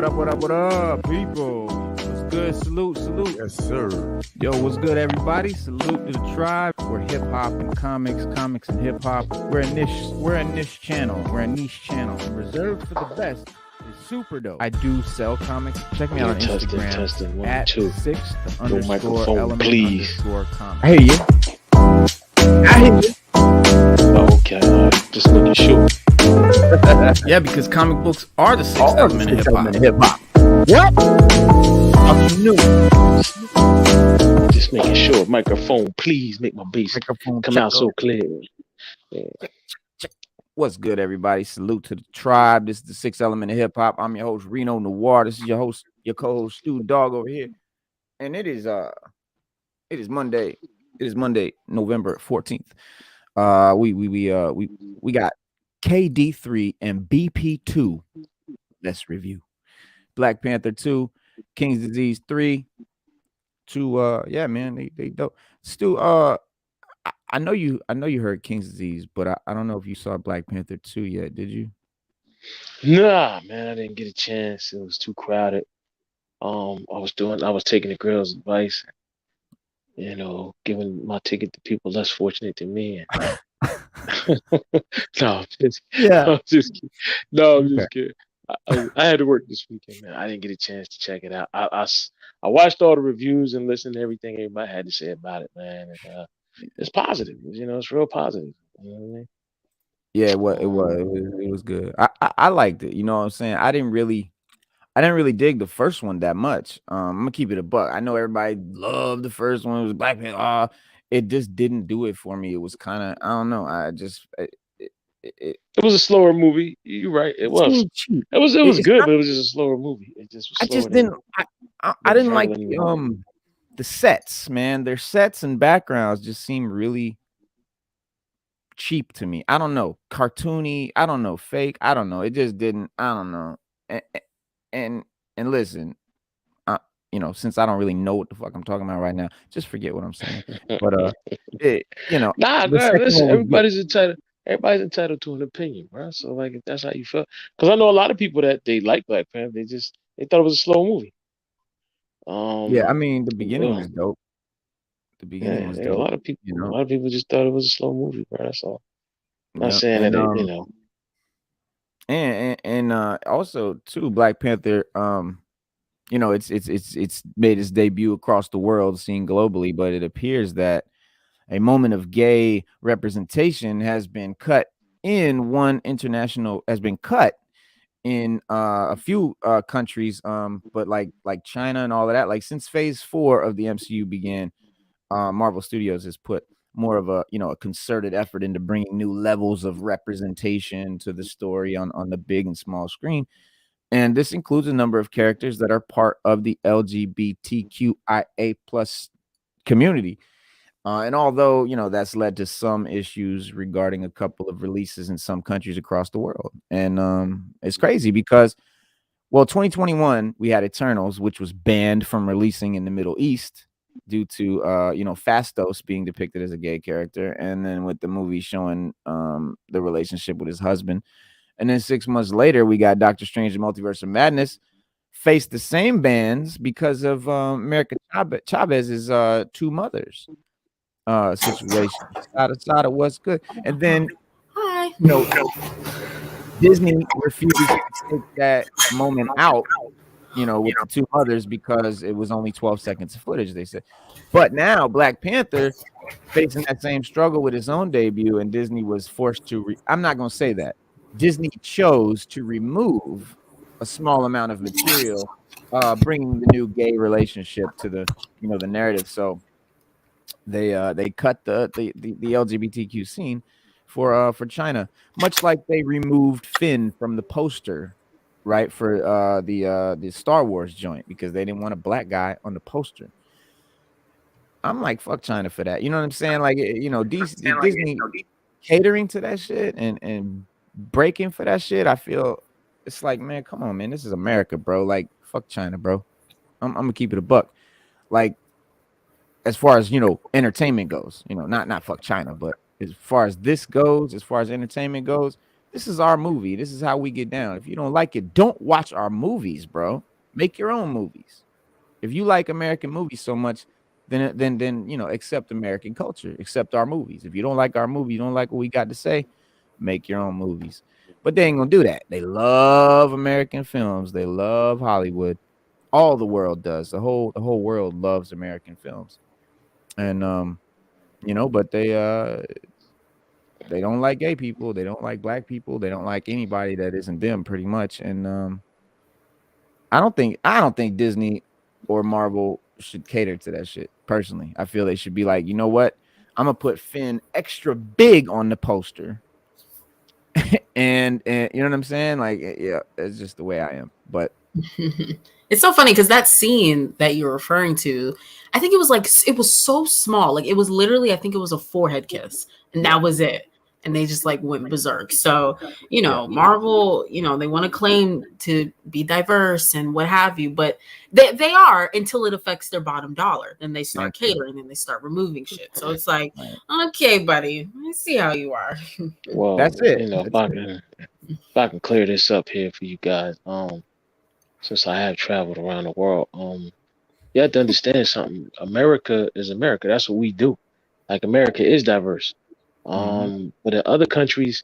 What up, people? What's good? Salute. Yes, sir. Yo, what's good, everybody? Salute to the tribe. We're hip hop and comics and hip hop. We're a niche channel. Reserved for the best. It's super dope. I do sell comics. Check me out on Instagram testing, one, at two. @6_element_comics. Please. I hear you. Oh, okay, just making sure. Yeah, because comic books are the sixth element of hip hop. Yep. Just making sure. Microphone, please make my bass come out so clear. Yeah. What's good, everybody? Salute to the tribe. This is the sixth element of hip hop. I'm your host, Reno Noir. This is your co-host, Stu Dog over here. And it is Monday. It is Monday, November 14th. We got KD3 and BP2. Let's review. Black Panther 2, King's Disease 3. Yeah, man, they dope. Stu, I know you heard King's Disease, but I don't know if you saw Black Panther 2 yet, did you? Nah, man, I didn't get a chance. It was too crowded. I was taking the girl's advice, giving my ticket to people less fortunate than me. No, I'm just kidding. I'm just kidding. I had to work this weekend, man. I didn't get a chance to check it out. I watched all the reviews and listened to everything everybody had to say about it, man. And, it's positive. It's real positive. You know what I mean? Yeah, it was good. I liked it. You know what I'm saying? I didn't really dig the first one that much. I'm gonna keep it a buck. I know everybody loved the first one. It was Black Panther. It just didn't do it for me. It was kind of, I don't know. It was a slower movie. You're right. It was. It was good, but it was just a slower movie. It just was. I didn't like the sets, man. Their sets and backgrounds just seem really cheap to me. I don't know, cartoony. I don't know, fake. I don't know. It just didn't. I don't know. And listen, since I don't really know what the fuck I'm talking about right now, just forget what I'm saying. But listen. Everybody's entitled to an opinion, bro. So like, if that's how you feel, because I know a lot of people that they like Black Panther, they thought it was a slow movie. Yeah, I mean, the beginning was dope. The beginning was dope. A lot of people just thought it was a slow movie, bro. That's all. Not saying that And also too, Black Panther, it's made its debut across the world, seen globally, but it appears that a moment of gay representation has been cut in a few countries, but like China and all of that. Like since phase 4 of the MCU began, Marvel Studios has put more of a concerted effort into bringing new levels of representation to the story on the big and small screen. And this includes a number of characters that are part of the LGBTQIA plus community. And although, that's led to some issues regarding a couple of releases in some countries across the world. And it's crazy because, 2021, we had Eternals, which was banned from releasing in the Middle East due to, Fastos being depicted as a gay character. And then with the movie showing the relationship with his husband. And then 6 months later, we got Doctor Strange and Multiverse of Madness faced the same bans because of America Chavez's two mothers situation. Sada was good. And then, Disney refused to take that moment out, with the two mothers because it was only 12 seconds of footage, they said. But now Black Panther facing that same struggle with his own debut, and Disney was forced to I'm not going to say that. Disney chose to remove a small amount of material, bringing the new gay relationship to the the narrative. So they cut the LGBTQ scene for China, much like they removed Finn from the poster, right, for the Star Wars joint because they didn't want a black guy on the poster. I'm like, fuck China for that. You know what I'm saying? Like, Disney catering to that shit and breaking for that shit. I feel it's like, man, come on, man. This is America, bro. Like, fuck China, bro. I'm gonna keep it a buck. Like, as far as entertainment goes, not fuck China, but as far as this goes, as far as entertainment goes, This is our movie. This is how we get down. If you don't like it, don't watch our movies, bro. Make your own movies. If you like American movies so much, then accept American culture, accept our movies. If you don't like our movie, you don't like what we got to say, make your own movies. But they ain't gonna do that. They love American films. They love Hollywood. All the world does. The whole world loves American films. And but they don't like gay people. They don't like black people. They don't like anybody that isn't them, pretty much. And I don't think Disney or Marvel should cater to that shit. Personally, I feel they should be like, you know what? I'm gonna put Finn extra big on the poster, and you know what I'm saying? Like, yeah, it's just the way I am. But it's so funny because that scene that you're referring to, I think it was so small. Like, it was literally, I think it was a forehead kiss, and that was it. And they just like went berserk. So, Marvel, they want to claim to be diverse and what have you, but they are until it affects their bottom dollar. Then they start catering and they start removing shit. So it's like, okay, buddy, I see how you are. Well, that's it. If I can clear this up here for you guys, since I have traveled around the world, you have to understand something. America is America. That's what we do. Like, America is diverse. But in other countries,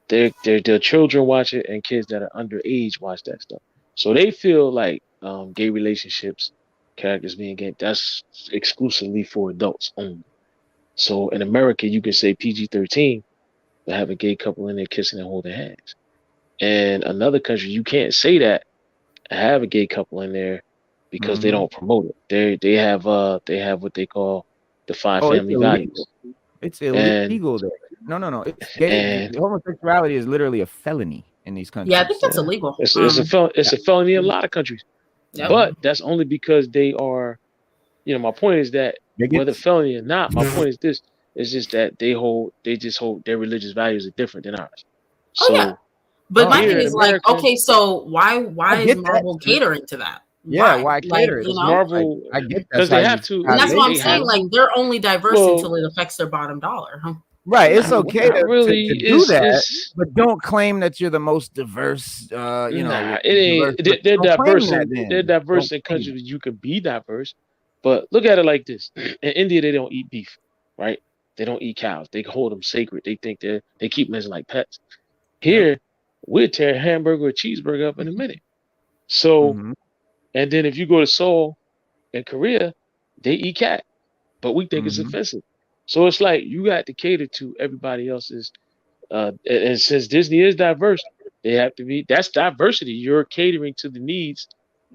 their children watch it, and kids that are underage watch that stuff. So they feel like gay relationships, characters being gay, that's exclusively for adults only. So in America, you can say PG-13, but have a gay couple in there kissing and holding hands. And another country, you can't say that, have a gay couple in there, because they don't promote it. They have what they call the five family values. It's illegal there. No. It's gay. Homosexuality is literally a felony in these countries. Yeah, I think that's illegal. It's a felony in a lot of countries. Yep. But that's only because they are, my point is that whether felony or not, my point is this, is just that they just hold their religious values are different than ours. So, but my thing is America, like, okay, so why is Marvel catering to that? Yeah, why cater? Marvel, I get that because they have to. And that's what I'm saying. Like, they're only diverse until it affects their bottom dollar, huh? Right. It's okay to do that, but don't claim that you're the most diverse. It ain't. They're diverse. They're diverse in countries you can be diverse. But look at it like this: in India, they don't eat beef, right? They don't eat cows. They hold them sacred. They think they keep them as like pets. Here, we'll tear a hamburger or cheeseburger up in a minute. So. And then if you go to Seoul and Korea, they eat cat, but we think it's offensive. So it's like you got to cater to everybody else's. And since Disney is diverse, they have to be. That's diversity. You're catering to the needs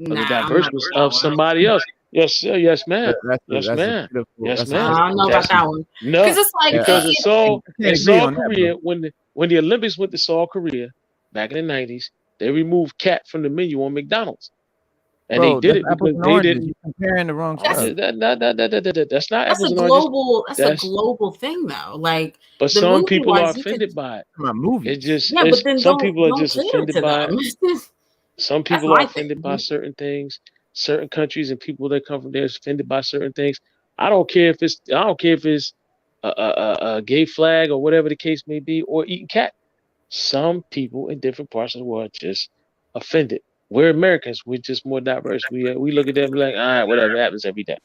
of the diversity of somebody else. Yes, sir. Yes, ma'am. Yes, ma'am. Yes, ma'am. I don't know about that one. No, it's like, because in Seoul Korea, when the Olympics went to Seoul Korea back in the 90s, they removed cat from the menu on McDonald's. And they did it because they did. You're comparing the wrong stuff. That's not apples and oranges. That's a global thing, though. Like, but some people are offended by it. It's just but then some people are just offended by it. Some people are offended by certain things. Certain countries and people that come from there is offended by certain things. I don't care if it's a gay flag or whatever the case may be, or eating cat. Some people in different parts of the world are just offended. We're Americans. We're just more diverse. We look at them and be like, all right, whatever happens every day.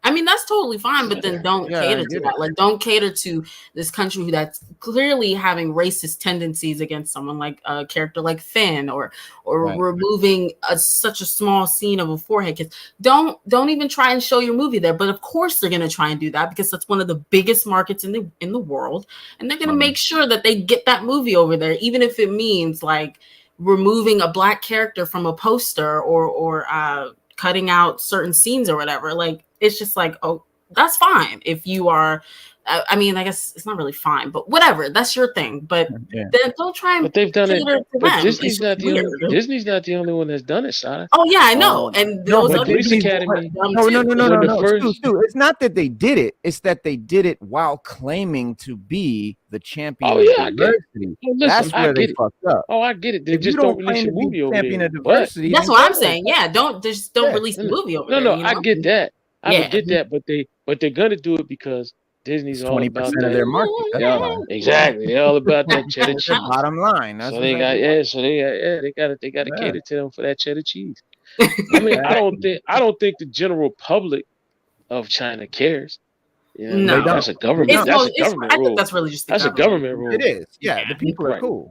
I mean, that's totally fine, but then don't cater to that. Like, don't cater to this country that's clearly having racist tendencies against someone like a character like Finn, or removing such a small scene of a forehead kiss. Don't even try and show your movie there. But of course, they're going to try and do that because that's one of the biggest markets in the world, and they're going to make sure that they get that movie over there, even if it means like removing a black character from a poster or cutting out certain scenes or whatever. Like, it's just like, oh, that's fine if you are. I mean, I guess it's not really fine, but whatever, that's your thing. But then don't try and. But they've done it. But Disney's not the only one that's done it, Sada. Oh yeah, I know. And those other Police Academy. No. Stu, it's not that they did it; it's that they did it while claiming to be the champion of diversity. That's where they fucked up. Oh, I get it. They just don't release a movie over there. That's what I'm saying. Yeah, don't release the movie over there. No, I get that. I get that, but they're gonna do it because Disney's It's all 20% about of that. their market. That's Yeah, why. exactly. They're all about that cheddar It's their cheese. bottom line. That's So they got exactly why. they gotta Yeah. cater to them for that cheddar cheese. I mean, I don't think the general public of China cares. You know what I They mean? No, don't. That's a They government. don't. That's a I government think rule. that's really just the That's a government. government It rule. is. Yeah, the people are Right. cool.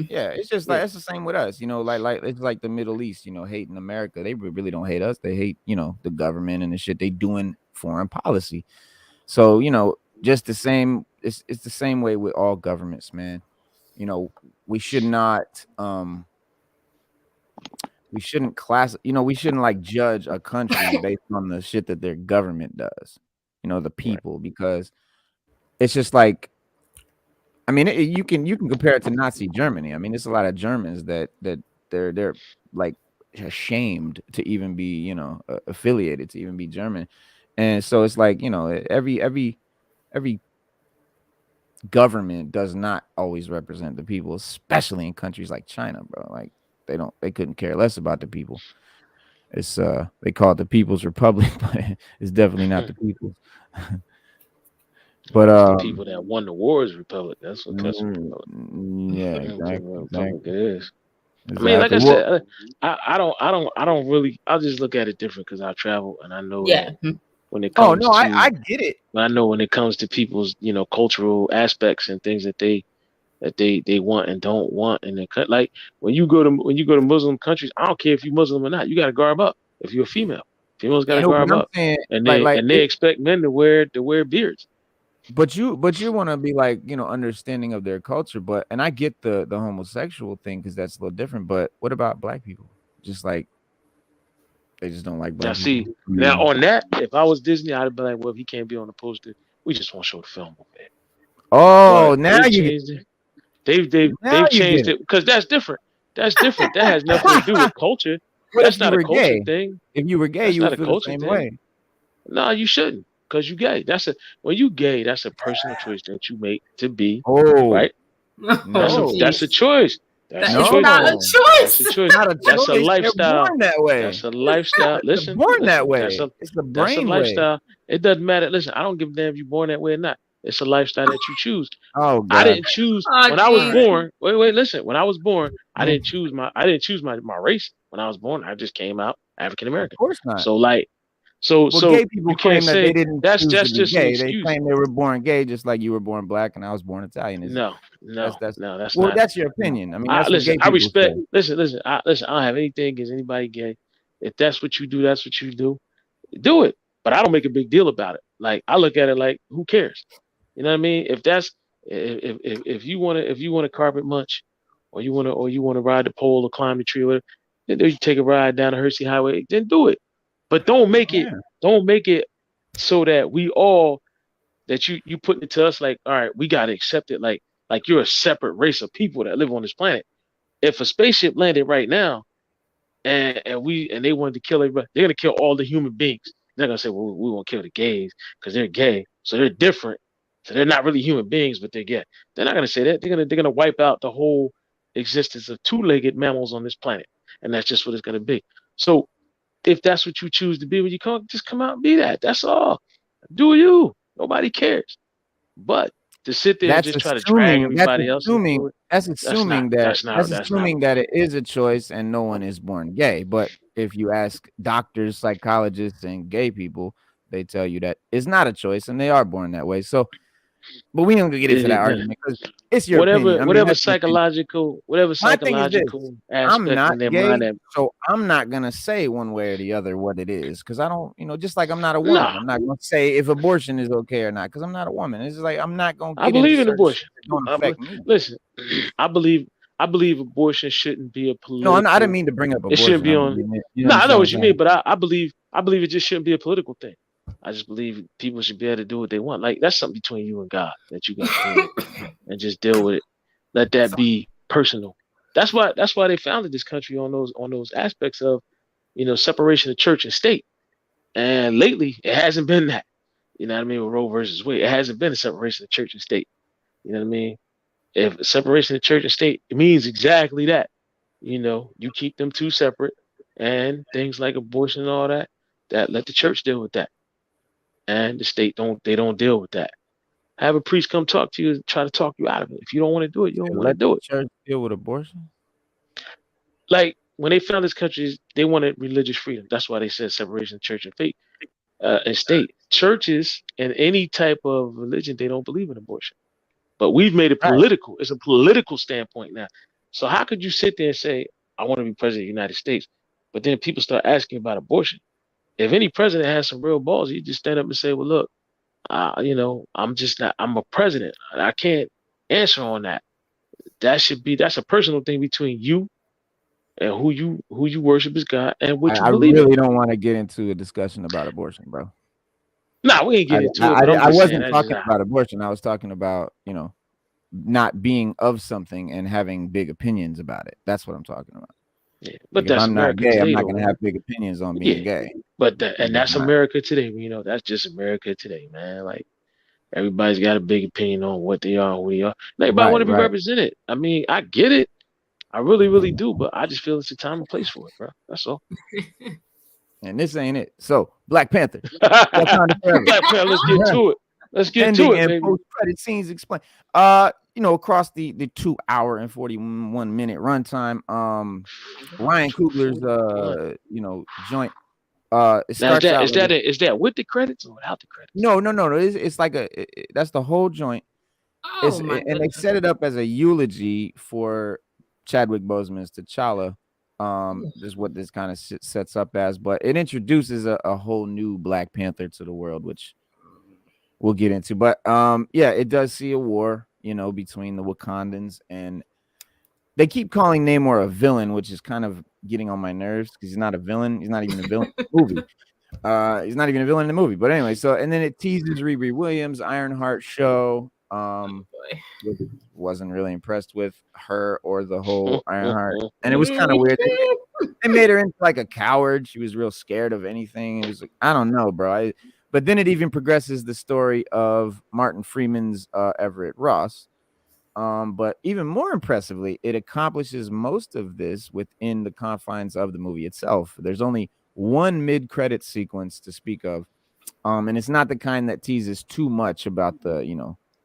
Yeah, it's just like it's the same with us. Like it's like the Middle East. Hating America. They really don't hate us. They hate the government and the shit they doing foreign policy. So just the same. It's the same way with all governments, man. We should not. We shouldn't we shouldn't like judge a country based on the shit that their government does. The people, because it's just like, I mean, you can compare it to Nazi Germany. I mean, there's a lot of Germans that they're like ashamed to even be affiliated, to even be German, and so it's like every government does not always represent the people, especially in countries like China, bro. Like they couldn't care less about the people. It's they call it the People's Republic, but it's definitely not the people's. But It's the people that won the wars republic. That's what yeah, exactly, republic it is. exactly. I mean, like I said, I don't really. I'll just look at it different because I travel and I know that when it comes I get it. I know when it comes to people's cultural aspects and things that they want and don't want in the cut. Like when you go to Muslim countries, I don't care if you're Muslim or not. You got to garb up. If you're a female, females got to garb I'm up, saying, and they expect men to wear beards. But you want to be like understanding of their culture, and I get the homosexual thing because that's a little different. But what about black people? Just like they just don't like black Now, people. see, now on that, if I was Disney, I'd be like, well, if he can't be on the poster, we just want to show the film over there. Oh, but now you changed it. They've changed it because that's different. That's different. That has nothing to do with culture. That's not a culture thing. If you were gay, that's you not would a feel the culture same thing. way. No, you shouldn't, because you gay. When you gay, that's a personal choice that you make to be. Oh, right. No, That's a choice. That's not a choice. That's a choice. Not a That's a choice. lifestyle. They're born that way. That's a lifestyle. Listen, born that way. It's the brain brain lifestyle. way. It doesn't matter. Listen, I don't give a damn if you're born that way or not. It's a lifestyle that you choose. Oh God. I didn't choose when I was born. Wait, listen. When I was born, I didn't choose my race. When I was born, I just came out African American. Of course not. So like, so gay people you can't say that they didn't that's choose just to be gay. an They excuse. claim they were born gay, just like you were born black and I was born Italian. No, that's well, not. that's your opinion. I mean, that's what gay I people respect. say. Listen. I don't have anything against anybody gay. If that's what you do, that's what you do. Do it. But I don't make a big deal about it. Like I look at it like, who cares? You know what I mean? If you want to carpet munch, or you want to ride the pole or climb the tree, or whatever, then you take a ride down the Hersey Highway. Then do it. But don't make it so that we all that you put it to us like, all right, we gotta accept it like you're a separate race of people that live on this planet. If a spaceship landed right now and they wanted to kill everybody, they're gonna kill all the human beings. They're not gonna say, well, we won't kill the gays because they're gay, so they're different. So they're not really human beings, but they're gay. They're not gonna say that. They're gonna wipe out the whole existence of two-legged mammals on this planet, and that's just what it's gonna be. So if that's what you choose to be when you come, just come out and be that. That's all. Do you? Nobody cares. But to sit there and just try to drag everybody else into it, that's assuming that it is a choice and no one is born gay. But if you ask doctors, psychologists, and gay people, they tell you that it's not a choice and they are born that way. So, but we don't get into that argument because it's your opinion. Whatever psychological aspect I'm not in their gay, mind. So I'm not gonna say one way or the other what it is because I don't, just like I'm not a woman. Nah. I'm not gonna say if abortion is okay or not because I'm not a woman. It's just like I'm not gonna. I believe in abortion. It don't affect me. Listen, I believe abortion shouldn't be a political. No, I didn't mean to bring up abortion. It shouldn't be on. I know what you mean, but I believe it just shouldn't be a political thing. I just believe people should be able to do what they want. Like that's something between you and God that you got to do and just deal with it. Let that be personal. That's why they founded this country on those aspects of, separation of church and state. And lately, it hasn't been that. You know what I mean? With Roe versus Wade, it hasn't been a separation of church and state. You know what I mean? If separation of church and state, it means exactly that. You keep them two separate, and things like abortion and all that let the church deal with that. And the state don't deal with that. Have a priest come talk to you and try to talk you out of it. If you don't want to do it, you don't want to do it. Church deal with abortion? Like when they found this country, they wanted religious freedom. That's why they said separation of church and faith and state. Churches and any type of religion, they don't believe in abortion. But we've made it political. It's a political standpoint now. So how could you sit there and say, I want to be president of the United States, but then people start asking about abortion? If any president has some real balls, you just stand up and say, well, look, I'm just not, I'm a president. I can't answer on that. That's a personal thing between you and who you worship as God and what you believe in. I really don't want to get into a discussion about abortion, bro. No, we ain't getting into it. I wasn't talking about abortion. I was talking about, not being of something and having big opinions about it. That's what I'm talking about. Yeah, but that's I'm America not gay. today, I'm not going to have big opinions on being gay. But that's America today. That's just America today, man. Like everybody's got a big opinion on what they are, who they are. Everybody want to be represented. I mean, I get it. I really, really do. But I just feel it's a time and place for it, bro. That's all. And this ain't it. So, Black Panther. Wakanda Forever. Black Panther. Let's get to it. Let's get to it, baby. Post-credit scenes explain. Across the 2 hour and 41 minute runtime, Ryan Coogler's joint. Is that with the credits or without the credits? No. It's like that's the whole joint. And they set it up as a eulogy for Chadwick Boseman's T'Challa. This is what this kind of sets up as, but it introduces a whole new Black Panther to the world, which we'll get into. But it does see a war, between the Wakandans, and they keep calling Namor a villain, which is kind of getting on my nerves because he's not a villain. He's not even a villain in the movie. He's not even a villain in the movie. But anyway, and then it teases Riri Williams, Ironheart show. Wasn't really impressed with her or the whole Ironheart, and it was kind of weird. They made her into like a coward. She was real scared of anything. It was like, I don't know, bro. But then it even progresses the story of Martin Freeman's Everett Ross. But even more impressively, it accomplishes most of this within the confines of the movie itself. There's only one mid-credit sequence to speak of, and it's not the kind that teases too much about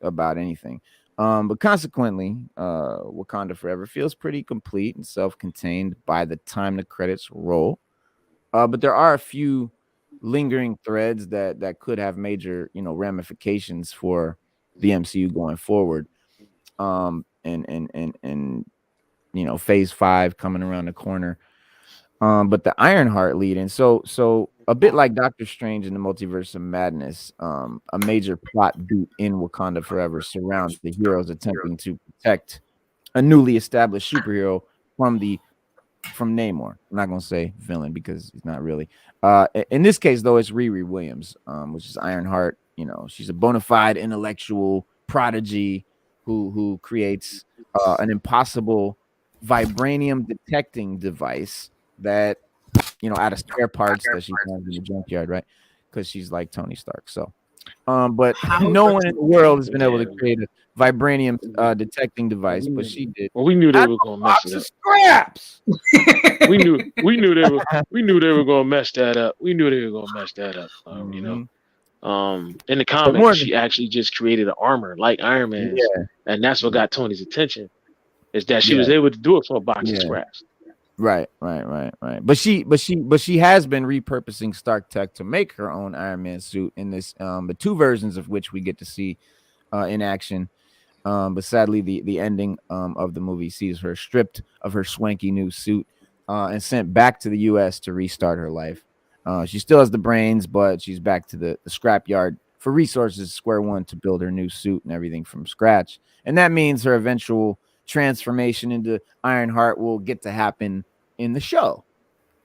about anything. But consequently, Wakanda Forever feels pretty complete and self-contained by the time the credits roll. But there are a few lingering threads that could have major, ramifications for the MCU going forward. And phase 5 coming around the corner. But the Ironheart lead in, so a bit like Doctor Strange in the Multiverse of Madness, a major plot beat in Wakanda Forever surrounds the heroes attempting to protect a newly established superhero from Namor. I'm not gonna say villain because he's not really. In this case, though, it's Riri Williams, which is Ironheart. She's a bona fide intellectual prodigy who creates an impossible vibranium detecting device that, out of spare parts that she finds in the junkyard, right? Because she's like Tony Stark. So, but no one in the world has been able to create a vibranium detecting device, but she did. Well, we knew they were going to mess it up. Scraps. we knew they were going to mess that up. We knew they were going to mess that up. In the comics, she actually just created an armor like Iron Man, and that's what got Tony's attention. Is that she was able to do it from a box of scraps. Right. But she has been repurposing Stark tech to make her own Iron Man suit in this, the 2 versions of which we get to see in action. But sadly, the ending of the movie sees her stripped of her swanky new suit and sent back to the U.S. to restart her life. She still has the brains, but she's back to the scrapyard for resources, square one, to build her new suit and everything from scratch. And that means her eventual transformation into Ironheart will get to happen in the show,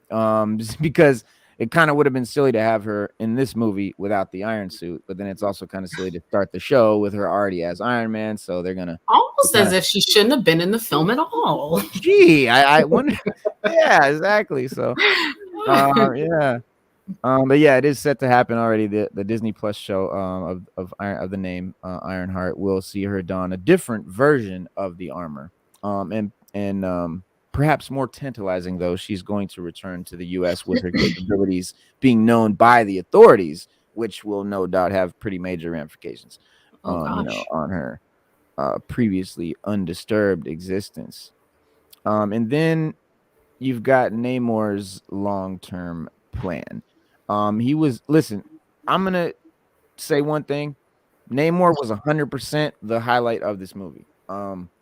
just because it kind of would have been silly to have her in this movie without the iron suit, but then it's also kind of silly to start the show with her already as Iron Man, so they're gonna almost as if she shouldn't have been in the film at all. Gee, I wonder. Yeah, exactly. So but yeah, it is set to happen already. The Disney Plus show of the name Ironheart will see her don a different version of the armor, and perhaps more tantalizing, though, she's going to return to the U.S. with her capabilities being known by the authorities, which will no doubt have pretty major ramifications. Oh gosh. on her previously undisturbed existence. And then you've got Namor's long-term plan. Listen, I'm gonna say one thing. Namor was 100% the highlight of this movie.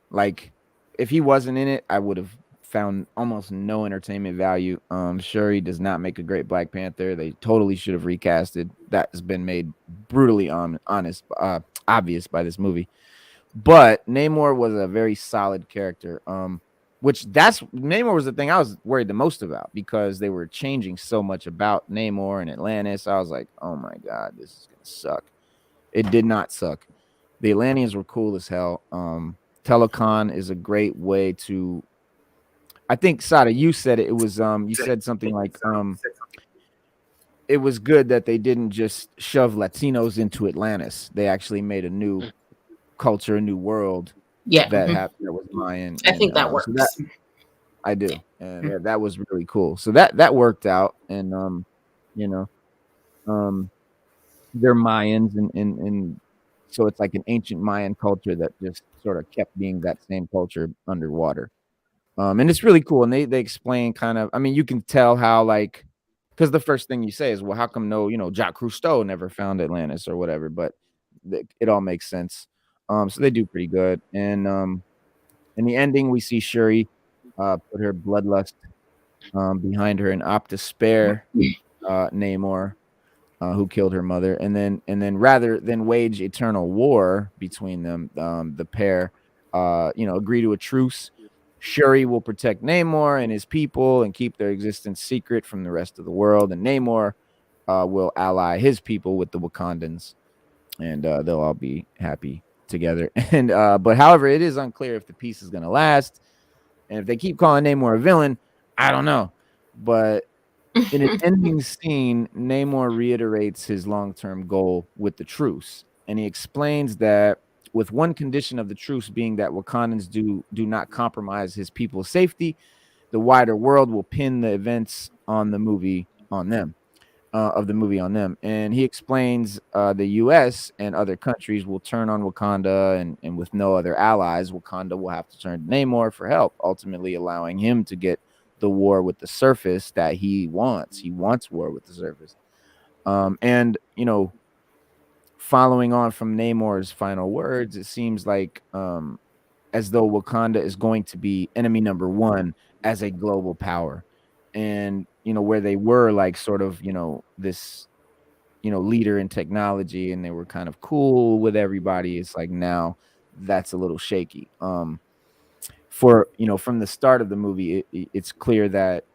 Like if he wasn't in it, I would have found almost no entertainment value. Shuri does not make a great Black Panther. They totally should have recasted. That has been made brutally obvious by this movie. But Namor was a very solid character. Which Namor was the thing I was worried the most about because they were changing so much about Namor and Atlantis. I was like, oh my God, this is gonna suck. It did not suck. The Atlanteans were cool as hell. Telecon is a great way to. I think Sada, you said it. It was you said something like it was good that they didn't just shove Latinos into Atlantis. They actually made a new culture, a new world. Yeah, that was Mayan. I think that works. So I do, and that was really cool. So that worked out, and you know, they're Mayans, and so it's like an ancient Mayan culture that just sort of kept being that same culture underwater. And it's really cool. And they explain kind of, I mean, you can tell how like, because the first thing you say is, well, how come no, Jacques Cousteau never found Atlantis or whatever, but it all makes sense. So they do pretty good. And in the ending, we see Shuri put her bloodlust behind her and opt to spare Namor, who killed her mother, and then rather than wage eternal war between them, the pair, agree to a truce. Shuri will protect Namor and his people and keep their existence secret from the rest of the world, and Namor will ally his people with the Wakandans, and they'll all be happy together. And but however, it is unclear if the peace is going to last, and if they keep calling Namor a villain, I don't know. But in an ending scene, Namor reiterates his long-term goal with the truce, and he explains that with one condition of the truce being that Wakandans do not compromise his people's safety, the wider world will pin the events on the movie on them. Of the movie on them. And he explains the U.S. and other countries will turn on Wakanda, and with no other allies, Wakanda will have to turn to Namor for help, ultimately allowing him to get the war with the surface that he wants. He wants war with the surface. And, following on from Namor's final words, it seems like as though Wakanda is going to be enemy number one as a global power. And where they were like sort of this leader in technology, and they were kind of cool with everybody, it's like now that's a little shaky. For from the start of the movie, it's clear that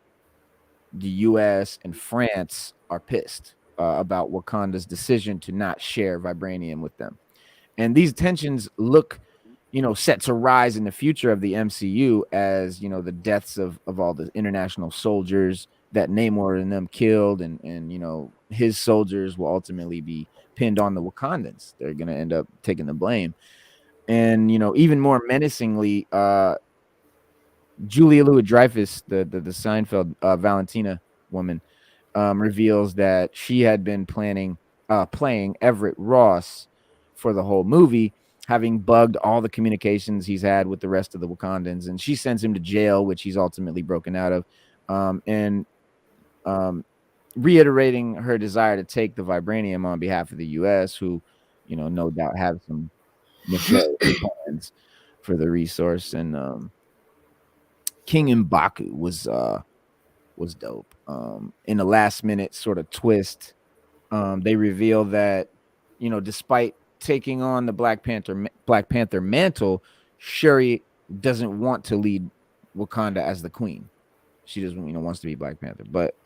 the US and France are pissed about Wakanda's decision to not share vibranium with them, and these tensions look set to rise in the future of the MCU as, the deaths of all the international soldiers that Namor and them killed, and his soldiers will ultimately be pinned on the Wakandans. They're going to end up taking the blame. And, even more menacingly, Julia Louis-Dreyfus, the Seinfeld Valentina woman, reveals that she had been playing Everett Ross for the whole movie, having bugged all the communications he's had with the rest of the Wakandans, and she sends him to jail, which he's ultimately broken out of, and reiterating her desire to take the vibranium on behalf of the U.S., who, no doubt have some nefarious plans for the resource. And King M'Baku was dope. In a last minute sort of twist, they reveal that, despite taking on the Black Panther mantle, Shuri doesn't want to lead Wakanda as the queen. She doesn't, wants to be Black Panther. But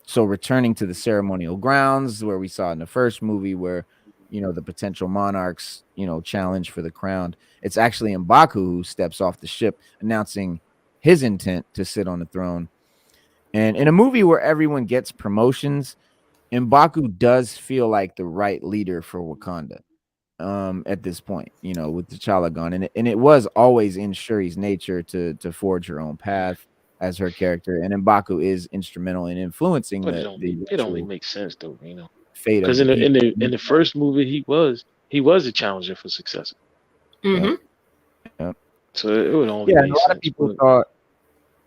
so returning to the ceremonial grounds where we saw in the first movie, where the potential monarchs challenge for the crown, it's actually M'Baku who steps off the ship, announcing his intent to sit on the throne. And in a movie where everyone gets promotions, M'Baku does feel like the right leader for Wakanda at this point, with T'Challa gone. And it was always in Shuri's nature to forge her own path as her character. And M'Baku is instrumental in influencing But it only makes sense though, fate because of the in the first movie he was he was a challenger for success. Mm-hmm. Yeah. So it would only Yeah, make and a lot sense. of people thought,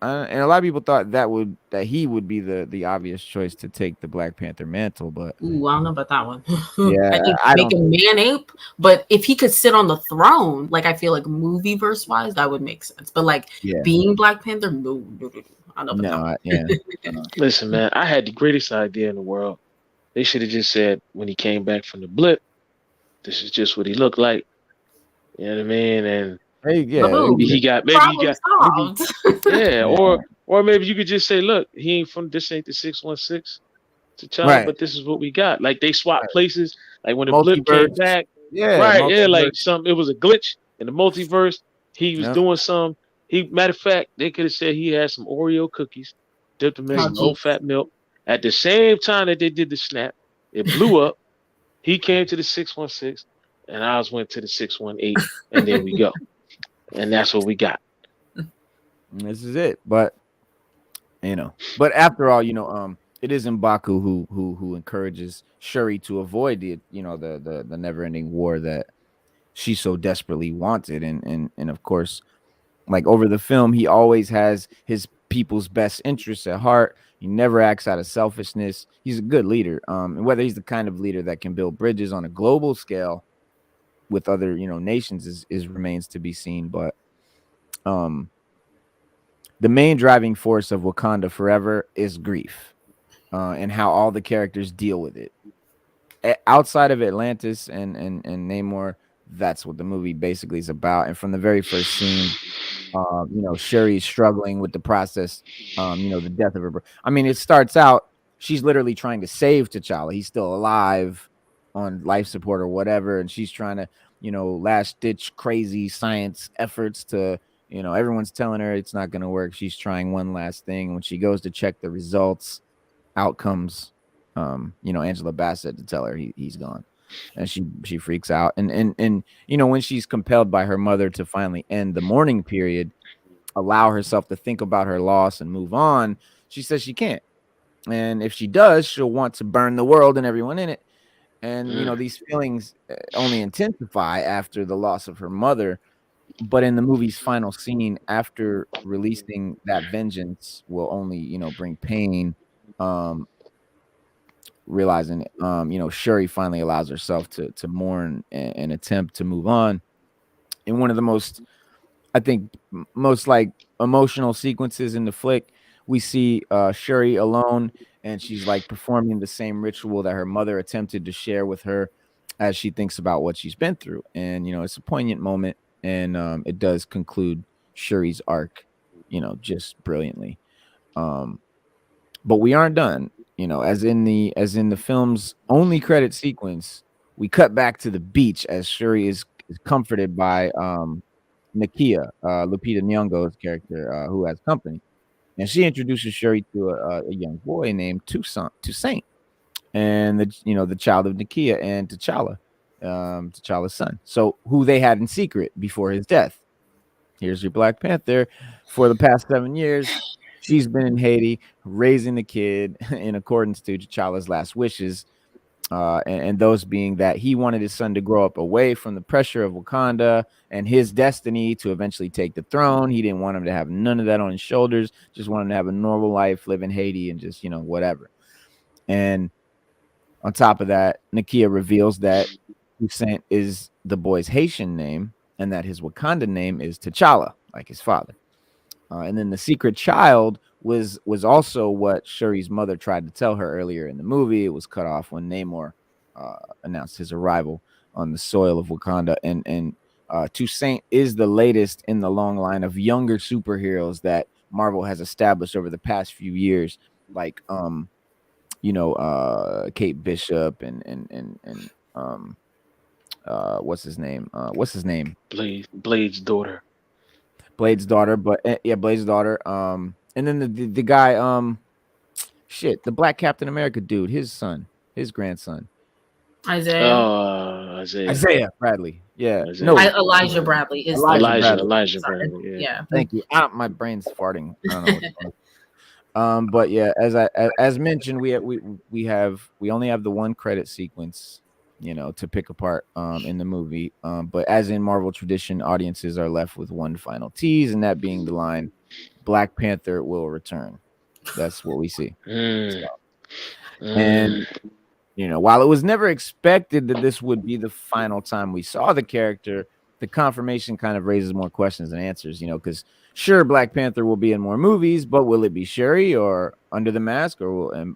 that he would be the obvious choice to take the Black Panther mantle, but Ooh, I don't know about that one. yeah, I think I make don't. him man-ape, but if he could sit on the throne, like I feel like movie verse wise, that would make sense. But like Yeah, being Black Panther, no. I don't know about that one. yeah. Listen, man, I had the greatest idea in the world. They should have just said when he came back from the blip, this is just what he looked like. You know what I mean? And Hey, yeah, maybe Boom. he got, Problem maybe, solved. yeah, yeah, or maybe you could just say, look, he ain't from this ain't the 616 T'Challa, right, but this is what we got. Like they swapped right. places. Like when the blip came Multiverse, back, yeah, right? Yeah, like multiverse. it was a glitch in the multiverse. He was Yeah, doing some. Matter of fact, they could have said he had some Oreo cookies, dipped them in Oh, some low geez. fat milk. At the same time that they did the snap, it blew up. He came to the 616, and ours went to the 618, and there we go. And that's what we got. this is it. But but after all, it is M'Baku who encourages Shuri to avoid the never ending war that she so desperately wanted, and of course, like over the film, he always has his people's best interests at heart. He never acts out of selfishness. He's a good leader. And whether he's the kind of leader that can build bridges on a global scale with other, nations is remains to be seen. But um the main driving force of Wakanda Forever is grief, and how all the characters deal with it. Outside of Atlantis and Namor, that's what the movie basically is about. And from the very first scene, Shuri's struggling with the process, the death of her. I mean, it starts out, she's literally trying to save T'Challa. He's still alive on life support or whatever. And she's trying to, last ditch crazy science efforts to, everyone's telling her it's not going to work. She's trying one last thing. When she goes to check the results, out comes, Angela Bassett to tell her he's gone. And she freaks out. And when she's compelled by her mother to finally end the mourning period, allow herself to think about her loss and move on, she says she can't. And if she does, she'll want to burn the world and everyone in it. And these feelings only intensify after the loss of her mother. But in the movie's final scene, after releasing that vengeance will only bring pain, realizing Shuri finally allows herself to mourn and attempt to move on. In one of the most, I think, most like emotional sequences in the flick, we see Shuri alone, and she's like performing the same ritual that her mother attempted to share with her as she thinks about what she's been through. And it's a poignant moment, and it does conclude Shuri's arc, just brilliantly. But we aren't done. As in the film's only credit sequence, we cut back to the beach as Shuri is comforted by Nakia, Lupita Nyong'o's character, who has company, and she introduces Shuri to a young boy named Toussaint, and the child of Nakia and T'Challa, T'Challa's son. So who they had in secret before his death. Here's your Black Panther. For the past 7 years, she's been in Haiti raising the kid in accordance to T'Challa's last wishes, and those being that he wanted his son to grow up away from the pressure of Wakanda and his destiny to eventually take the throne. He didn't want him to have none of that on his shoulders, just wanted him to have a normal life, live in Haiti, and just, whatever. And on top of that, Nakia reveals that Toussaint is the boy's Haitian name and that his Wakanda name is T'Challa, like his father. And then the secret child was also what Shuri's mother tried to tell her earlier in the movie. It was cut off when Namor announced his arrival on the soil of Wakanda. And Toussaint is the latest in the long line of younger superheroes that Marvel has established over the past few years, like Kate Bishop and what's his name? Blade's daughter. Blade's daughter, but yeah, Blade's daughter. And then the guy, the Black Captain America dude, his grandson, Isaiah. Isaiah Bradley. Yeah, Isaiah. no, Elijah Bradley is Elijah Bradley. Yeah. Thank you. My brain's farting. I don't know what's going on. But yeah, as mentioned, we only have the one credit sequence to pick apart in the movie. But as in Marvel tradition, audiences are left with one final tease, and that being the line, Black Panther will return. That's what we see. And while it was never expected that this would be the final time we saw the character, the confirmation kind of raises more questions than answers, because sure, Black Panther will be in more movies, but will it be Shuri or Under the Mask, or will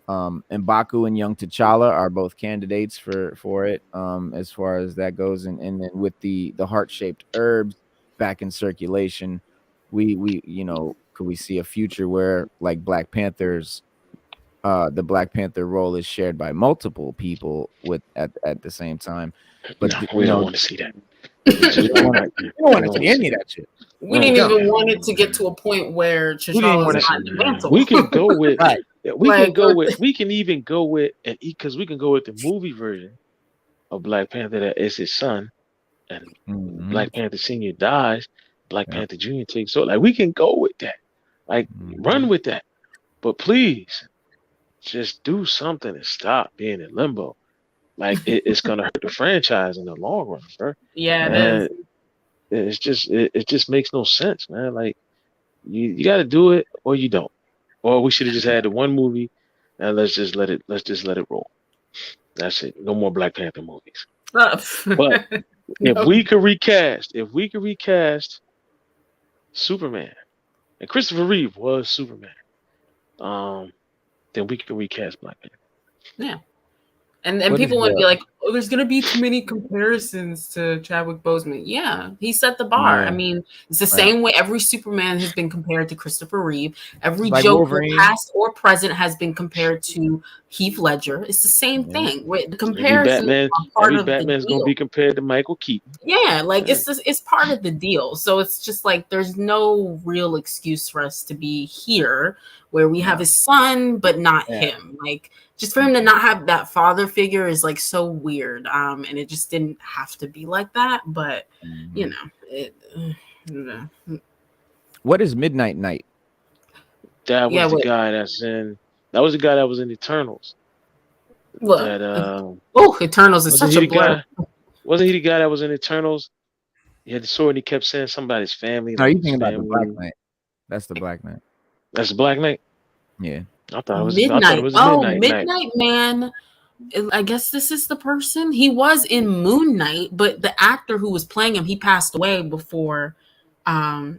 M'Baku and young T'Challa are both candidates for it, as far as that goes, and then with the heart-shaped herbs back in circulation, we could we see a future where like the Black Panther role is shared by multiple people at the same time? But we don't want to see that. We don't want to see any of that shit. We didn't even want it to get to a point where T'Challa's not invincible. We can go with right. We can even go with because we can go with the movie version of Black Panther that is his son, and Black Panther Senior dies, Black Panther Junior takes over. Like we can go with that, like run with that, but please, just do something and stop being in limbo. Like it's gonna hurt the franchise in the long run, bro. Yeah, and it just makes no sense, man. Like you got to do it or you don't. Or we should have just had the one movie, and let's just let it roll. That's it. No more Black Panther movies. But if we could recast Superman, and Christopher Reeve was Superman, then we could recast Black Panther. Yeah. And people want to be like, oh, there's going to be too many comparisons to Chadwick Boseman. Yeah, he set the bar. Yeah. I mean, it's the same way every Superman has been compared to Christopher Reeve. Every like Joker, Wolverine, past or present, has been compared to Heath Ledger. It's the same thing. The comparison every Batman's going to be compared to Michael Keaton. Yeah, like it's part of the deal. So it's just like there's no real excuse for us to be here where we have his son, but not him. Like, just for him to not have that father figure is like so weird. And it just didn't have to be like that. But what is Midnight Knight? That was the guy that's in. That was the guy that was in Eternals. Eternals is such a blur. Wasn't he the guy that was in Eternals? He had the sword and he kept saying somebody's family. No, you thinking about the Black Knight. That's the Black Knight. That's the Black Knight? Yeah. I thought it was Midnight. Midnight Man. I guess this is the person. He was in Moon Knight, but the actor who was playing him, he passed away before the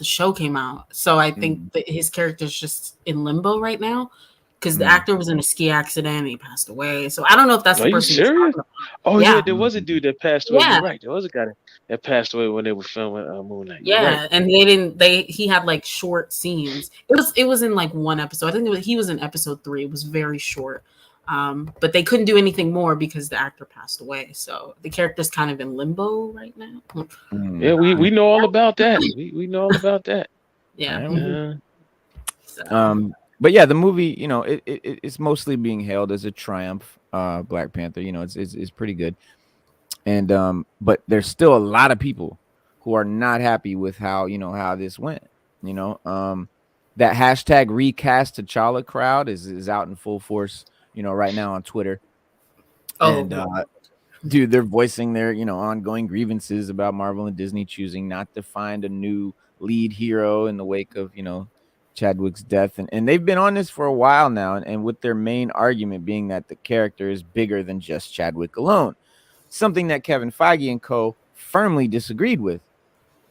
show came out. So I think that his character's just in limbo right now. Because the actor was in a ski accident and he passed away. So I don't know if that's the person. Are you serious? Oh yeah, there was a dude that passed away. Yeah. You're right. There was a guy that passed away when they were filming Moon Knight. Yeah, right. And he had like short scenes. It was in like one episode. I think he was in episode 3. It was very short. But they couldn't do anything more because the actor passed away. So the character's kind of in limbo right now. Yeah, we know all about that. We know all about that. Yeah. But yeah, the movie, it's mostly being hailed as a triumph. Black Panther, it's pretty good, and but there's still a lot of people who are not happy with how this went. That hashtag recast T'Challa crowd is out in full force, right now on Twitter. And dude, they're voicing their ongoing grievances about Marvel and Disney choosing not to find a new lead hero in the wake of Chadwick's death, and they've been on this for a while now, and with their main argument being that the character is bigger than just Chadwick alone, something that Kevin Feige and co firmly disagreed with.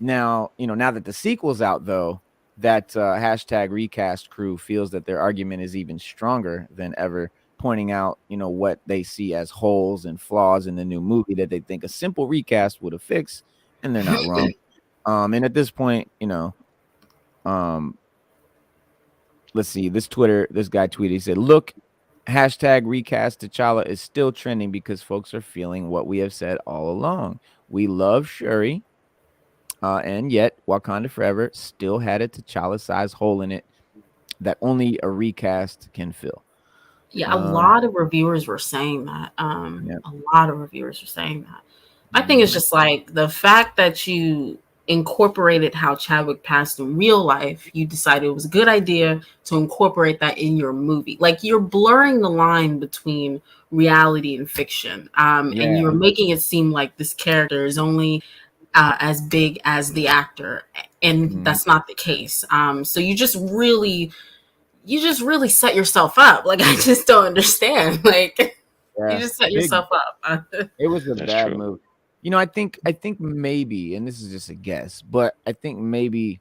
Now that the sequel's out, though, that hashtag recast crew feels that their argument is even stronger than ever, pointing out what they see as holes and flaws in the new movie that they think a simple recast would have fixed, and they're not wrong. And at this point, let's see. This guy tweeted. He said, "Look, hashtag recast T'Challa is still trending because folks are feeling what we have said all along. We love Shuri, and yet Wakanda Forever still had a T'Challa-sized hole in it that only a recast can fill." Yeah, a lot of reviewers were saying that. A lot of reviewers were saying that. I think it's just like the fact that you incorporated how Chadwick passed in real life, you decided it was a good idea to incorporate that in your movie. Like you're blurring the line between reality and fiction, and you're making it seem like this character is only as big as the actor, and that's not the case. So you just really set yourself up. Like I just don't understand. Like you just set yourself up. It was a bad move. You know, I think maybe, and this is just a guess, but I think maybe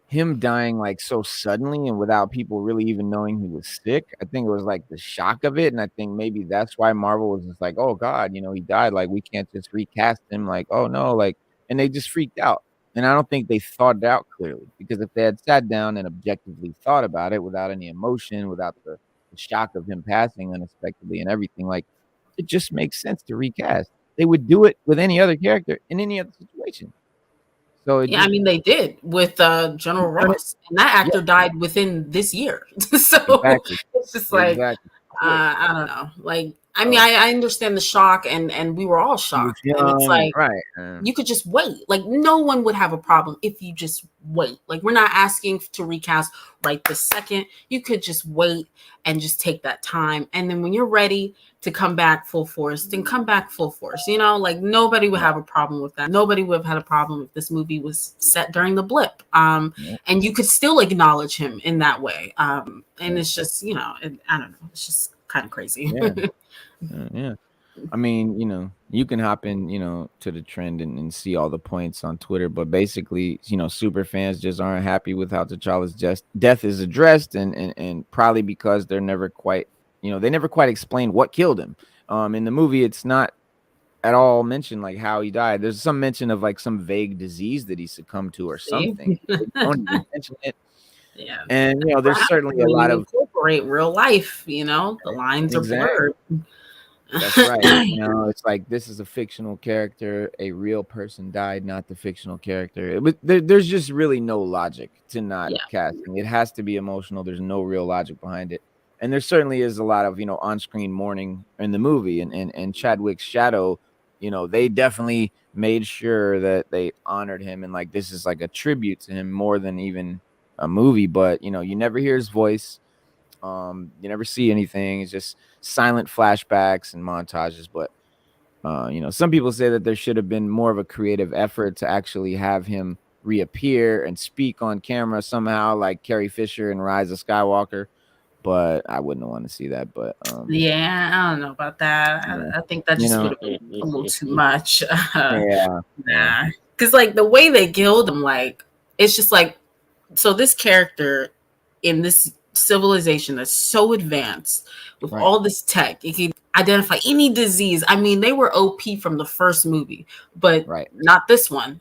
him dying like so suddenly and without people really even knowing he was sick, I think it was like the shock of it. And I think maybe that's why Marvel was just like, oh God, you know, he died. Like we can't just recast him. Like, oh no, like, and they just freaked out. And I don't think they thought it out clearly, because if they had sat down and objectively thought about it without any emotion, without the shock of him passing unexpectedly and everything, like it just makes sense to recast. They would do it with any other character in any other situation. So yeah, I mean they did with General Ross, and that actor died within this year. So it's just like I don't know. Like I mean, I understand the shock, and we were all shocked. And it's like you could just wait. Like no one would have a problem if you just wait. Like we're not asking to recast right this second. You could just wait and just take that time, and then when you're ready to come back full force, then come back full force. You know, like nobody would have a problem with that. Nobody would have had a problem if this movie was set during the blip. And you could still acknowledge him in that way. And it's just, you know, I don't know. It's just kind of crazy. Yeah. I mean, you know, you can hop in, you know, to the trend and see all the points on Twitter, but basically, you know, super fans just aren't happy with how T'Challa's death is addressed, and probably because they're never quite, you know, they never quite explained what killed him. In the movie, it's not at all mentioned like how he died. There's some mention of like some vague disease that he succumbed to or something. They don't even mention it. Yeah, and you know, there's certainly a lot of incorporate real life. You know, the lines are blurred. That's right. You know, it's like this is a fictional character. A real person died, not the fictional character. There's just really no logic to not casting. It has to be emotional. There's no real logic behind it. And there certainly is a lot of, you know, on-screen mourning in the movie. And Chadwick's shadow, you know, they definitely made sure that they honored him. And like this is like a tribute to him more than even a movie. But, you know, you never hear his voice. You never see anything. It's just silent flashbacks and montages. But you know, some people say that there should have been more of a creative effort to actually have him reappear and speak on camera somehow, like Carrie Fisher in Rise of Skywalker. But I wouldn't want to see that. But yeah, I don't know about that. I think that just would have been a little too much. Nah, because like the way they killed him, like it's just like, so this character in this civilization that's so advanced with all this tech, it can identify any disease. I mean, they were OP from the first movie, but not this one,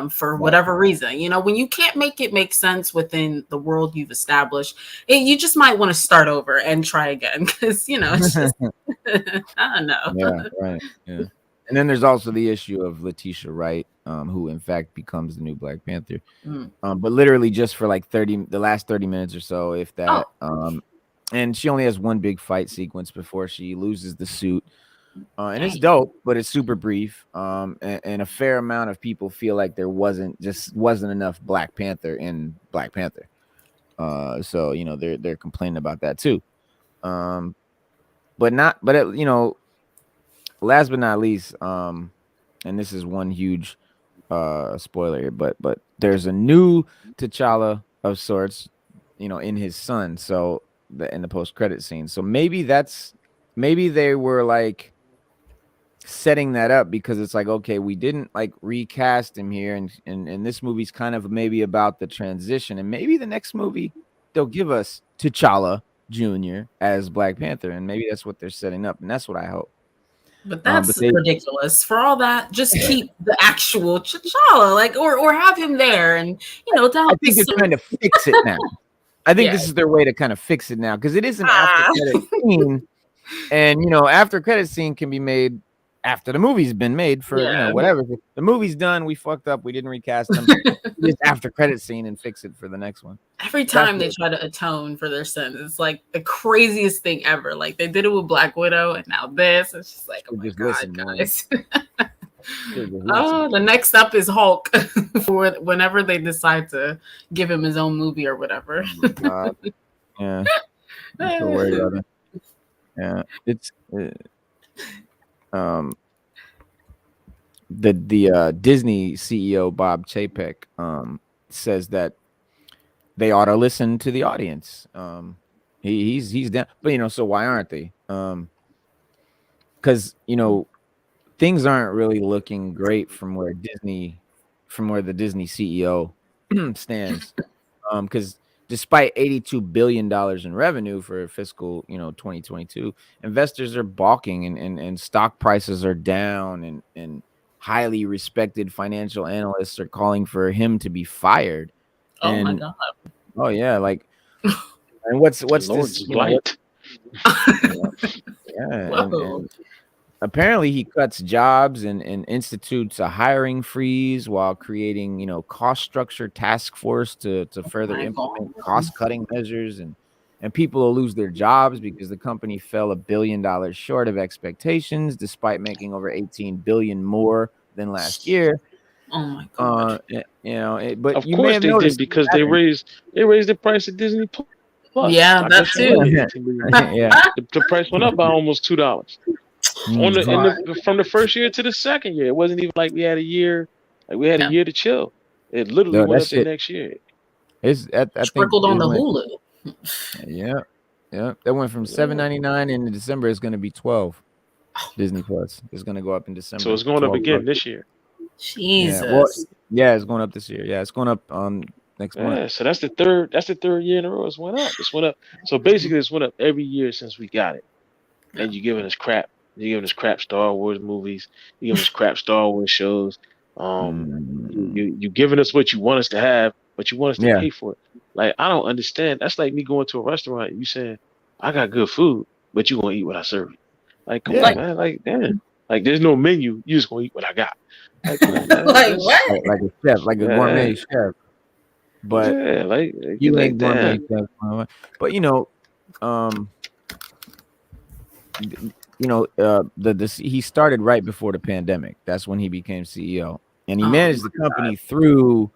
for whatever reason. You know, when you can't make it make sense within the world you've established, you just might want to start over and try again, because you know it's just I don't know. And then there's also the issue of Letitia Wright, who in fact becomes the new Black Panther. But literally just for like the last 30 minutes or so, if that. And she only has one big fight sequence before she loses the suit. And it's dope, but it's super brief. And a fair amount of people feel like there wasn't enough Black Panther in Black Panther. So, you know, they're complaining about that too. You know, last but not least, and this is one huge spoiler here, but there's a new T'Challa of sorts, you know, in his son. So in the post-credit scene. So maybe they were like setting that up, because it's like, okay, we didn't like recast him here, and this movie's kind of maybe about the transition, and maybe the next movie they'll give us T'Challa Jr. as Black Panther, and maybe that's what they're setting up, and that's what I hope. But that's ridiculous. For all that, just keep the actual T'Challa, like, or have him there, and you know, I think they're trying to fix it now. I think this is their way to kind of fix it now, because it is an after credit scene, and you know, after credit scene can be made after the movie's been made for you know, whatever. The movie's done, we fucked up, we didn't recast them. Just after credit scene and fix it for the next one. Every time they try to atone for their sins, it's like the craziest thing ever. Like they did it with Black Widow, and now this. It's just like, oh my God, guys. Oh, the next up is Hulk for whenever they decide to give him his own movie or whatever. Oh my God. Yeah, I'm so worried about it. Yeah, it's the Disney CEO Bob Chapek says that they ought to listen to the audience. He's down, but so why aren't they? Because things aren't really looking great from where the Disney CEO stands. Because despite $82 billion in revenue for fiscal 2022, investors are balking and stock prices are down, and highly respected financial analysts are calling for him to be fired. Oh my God. Oh yeah, like, and what's Lord's this? light. Yeah, and apparently he cuts jobs and institutes a hiring freeze while creating cost structure task force to further implement cost cutting measures, and people will lose their jobs because the company fell $1 billion short of expectations despite making over 18 billion more than last year. Oh my God. But of you course may have they noticed did, because they raised the price of Disney Plus. Yeah, that too. Yeah, the price went up by almost $2 from the first year to the second year. It wasn't even like we had a year, a year to chill. It literally went up the next year. It's I think sprinkled on the Hulu. Yeah, that went from $7.99 in December. It's going to be $12. Disney Plus is going to go up in December. So it's going up again this year. Jesus. It's going up this year. Yeah, it's going up next month. Yeah, so that's the third year in a row it's went up. It's went up. So basically, it's went up every year since we got it. And you're giving us crap. You're giving us crap Star Wars movies. You're giving us crap Star Wars shows. You giving us what you want us to have, but you want us to pay for it. Like, I don't understand. That's like me going to a restaurant and you saying, I got good food, but you gonna eat what I serve you. Like, come on, man. Like, damn. Like, there's no menu. You just gonna eat what I got. Like, come on, man. Like what? Like a chef, like a gourmet chef. But you ain't gourmet chef. But he started right before the pandemic. That's when he became CEO, and he managed the company through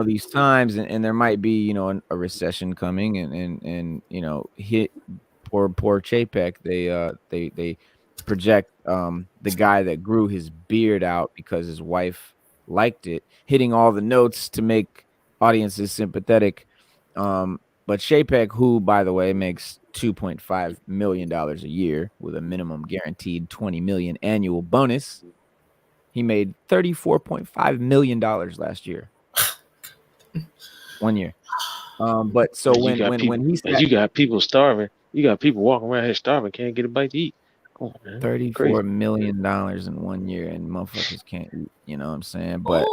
these times, and there might be a recession coming, and hit poor Chapek. They project the guy that grew his beard out because his wife liked it, hitting all the notes to make audiences sympathetic. But Chapek, who, by the way, makes $2.5 million a year with a minimum guaranteed $20 million annual bonus, he made $34.5 million last year. 1 year. But so when he said, you got people starving, you got people walking around here starving, can't get a bite to eat. Oh, man. $34 million in 1 year, and motherfuckers can't eat. You know what I'm saying? But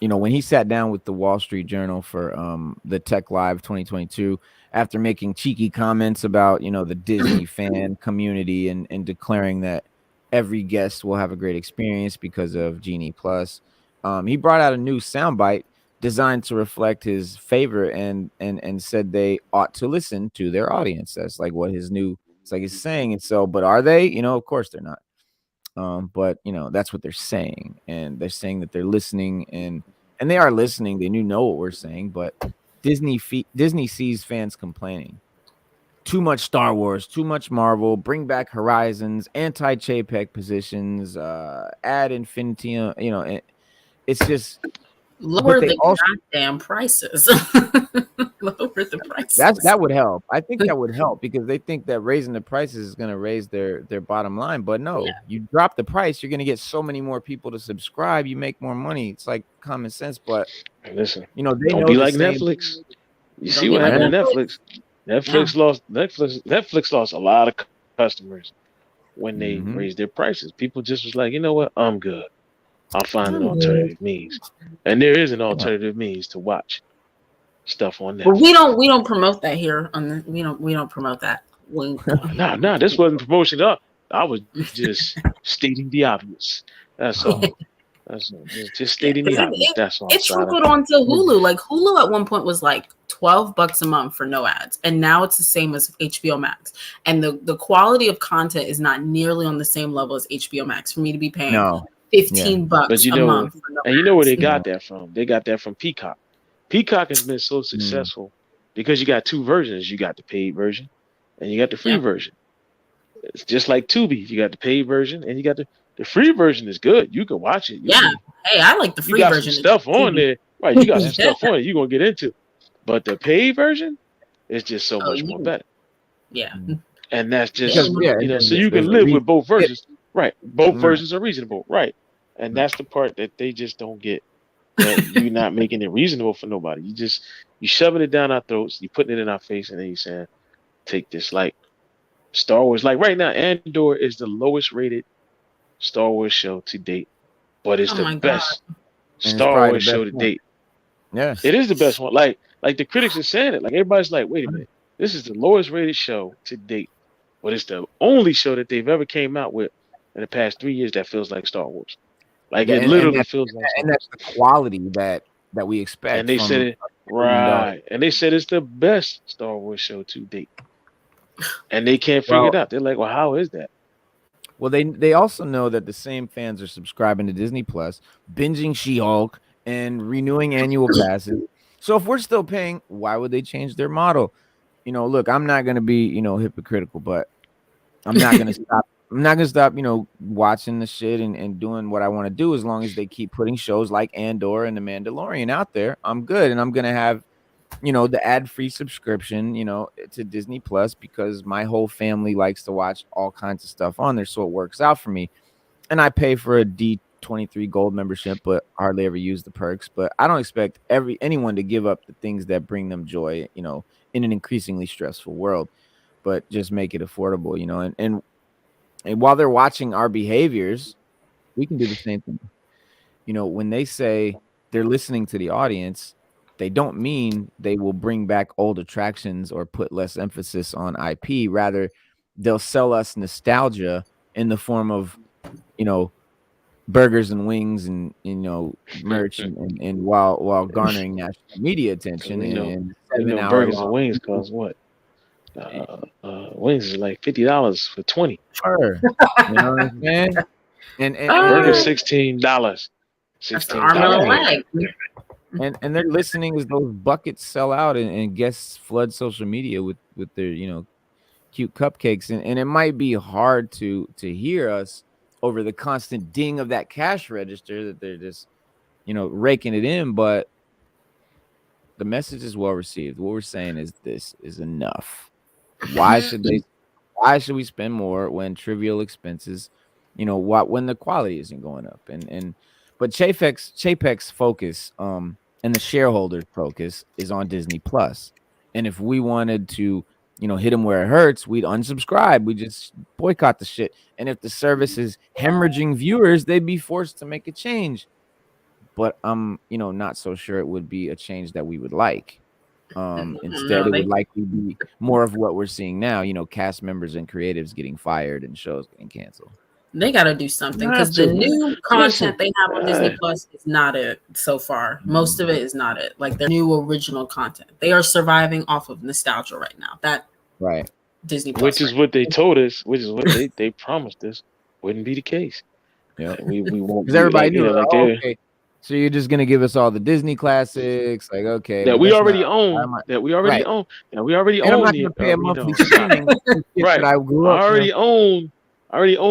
when he sat down with the Wall Street Journal for the Tech Live 2022, after making cheeky comments about the Disney fan community and declaring that every guest will have a great experience because of Genie Plus, he brought out a new soundbite designed to reflect his favor and said they ought to listen to their audience. That's like what his saying. And so, but are they? Of course they're not. But that's what they're saying, and they're saying that they're listening, and they are listening. They know what we're saying, but Disney sees fans complaining. Too much Star Wars, too much Marvel, bring back Horizons, anti-Chapek positions, ad infinitum. It's just lower the goddamn prices. Lower the prices. That would help. I think that would help because they think that raising the prices is going to raise their bottom line. But no, you drop the price, you're going to get so many more people to subscribe. You make more money. It's like common sense. But listen, they don't know be like Netflix. You see what happened to Netflix? Netflix lost a lot of customers when they raised their prices. People just was like, you know what? I'm good. I'll find an alternative means, and there is an alternative means to watch stuff on Netflix. But we don't promote that here. We don't promote that. No, this wasn't promotion up. I was just stating the obvious. That's all. Just stating the obvious. That's all. It trickled onto Hulu. Like Hulu at one point was like $12 a month for no ads, and now it's the same as HBO Max. And the quality of content is not nearly on the same level as HBO Max for me to be paying $15 a month. And you know where they got that from? They got that from Peacock. Peacock has been so successful because you got two versions. You got the paid version, and you got the free version. It's just like Tubi. You got the paid version, and you got the free version is good. You can watch it. Hey, I like the free version. You got some stuff on there. Right, you got some stuff on it you're going to get into. But the paid version is just so much more better. Yeah. And that's just, so you can live with both versions. Right. Both versions are reasonable. Right. And that's the part that they just don't get. That you're not making it reasonable for nobody. You shoving it down our throats, you putting it in our face, and then you saying, take this. Like Star Wars. Like right now, Andor is the lowest rated Star Wars show to date, but it's the best Star Wars show to date. Yes, it is the best one. Like the critics are saying it. Like everybody's like, wait a minute, this is the lowest rated show to date, but it's the only show that they've ever came out with in the past 3 years that feels like Star Wars. Like it literally feels like. And that's the quality that we expect. And they said it right. And they said it's the best Star Wars show to date. And they can't figure it out. They're like, well, how is that? Well, they also know that the same fans are subscribing to Disney Plus, binging She-Hulk, and renewing annual passes. So if we're still paying, why would they change their model? Look, I'm not going to be, hypocritical, but I'm not going to stop. I'm not going to stop, watching the shit and doing what I want to do as long as they keep putting shows like Andor and The Mandalorian out there. I'm good. And I'm going to have, the ad-free subscription, to Disney Plus because my whole family likes to watch all kinds of stuff on there. So it works out for me. And I pay for a D23 gold membership, but hardly ever use the perks. But I don't expect anyone to give up the things that bring them joy, in an increasingly stressful world, but just make it affordable, and while they're watching our behaviors, we can do the same thing. When they say they're listening to the audience, they don't mean they will bring back old attractions or put less emphasis on IP. Rather, they'll sell us nostalgia in the form of, burgers and wings and, merch and while garnering national media attention. And burgers and wings cost what? Wings is like $50 for 20. Sure. You know what I'm saying? And burger $16. $16. And they're listening as those buckets sell out and guests flood social media with their cute cupcakes, and it might be hard to hear us over the constant ding of that cash register that they're just raking it in, but the message is well received. What we're saying is this is enough. Why should we spend more when trivial expenses, when the quality isn't going up? But Chapek's focus, and the shareholders' focus is on Disney Plus. And if we wanted to, hit them where it hurts, we'd unsubscribe. We just boycott the shit. And if the service is hemorrhaging viewers, they'd be forced to make a change. But I'm, not so sure it would be a change that we would like. Instead, it would likely be more of what we're seeing now, cast members and creatives getting fired and shows getting canceled. They got to do something because the new content they have on Disney Plus is not it so far. Most of it is not it. Like their new original content. They are surviving off of nostalgia right now. Right. Disney Plus. Which is what they told us, which is what they promised us wouldn't be the case. Yeah. We won't. Because everybody knew okay. So you're just gonna give us all the Disney classics, like okay, that we already own. That we already own. That we already own. I'm not gonna pay a monthly streaming. Right. I already own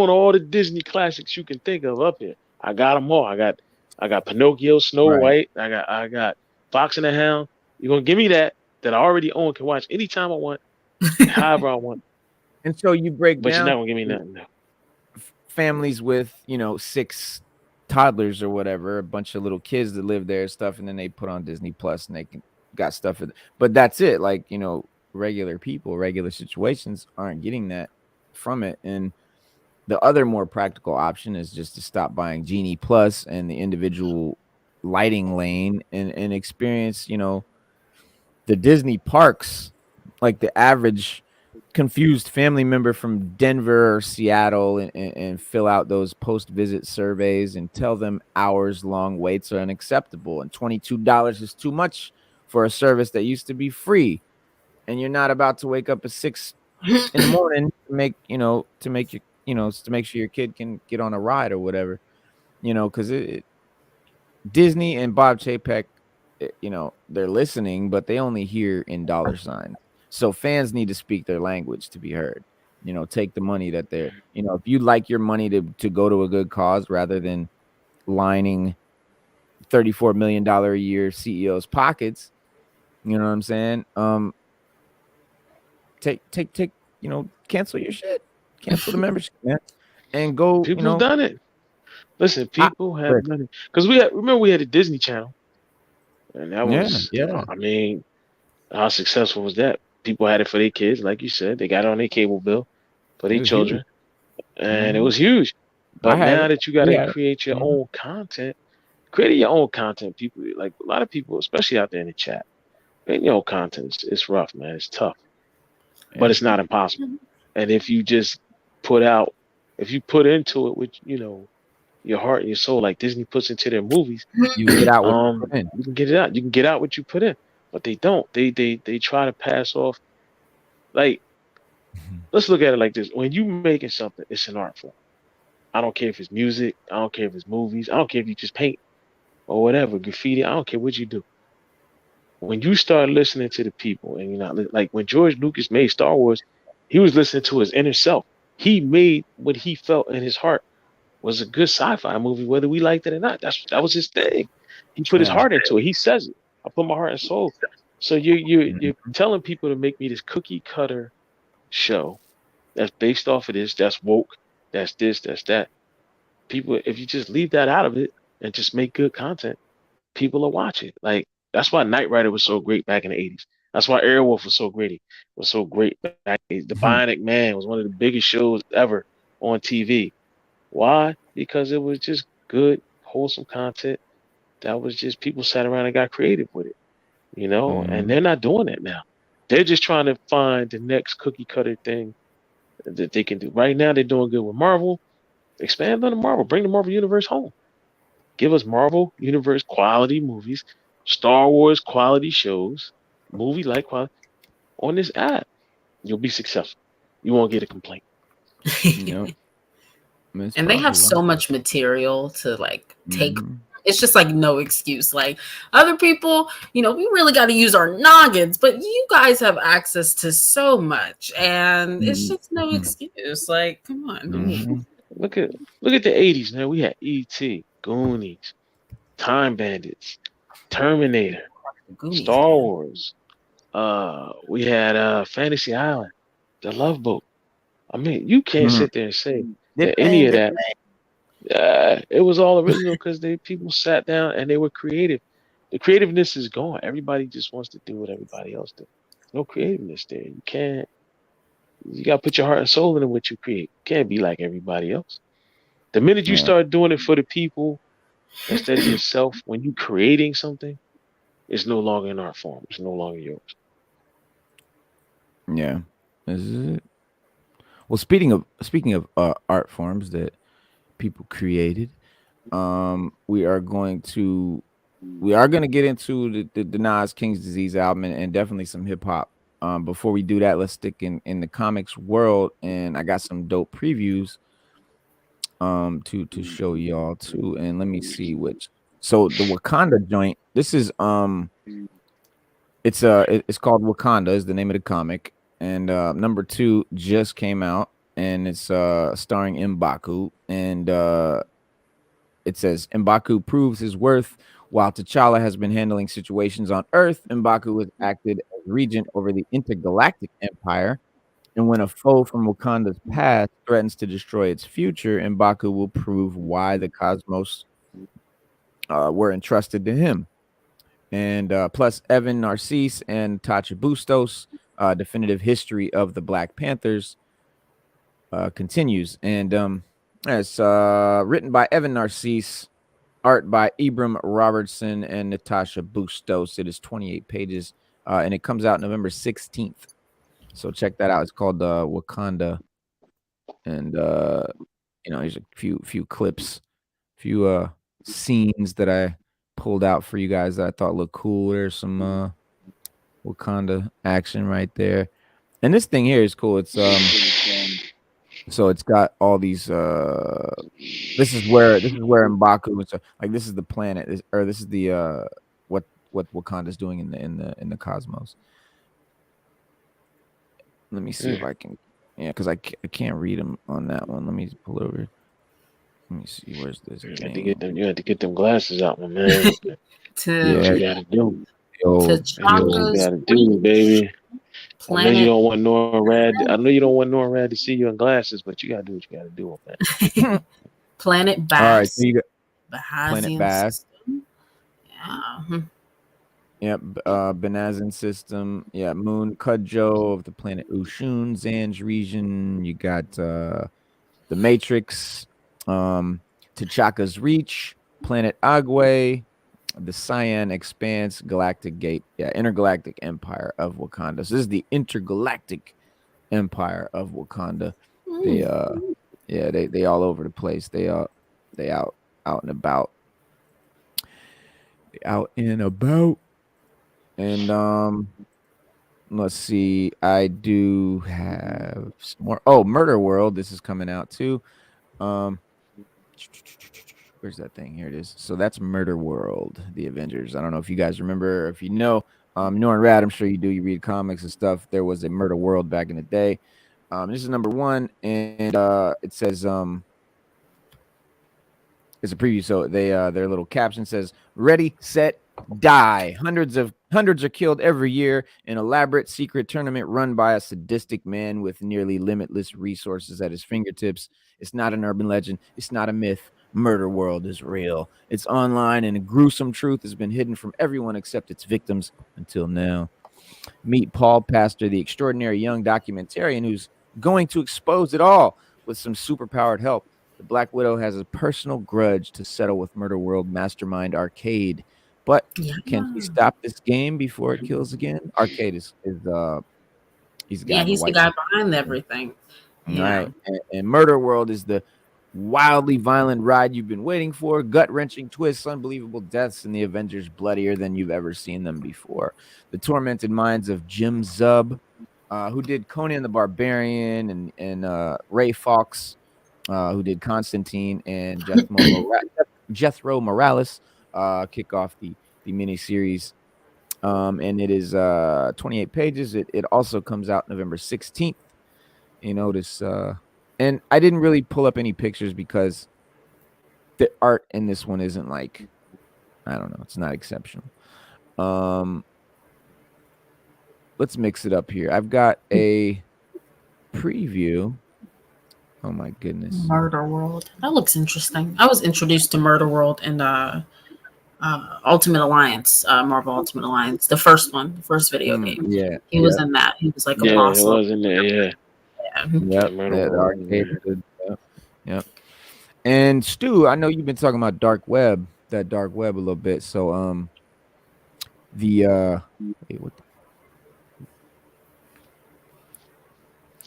all the Disney classics you can think of up here. I got them all. I got Pinocchio, Snow White. I got Fox and the Hound. You're gonna give me that I already own, can watch anytime I want, however I want. And so you break down. But you're not gonna give me nothing. No. Families with 6 toddlers or whatever, a bunch of little kids that live there and stuff, and then they put on Disney Plus and they got stuff. But that's it. Like regular people, regular situations aren't getting that from it. And the other more practical option is just to stop buying Genie Plus and the individual lighting lane and experience, the Disney parks like the average confused family member from Denver or Seattle and fill out those post-visit surveys and tell them hours-long waits are unacceptable and $22 is too much for a service that used to be free. And you're not about to wake up at 6 in the morning to make, to make to make sure your kid can get on a ride or whatever, because Disney and Bob Chapek, they're listening, but they only hear in dollar signs. So fans need to speak their language to be heard. Take the money that they're, if you'd like your money to go to a good cause rather than lining $34 million a year CEOs' pockets, you know what I'm saying? Take, cancel your shit, cancel the membership, man, and go. People have done it. Listen, people have done it because remember we had a Disney Channel, and that was, I mean, how successful was that? People had it for their kids, like you said. They got it on their cable bill for their children, and it was huge. But now that you got to create your own content, creating your own content, people like a lot of people, especially out there in the chat, creating your own content it's rough, man. It's tough, but it's not impossible. And if you just if you put into it with your heart and your soul, like Disney puts into their movies, you get out what you put in. You can get it out. You can get out what you put in, but they don't. They try to pass off. Like, let's look at it like this: when you making something, it's an art form. I don't care if it's music. I don't care if it's movies. I don't care if you just paint or whatever, graffiti. I don't care what you do. When you start listening to the people, and you're not like when George Lucas made Star Wars, he was listening to his inner self. He made what he felt in his heart was a good sci-fi movie, whether we liked it or not. That was his thing. He put his heart into it. He says it. I put my heart and soul. So you're telling people to make me this cookie cutter show that's based off of this, that's woke, that's this, that's that. People, if you just leave that out of it and just make good content, people will watch it. Like that's why Knight Rider was so great back in the 80s. That's why Airwolf was so great. Back. The Bionic Man was one of the biggest shows ever on TV. Why? Because it was just good, wholesome content that was just people sat around and got creative with it, and they're not doing that now. They're just trying to find the next cookie cutter thing that they can do. Right now, they're doing good with Marvel. Expand on the Marvel. Bring the Marvel Universe home. Give us Marvel Universe quality movies, Star Wars quality shows, movie like quality on this app. You'll be successful. You won't get a complaint. And they have so much material to like take. It's just like no excuse. Like other people, we really got to use our noggins, but you guys have access to so much, and it's just no excuse. Like, come on. Look at the 80s, man. We had E.T., Goonies, Time Bandits, Terminator, Star Wars. We had Fantasy Island, The Love Boat. I mean, you can't sit there and say that any of that. It was all original because people sat down and they were creative. The creativeness is gone. Everybody just wants to do what everybody else does. No creativeness there. You can't. You got to put your heart and soul into what you create. You can't be like everybody else. The minute you start doing it for the people instead of yourself, when you're creating something, it's no longer an art form. It's no longer yours. Yeah, this is it. Well, speaking of art forms that people created, we are going to get into the Nas King's Disease album and definitely some hip hop. Before we do that, let's stick in the comics world, and I got some dope previews to show y'all too. And let me see which. So the Wakanda joint. This is it's called Wakanda is the name of the comic, and number 2 just came out, and it's starring M'Baku, and it says M'Baku proves his worth. While T'Challa has been handling situations on Earth, M'Baku has acted as regent over the intergalactic empire. And when a foe from Wakanda's past threatens to destroy its future, M'Baku will prove why the cosmos were entrusted to him. And plus Evan Narcisse and Tasha Bustos, definitive history of the Black Panthers continues. And it's written by Evan Narcisse, art by Ibram Robertson and Natasha Bustos. It is 28 pages, and it comes out November 16th. So check that out. It's called Wakanda, and there's a few clips, few scenes that I pulled out for you guys that I thought looked cool. There's some Wakanda action right there, and this thing here is cool. It's so it's got all these. This is where M'Baku is. Like this is the planet, or this is the what Wakanda's doing in the cosmos. Let me see if I can. Yeah, because I can't read them on that one. Let me pull over. Let me see. Where's this? You had to get them glasses out, my man. Yeah, you gotta do. T'Chaka's You gotta do, baby. Planet. I know you don't want NORAD to see you in glasses, but you gotta do what you gotta do, man. Planet Bass. All right, so you got Planet Bass. Yeah. Yep, Benazin system. Yeah, Moon Kudjo of the planet Ushun, Zanj region. You got the Matrix, T'Chaka's Reach, Planet Agwe, the Cyan Expanse, Galactic Gate. Yeah, Intergalactic Empire of Wakanda. So this is the Intergalactic Empire of Wakanda. They all over the place. They out and about. Out and about. And let's see. I do have some more. Oh, Murder World. This is coming out too. Where's that thing? Here it is. So that's Murder World, the Avengers. I don't know if you guys remember, or if you know, Norn Rad, I'm sure you do. You read comics and stuff. There was a Murder World back in the day. This is number 1, and it says it's a preview. So their little caption says, "Ready, set, die. Hundreds are killed every year in elaborate secret tournament run by a sadistic man with nearly limitless resources at his fingertips. It's not an urban legend. It's not a myth. Murder World is real. It's online, and a gruesome truth has been hidden from everyone except its victims until now. Meet Paul Pastor, the extraordinary young documentarian who's going to expose it all with some superpowered help. The Black Widow has a personal grudge to settle with Murder World mastermind Arcade. But can he stop this game before it kills again? Arcade is he's the guy. He's the guy behind everything. Right. And Murder World is the wildly violent ride you've been waiting for. Gut-wrenching twists, unbelievable deaths, and the Avengers bloodier than you've ever seen them before. The tormented minds of Jim Zub, who did Conan the Barbarian, and Ray Fawkes, who did Constantine, and Jethro Morales, kick off the miniseries. And it is 28 pages. It also comes out November 16th. You notice, and I didn't really pull up any pictures because the art in this one isn't like, I don't know, it's not exceptional. Let's mix it up here. I've got a preview. Oh my goodness. Murder World. That looks interesting. I was introduced to Murder World in Ultimate Alliance, Marvel Ultimate Alliance, the first one, the first video game. Yeah. He was in that. He was like a boss. He was in there, yeah. Yep. And Stu, I know you've been talking about dark web a little bit. So wait, what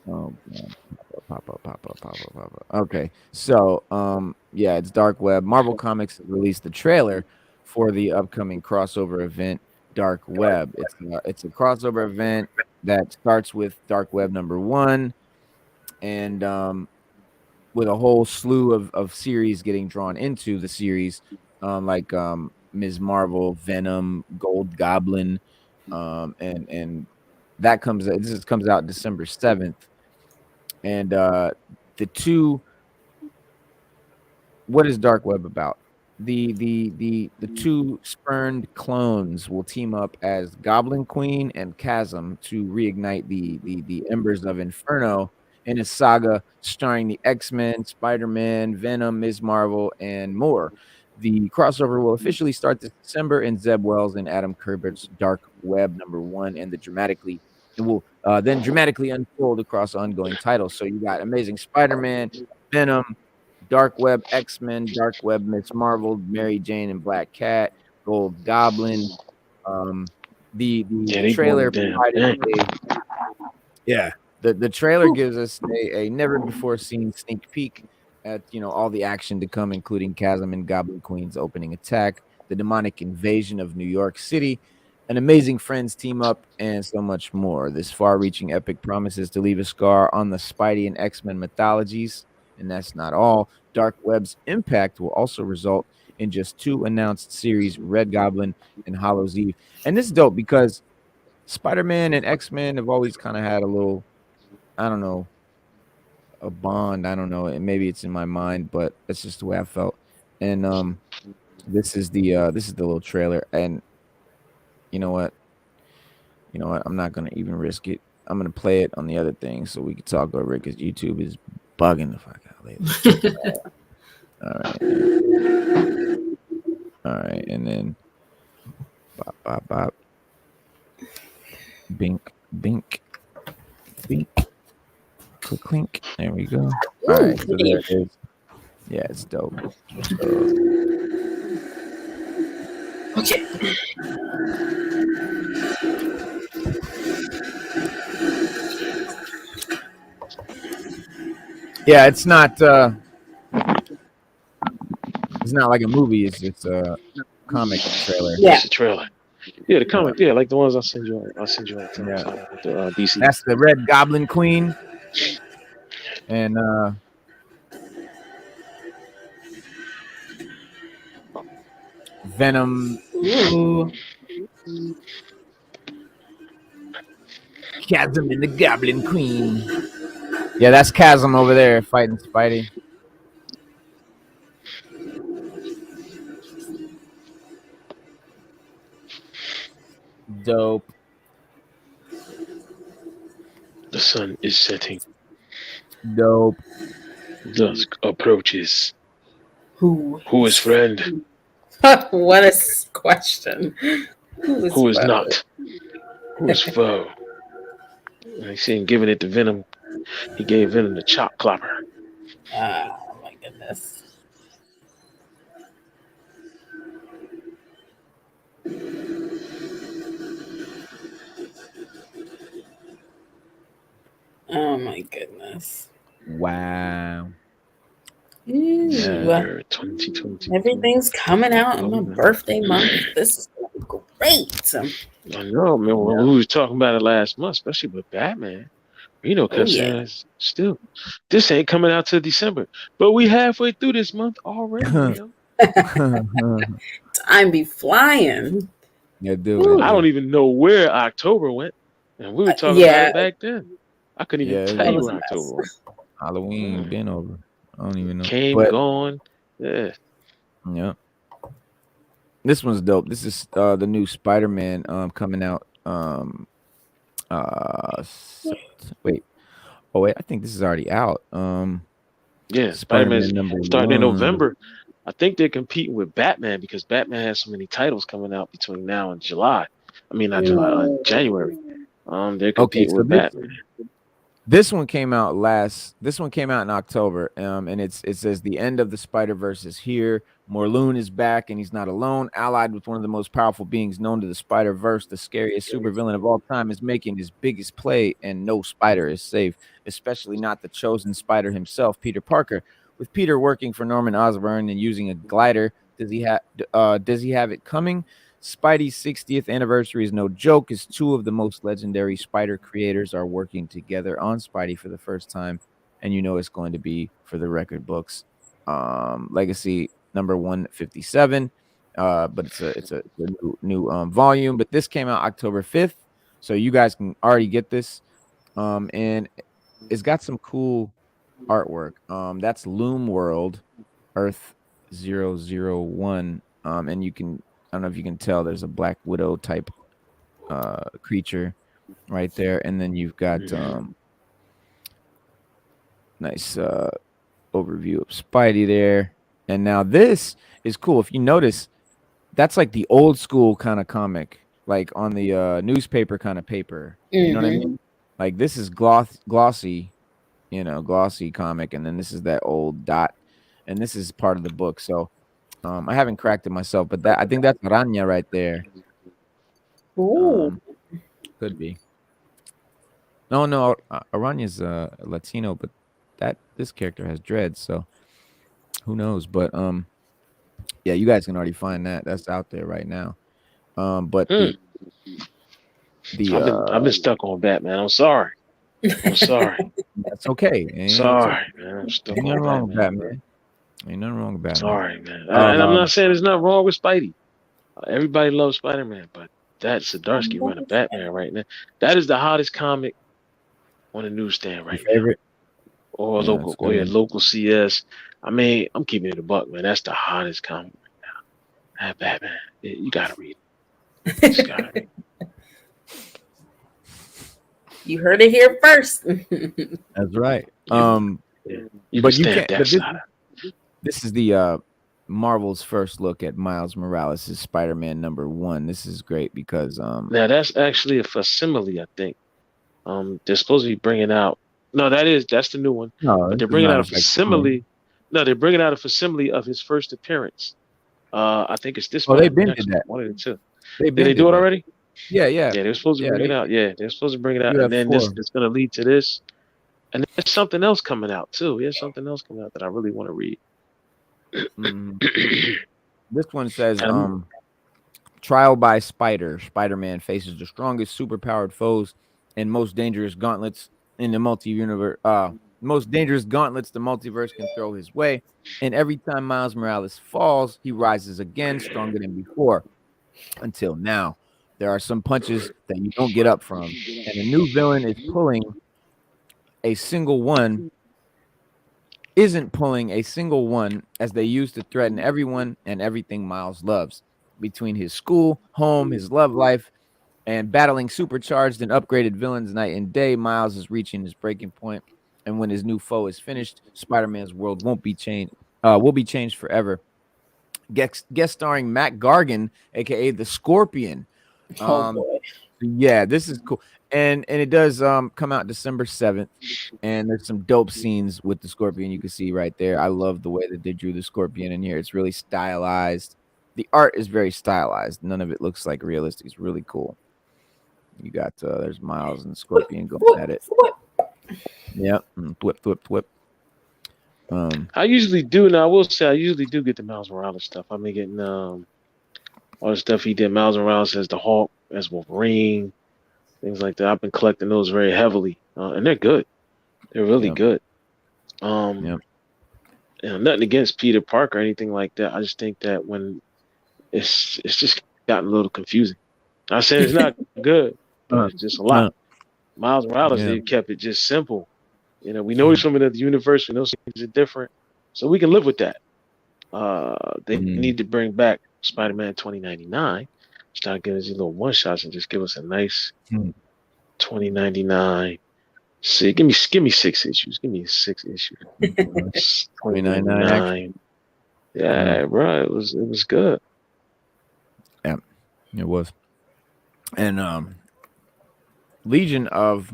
oh man. Pop up. Okay. So it's dark web. Marvel Comics released the trailer for the upcoming crossover event, Dark Web. It's a crossover event that starts with Dark Web number 1, and with a whole slew of series getting drawn into the series, like Ms. Marvel, Venom, Gold Goblin, and that comes out December 7th. And the two, what is Dark Web about? The two spurned clones will team up as Goblin Queen and Chasm to reignite the embers of Inferno in a saga starring the X-Men, Spider-Man, Venom, Ms. Marvel, and more. The crossover will officially start this December in Zeb Wells and Adam Kerber's Dark Web number 1, and it will then dramatically unfold across ongoing titles. So you got Amazing Spider-Man, Venom, Dark Web X-Men, Dark Web Ms. Marvel, Mary Jane and Black Cat, Gold Goblin. The trailer provided Yeah, the trailer gives us a never before seen sneak peek at all the action to come, including Chasm and Goblin Queen's opening attack, the demonic invasion of New York City, an amazing friends team up, and so much more. This far-reaching epic promises to leave a scar on the Spidey and X-Men mythologies, and that's not all. Dark Web's impact will also result in just 2 announced series, Red Goblin and Hallows Eve. And this is dope because Spider-Man and X-Men have always kind of had a little, I don't know, a bond. I don't know. And maybe it's in my mind, but that's just the way I felt. And this is the little trailer. And you know what? You know what? I'm not gonna even risk it. I'm gonna play it on the other thing so we can talk over it because YouTube is bugging the fuck out lately. All right. All right, and then bop bop bop. Bink bink bink. Click clink. There we go. All right, so there it is. Yeah, it's dope. Okay. Yeah, it's not like a movie. It's just a comic trailer. Yeah, it's a trailer. Yeah, the comic. Yeah, like the ones I'll send you on. I'll send you on the DC. That's the Red Goblin Queen, and Venom. Ooh. Chasm and the Goblin Queen. Yeah, that's Chasm over there fighting Spidey. Dope. The sun is setting. Dope. Dusk approaches. Who is friend? What a question. Who is not? Who is foe? I see him giving it to Venom. He gave Venom the chop clopper. Oh my goodness. Oh my goodness. Wow. Yeah, 2020. Everything's coming out in my birthday month. This is great. I know, man. Yeah. We was talking about it last month, especially with Batman. You know, because still, this ain't coming out till December, but we halfway through this month already. You know? Time be flying. Yeah, dude. I don't even know where October went, and we were talking about it back then. I couldn't even tell you where October went. Halloween been over. I don't even know. Came, gone. Yeah. Yeah. This one's dope. This is the new Spider-Man coming out. Wait. Oh wait, I think this is already out. Yeah, Spider-Man's starting in November. I think they're competing with Batman because Batman has so many titles coming out between now and July. I mean, not July, January. They're competing with Batman. This one came out in October. And it says the end of the Spider-Verse is here. Morlun is back, and he's not alone. Allied with one of the most powerful beings known to the Spider-Verse, the scariest supervillain of all time is making his biggest play, and no spider is safe, especially not the chosen spider himself, Peter Parker. With Peter working for Norman Osborn and using a glider, does he have it coming? Spidey's 60th anniversary is no joke, as 2 of the most legendary Spider creators are working together on Spidey for the first time, and it's going to be for the record books. Legacy number 157, but it's a new volume. But this came out October 5th, so you guys can already get this. And it's got some cool artwork. That's Loom World, Earth 001. And you can, I don't know if you can tell, there's a Black Widow type creature right there, and then you've got nice overview of Spidey there. And now this is cool. If you notice, that's like the old school kind of comic, like on the newspaper kind of paper. You know what I mean? Like this is glossy, glossy comic, and then this is that old dot, and this is part of the book. So I haven't cracked it myself, but I think that's Rania right there. Could be. No, Aranya's Latino, but this character has dreads, so who knows? But yeah, you guys can already find that. That's out there right now. But the I've been stuck on Batman. I'm sorry. That's okay. Sorry, man. I'm stuck Ain't on nothing wrong with Batman. Batman. Ain't nothing wrong with Batman. Sorry, man. And I'm not saying there's nothing wrong with Spidey. Everybody loves Spider-Man, but that Zdarsky running Batman right now. That is the hottest comic on the newsstand right now. Favorite? Or local CS. I mean, I'm keeping it a buck, man. That's the hottest comic right now. That Batman. You gotta read it. You just gotta read it. You heard it here first. That's right. But you can't. This is the Marvel's first look at Miles Morales' Spider-Man #1. This is great because now that's actually a facsimile, I think. They're supposed to be bringing out. No, that's the new one. No, but they're bringing out a facsimile. No, they're bringing out a facsimile of his first appearance. I think it's this one. They've been did that. One of the two. Did they do it already? Yeah. Yeah, they're supposed to bring it out. Yeah, they're supposed to bring it out, and then it's going to lead to this. And there's something else coming out too. There's something else coming out that I really want to read. This one says Trial by Spider-Man faces the strongest superpowered foes and most dangerous gauntlets in the multi-universe. Most dangerous gauntlets the multiverse can throw his way. And every time Miles Morales falls, he rises again, stronger than before. Until now, there are some punches that you don't get up from, and a new villain is pulling a single one. Isn't pulling a single one as they used to threaten everyone and everything Miles loves. Between his school, home, his love life, and battling supercharged and upgraded villains night and day, Miles is reaching his breaking point. And when his new foe is finished, Spider-Man's world will be changed forever. Guest starring Matt Gargan, aka the Scorpion. Yeah, this is cool. And it does come out December 7th, and there's some dope scenes with the Scorpion you can see right there. I love the way that they drew the Scorpion in here. It's really stylized. The art is very stylized. None of it looks like realistic. It's really cool. You got there's Miles and the Scorpion going at it. Yep, whip. I usually do. Now I will say I usually do get the Miles Morales stuff. I've been getting all the stuff he did. Miles Morales as the Hulk, as Wolverine. Things like that. I've been collecting those very heavily, and they're good. They're really good. Nothing against Peter Parker or anything like that. I just think that when it's just gotten a little confusing. I said it's not good, but it's just a lot. Miles Morales, they kept it just simple. We know he's from another universe. We know things are different, so we can live with that. They need to bring back Spider-Man 2099. Start giving us little one shots and just give us a nice 2099. See, give me 6 issues. Give me 6 issues. 2099. Yeah, bro, it was good. Yeah, it was. And Legion of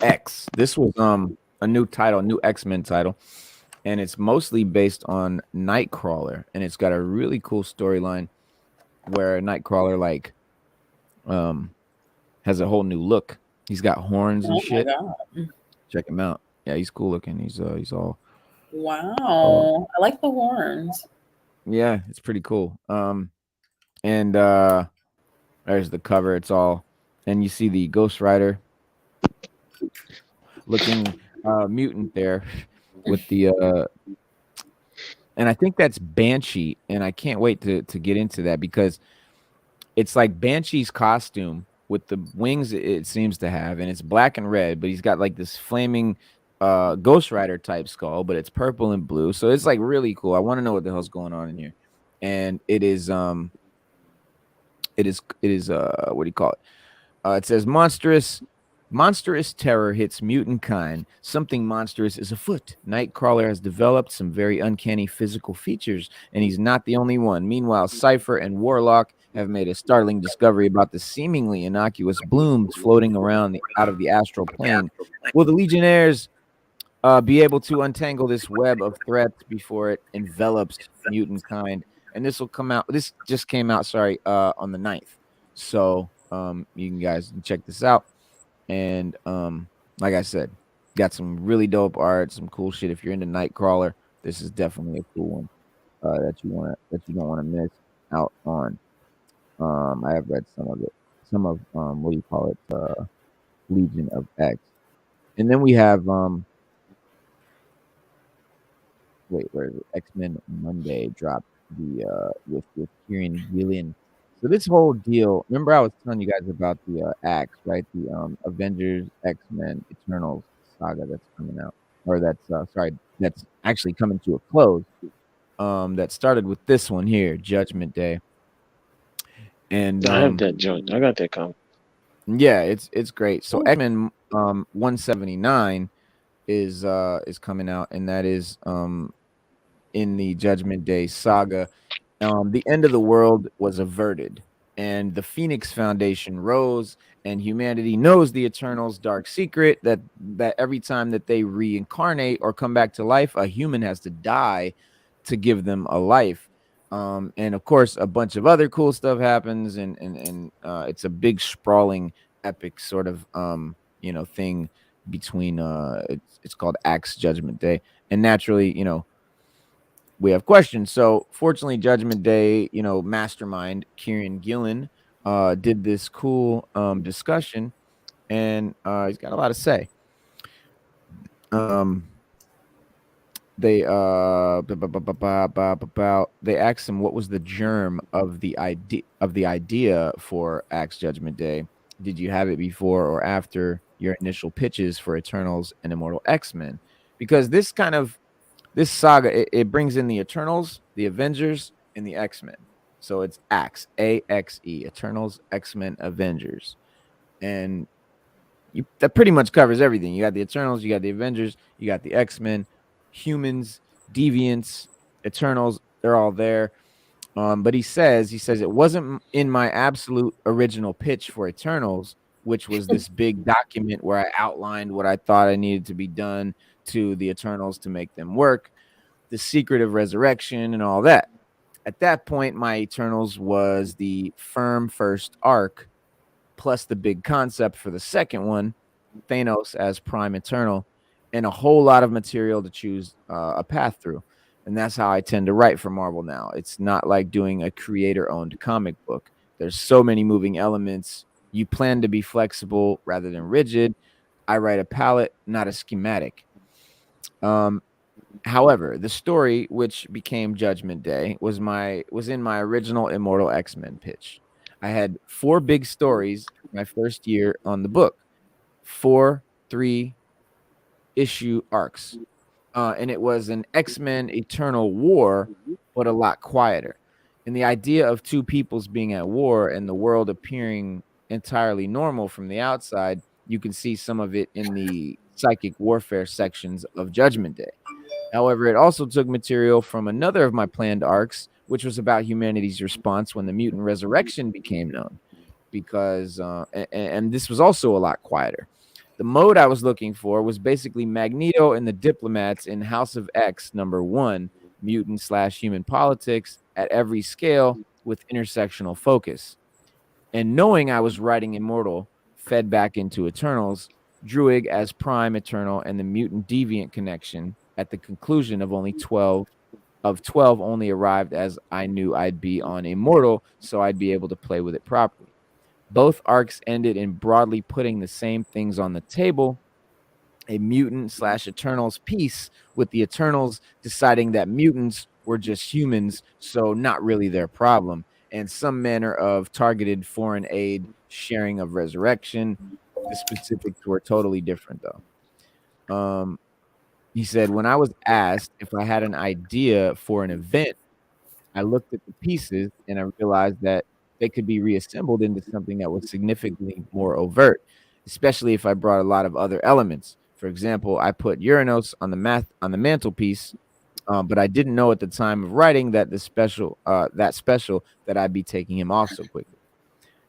X. This was a new title, a new X-Men title, and it's mostly based on Nightcrawler, and it's got a really cool storyline where Nightcrawler has a whole new look. He's got horns and shit. Check him out. Yeah, he's cool looking. He's all wow. I like the horns. Yeah, it's pretty cool. And there's the cover. It's all, and you see the Ghost Rider looking mutant there with the and I think that's Banshee, and I can't wait to get into that because it's like Banshee's costume with the wings it seems to have, and it's black and red, but he's got like this flaming Ghost Rider type skull, but it's purple and blue, so it's like really cool. I want to know what the hell's going on in here, and it is what do you call it? It says monstrous terror hits mutant kind. Something monstrous is afoot. Nightcrawler has developed some very uncanny physical features, and he's not the only one. Meanwhile, Cypher and Warlock have made a startling discovery about the seemingly innocuous blooms floating around out of the astral plane. Will the Legionnaires be able to untangle this web of threats before it envelops mutant kind? And this will come out. This just came out, on the 9th. So you guys can check this out. And like I said, got some really dope art, some cool shit. If you're into Nightcrawler, this is definitely a cool one that you don't want to miss out on. I have read some of it, some of what do you call it, Legion of X, and then we have wait, where is it? X-Men Monday dropped the with Kieran Gillen. So this whole deal, remember I was telling you guys about the Axe, right? The Avengers X-Men Eternals saga that's coming out, or that's sorry, that's actually coming to a close. That started with this one here, Judgment Day. And I have that joint. I got that comic. yeah, it's great. So X-Men 179 is coming out, and that is in the Judgment Day saga. The end of the world was averted, and the Phoenix Foundation rose, and humanity knows the Eternals' dark secret that every time that they reincarnate or come back to life, a human has to die to give them a life. And of course, a bunch of other cool stuff happens, and it's a big sprawling, epic sort of thing between it's called Axe Judgment Day, and naturally, we have questions. So fortunately, Judgment Day, mastermind Kieran Gillen did this cool discussion, and he's got a lot to say. They they asked him what was the germ of the idea for Axe Judgment Day. Did you have it before or after your initial pitches for Eternals and Immortal X-Men? Because this saga, it brings in the Eternals, the Avengers, and the X-Men. So it's Axe, A-X-E, Eternals, X-Men, Avengers. And that pretty much covers everything. You got the Eternals, you got the Avengers, you got the X-Men, humans, deviants, Eternals, they're all there. But he says it wasn't in my absolute original pitch for Eternals, which was this big document where I outlined what I thought I needed to be done to the Eternals to make them work, the secret of resurrection and all that. At that point, my Eternals was the firm first arc, plus the big concept for the second one, Thanos as Prime Eternal, and a whole lot of material to choose a path through. And that's how I tend to write for Marvel now. It's not like doing a creator-owned comic book. There's so many moving elements. You plan to be flexible rather than rigid. I write a palette, not a schematic. However, the story, which became Judgment Day, was in my original Immortal X-Men pitch. I had 4 big stories my first year on the book, 4 3-issue arcs, and it was an X-Men Eternal War, but a lot quieter. And the idea of two peoples being at war and the world appearing entirely normal from the outside, you can see some of it in the psychic warfare sections of Judgment Day. However, it also took material from another of my planned arcs, which was about humanity's response when the mutant resurrection became known. Because, and this was also a lot quieter. The mode I was looking for was basically Magneto and the diplomats in House of X #1, mutant/human politics at every scale with intersectional focus. And knowing I was writing Immortal fed back into Eternals, Druig as Prime Eternal and the mutant deviant connection at the conclusion of 12 only arrived as I knew I'd be on Immortal, so I'd be able to play with it properly. Both arcs ended in broadly putting the same things on the table, a mutant/Eternals piece, with the Eternals deciding that mutants were just humans, so not really their problem, and some manner of targeted foreign aid sharing of resurrection. The specifics were totally different, though. He said, when I was asked if I had an idea for an event, I looked at the pieces and I realized that they could be reassembled into something that was significantly more overt, especially if I brought a lot of other elements. For example, I put Uranus on the mantelpiece, but I didn't know at the time of writing that that I'd be taking him off so quickly.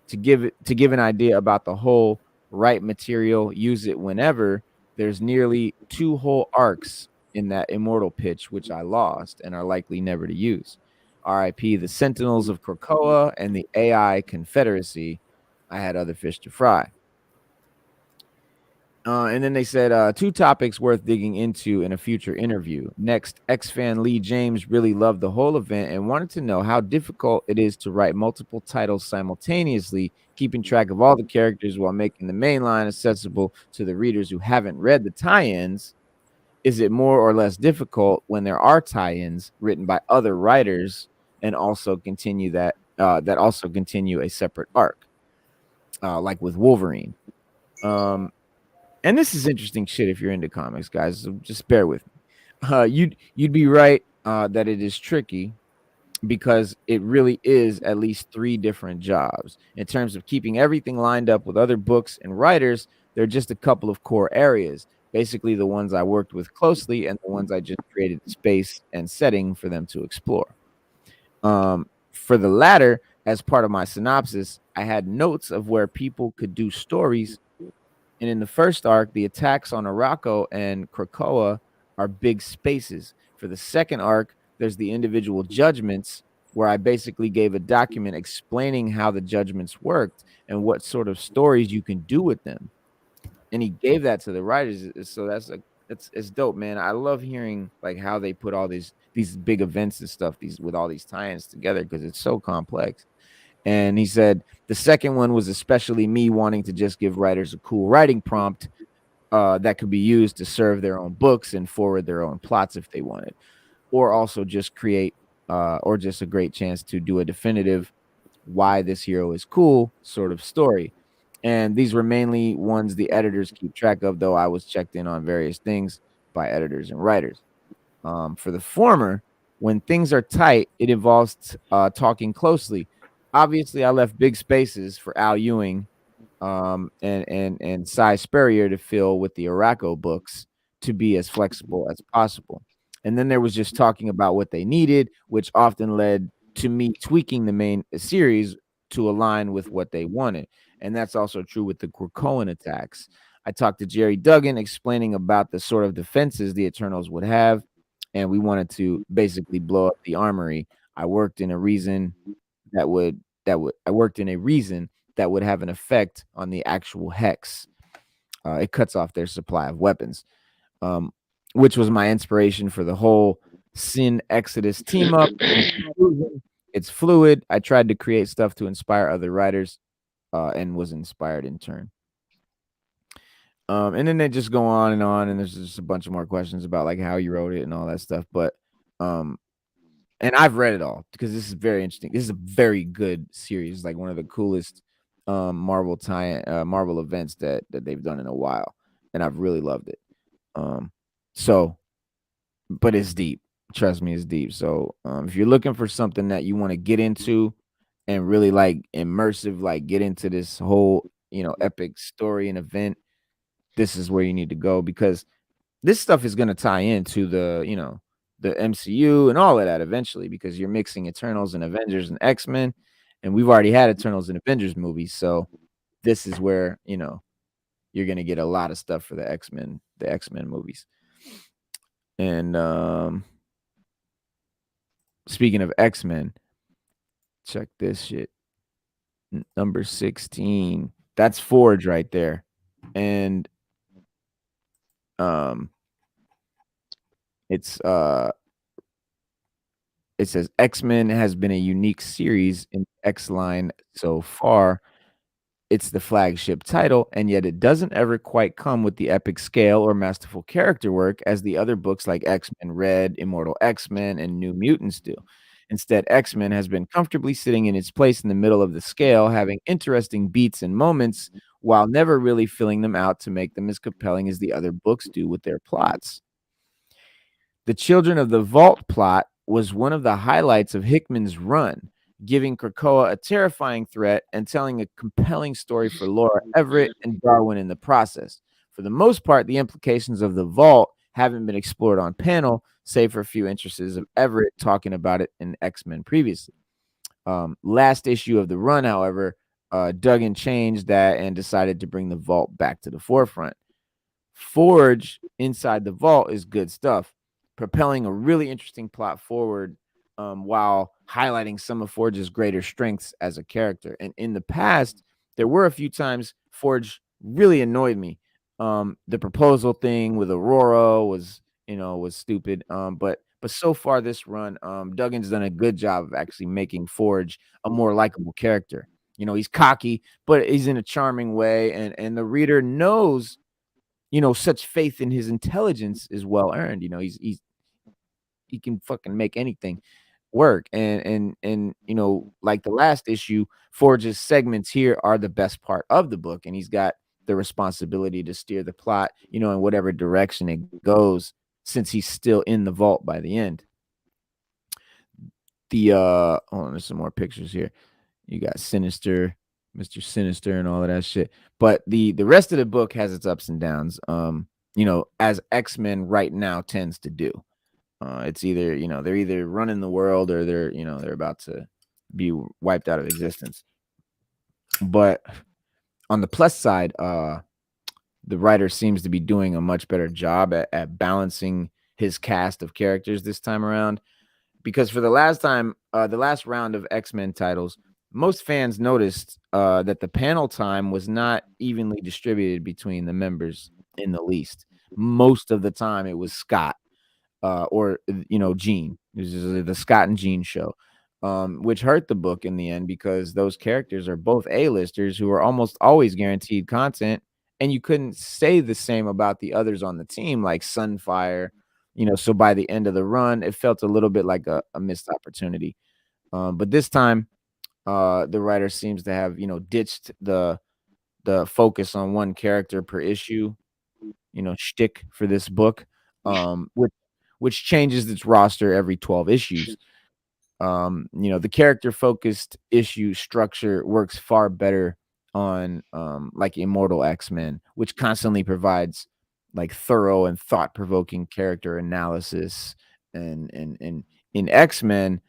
To give an idea about the whole right material, use it whenever, there's nearly 2 whole arcs in that Immortal pitch, which I lost and are likely never to use. RIP the Sentinels of Krakoa and the AI Confederacy. I had other fish to fry. And then they said 2 topics worth digging into in a future interview. Next, X-fan Lee James really loved the whole event and wanted to know how difficult it is to write multiple titles simultaneously, keeping track of all the characters while making the main line accessible to the readers who haven't read the tie-ins. Is it more or less difficult when there are tie-ins written by other writers and also continue that also continue a separate arc, like with Wolverine? And this is interesting shit if you're into comics, guys. So just bear with me. You'd be right that it is tricky because it really is at least 3 different jobs. In terms of keeping everything lined up with other books and writers, there are just a couple of core areas, basically the ones I worked with closely and the ones I just created space and setting for them to explore. For the latter, as part of my synopsis, I had notes of where people could do stories. And in the first arc, the attacks on Araco and Krakoa are big spaces. For the second arc, there's the individual judgments, where I basically gave a document explaining how the judgments worked and what sort of stories you can do with them. And he gave that to the writers. So it's dope, man. I love hearing like how they put all these big events and stuff with all these tie-ins together because it's so complex. And he said the second one was especially me wanting to just give writers a cool writing prompt that could be used to serve their own books and forward their own plots if they wanted, or also just create or just a great chance to do a definitive why this hero is cool sort of story. And these were mainly ones the editors keep track of, though I was checked in on various things by editors and writers. For the former, when things are tight, it involves talking closely. Obviously, I left big spaces for Al Ewing and Cy Spurrier to fill with the Araco books to be as flexible as possible. And then there was just talking about what they needed, which often led to me tweaking the main series to align with what they wanted. And that's also true with the Krakoan attacks. I talked to Jerry Duggan explaining about the sort of defenses the Eternals would have, and we wanted to basically blow up the armory. I worked in a reason that would have an effect on the actual hex. It cuts off their supply of weapons, which was my inspiration for the whole Sin Exodus team up. It's fluid. I tried to create stuff to inspire other writers and was inspired in turn. And then they just go on, and there's just a bunch of more questions about like how you wrote it and all that stuff. But and I've read it all because this is very interesting. This is a very good series, like one of the coolest Marvel events that they've done in a while, and I've really loved it. But it's deep. Trust me, it's deep. So if you're looking for something that you want to get into and really like immersive, like get into this whole epic story and event, this is where you need to go because this stuff is going to tie into the MCU and all of that eventually because you're mixing Eternals and Avengers and X-Men, and we've already had Eternals and Avengers movies, so this is where you're going to get a lot of stuff for the X-Men movies. And speaking of X-Men, check this shit. Number 16. That's Forge right there. And it says X-Men has been a unique series in X line so far. It's the flagship title, and yet it doesn't ever quite come with the epic scale or masterful character work as the other books like X-Men Red, Immortal X-Men, and New Mutants do. Instead, X-Men has been comfortably sitting in its place in the middle of the scale, having interesting beats and moments, while never really filling them out to make them as compelling as the other books do with their plots. The Children of the Vault plot was one of the highlights of Hickman's run, giving Krakoa a terrifying threat and telling a compelling story for Laura Everett and Darwin in the process. For the most part, the implications of the Vault haven't been explored on panel, save for a few instances of Everett talking about it in X-Men previously. Last issue of the run, however, Duggan changed that and decided to bring the Vault back to the forefront. Forge inside the Vault is good stuff, propelling a really interesting plot forward while highlighting some of Forge's greater strengths as a character. And in the past, there were a few times Forge really annoyed me. The proposal thing with Aurora was, was stupid. But so far this run, Duggan's done a good job of actually making Forge a more likable character. He's cocky, but he's in a charming way, and the reader knows, such faith in his intelligence is well earned. He can fucking make anything work. And like the last issue, Forge's segments here are the best part of the book, and he's got the responsibility to steer the plot, in whatever direction it goes, since he's still in the vault by the end. Hold on, there's some more pictures here. You got Sinister, Mr. Sinister, and all of that shit. But the rest of the book has its ups and downs, as X-Men right now tends to do. It's either, they're either running the world, or they're about to be wiped out of existence. But on the plus side, the writer seems to be doing a much better job at balancing his cast of characters this time around. Because for the last round of X-Men titles, most fans noticed that the panel time was not evenly distributed between the members in the least. Most of the time it was Scott, or Jean. It was the Scott and Jean show, which hurt the book in the end, because those characters are both A-listers who are almost always guaranteed content, and you couldn't say the same about the others on the team, like Sunfire. So by the end of the run, it felt a little bit like a missed opportunity. But this time, the writer seems to have ditched the focus on one character per issue, shtick for this book, which changes its roster every 12 issues. The character focused issue structure works far better on like Immortal X-Men, which constantly provides like thorough and thought-provoking character analysis. And in X-Men,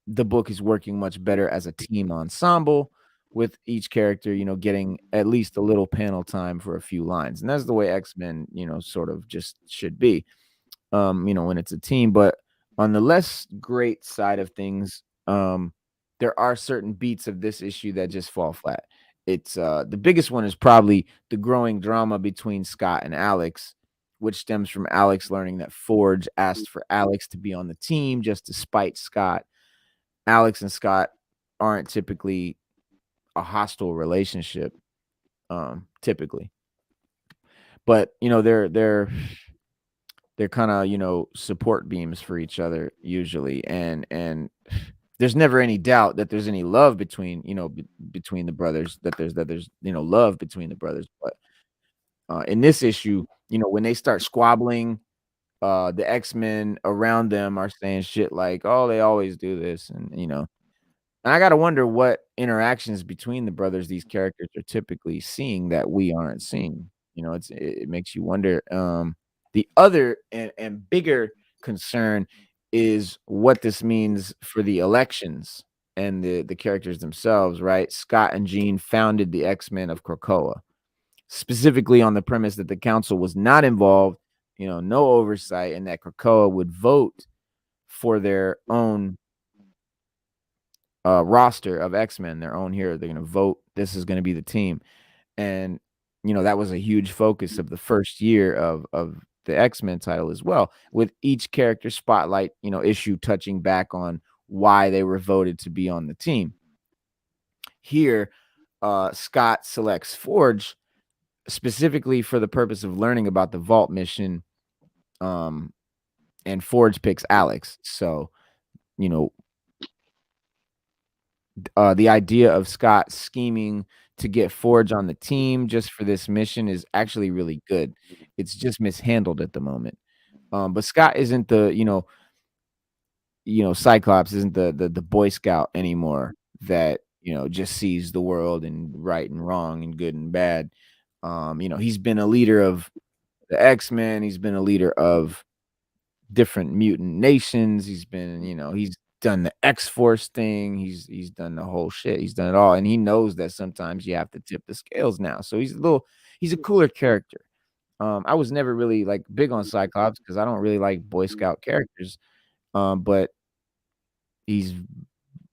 the book is working much better as a team ensemble, with each character, getting at least a little panel time for a few lines. And that's the way X-Men, sort of just should be, when it's a team. But on the less great side of things, there are certain beats of this issue that just fall flat. It's the biggest one is probably the growing drama between Scott and Alex, which stems from Alex learning that Forge asked for Alex to be on the team just to spite Scott. Alex and Scott aren't typically a hostile relationship, typically, but they're kind of support beams for each other usually, and there's never any doubt that there's any love between between the brothers, that there's love between the brothers. But in this issue, when they start squabbling, the X-Men around them are saying shit like, "Oh, they always do this," and I gotta wonder what interactions between the brothers these characters are typically seeing that we aren't seeing. It makes you wonder. The other and bigger concern is what this means for the elections and the characters themselves, right? Scott and Jean founded the X-Men of Krakoa, specifically on the premise that the council was not involved, no oversight, and that Krakoa would vote for their own roster of X-Men, their own hero. They're gonna vote. This is gonna be the team. And that was a huge focus of the first year of the X-Men title as well, with each character spotlight issue touching back on why they were voted to be on the team. Here, Scott selects Forge specifically for the purpose of learning about the vault mission, and Forge picks Alex. So the idea of Scott scheming to get Forge on the team just for this mission is actually really good. It's just mishandled at the moment. But Scott isn't the, Cyclops isn't the Boy Scout anymore that, just sees the world and right and wrong and good and bad. He's been a leader of the X-Men. He's been a leader of different mutant nations. He's been, he's done the X-Force thing. He's done the whole shit. He's done it all. And he knows that sometimes you have to tip the scales now. So he's a cooler character. I was never really like big on Cyclops because I don't really like Boy Scout characters. But he's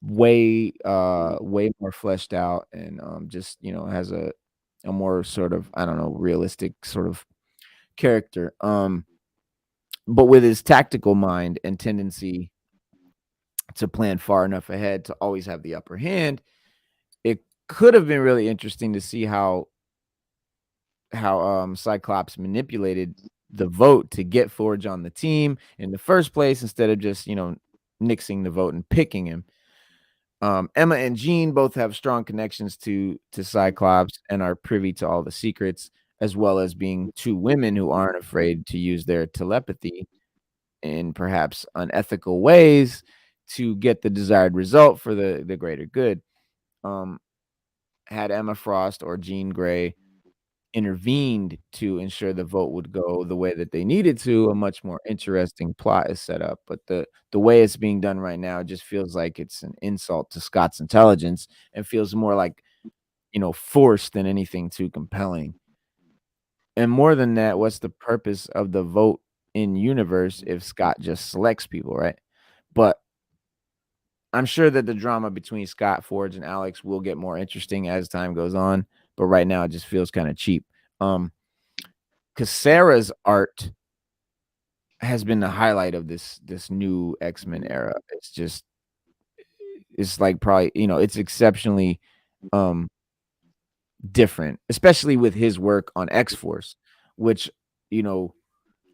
way more fleshed out, and just has a a more sort of, I don't know, realistic sort of character. But with his tactical mind and tendency to plan far enough ahead to always have the upper hand, it could have been really interesting to see how Cyclops manipulated the vote to get Forge on the team in the first place instead of just, nixing the vote and picking him. Emma and Jean both have strong connections to Cyclops and are privy to all the secrets, as well as being two women who aren't afraid to use their telepathy in perhaps unethical ways to get the desired result for the greater good. Had Emma Frost or Jean Grey intervened to ensure the vote would go the way that they needed to, a much more interesting plot is set up. But the way it's being done right now just feels like it's an insult to Scott's intelligence and feels more like, forced than anything too compelling. And more than that, what's the purpose of the vote in universe if Scott just selects people, right? But I'm sure that the drama between Scott, Forge, and Alex will get more interesting as time goes on. But right now, it just feels kind of cheap. Because Sarah's art has been the highlight of this new X-Men era. It's like probably, it's exceptionally different, especially with his work on X-Force, which,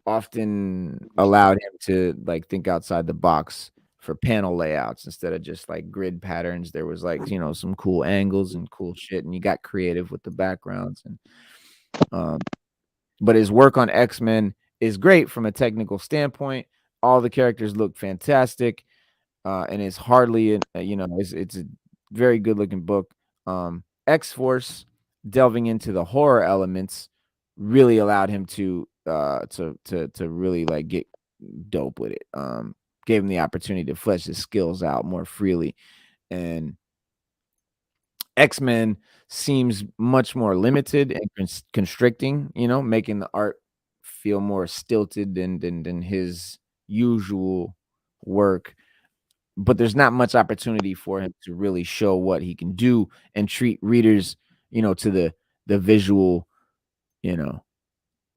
often allowed him to like think outside the box for panel layouts instead of just like grid patterns. There was like, some cool angles and cool shit, and you got creative with the backgrounds. And but his work on X-Men is great from a technical standpoint. All the characters look fantastic, and it's hardly, it's a very good looking book. X-Force delving into the horror elements really allowed him to really like get dope with it. Gave him the opportunity to flesh his skills out more freely, and X-Men seems much more limited and constricting, making the art feel more stilted than his usual work. But there's not much opportunity for him to really show what he can do and treat readers, to the visual,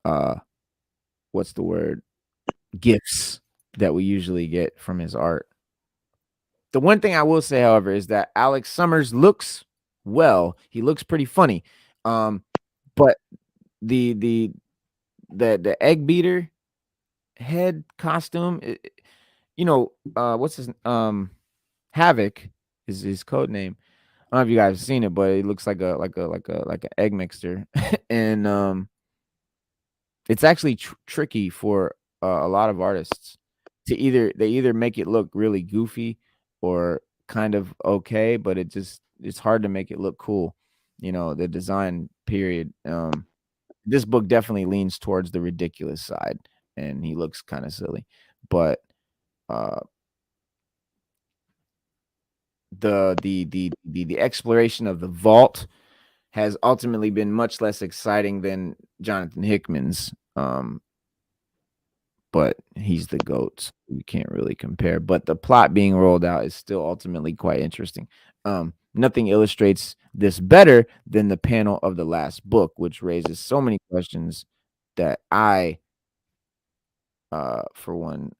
uh what's the word? Gifts that we usually get from his art. The one thing I will say, however, is that Alex Summers looks well. He looks pretty funny. But the egg beater head costume, what's his Havoc is his code name. I don't know if you guys have seen it, but it looks like an egg mixer, and it's actually tricky for a lot of artists to either make it look really goofy or kind of okay, but it's hard to make it look cool. The design period. This book definitely leans towards the ridiculous side, and he looks kind of silly, but the exploration of the vault has ultimately been much less exciting than Jonathan Hickman's. But he's the GOAT, so you can't really compare. But the plot being rolled out is still ultimately quite interesting. Nothing illustrates this better than the panel of the last book, which raises so many questions that I, for one,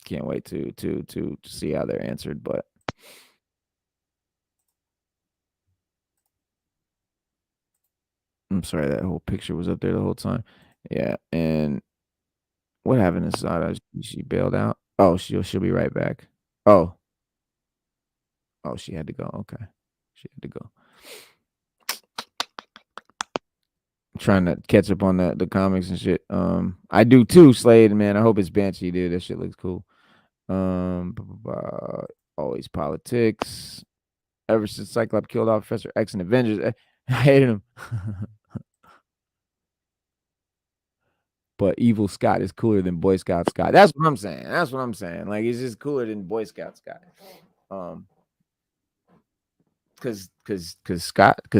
can't wait to see how they're answered. But I'm sorry, that whole picture was up there the whole time. Yeah, and what happened to Sada? She bailed out. Oh, she'll be right back. Oh, she had to go. Okay, she had to go. Trying to catch up on the comics and shit. I do too, Slade, man. I hope it's Banshee, dude. That shit looks cool. Always politics. Ever since Cyclops killed off Professor X and Avengers, I hated him. But Evil Scott is cooler than Boy Scout Scott. That's what I'm saying. Like, he's just cooler than Boy Scout Scott. Because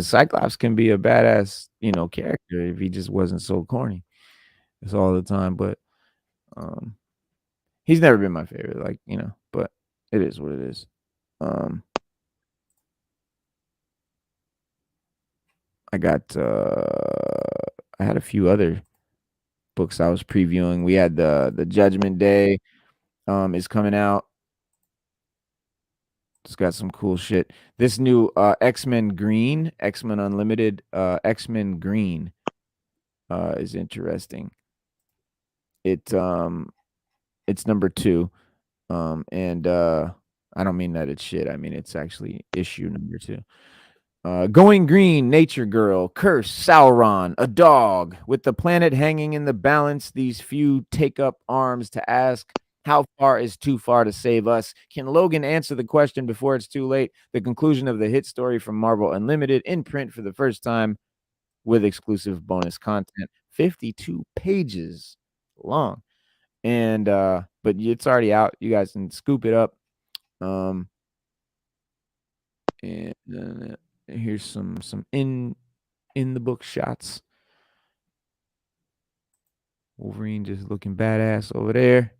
Cyclops can be a badass, character if he just wasn't so corny. It's all the time, but he's never been my favorite, like, but it is what it is. I got I had a few other books I was previewing. We had the Judgment Day is coming out. It's got some cool shit. This new X-Men Green, X-Men Unlimited, X-Men Green is interesting. It's number 2. And I don't mean that it's shit. I mean it's actually issue number 2. Going Green, Nature Girl, Curse, Sauron, a dog. With the planet hanging in the balance, these few take up arms to ask, how far is too far to save us? Can Logan answer the question before it's too late? The conclusion of the hit story from Marvel Unlimited in print for the first time with exclusive bonus content. 52 pages long. And but it's already out. You guys can scoop it up. And here's some in the book shots. Wolverine just looking badass over there.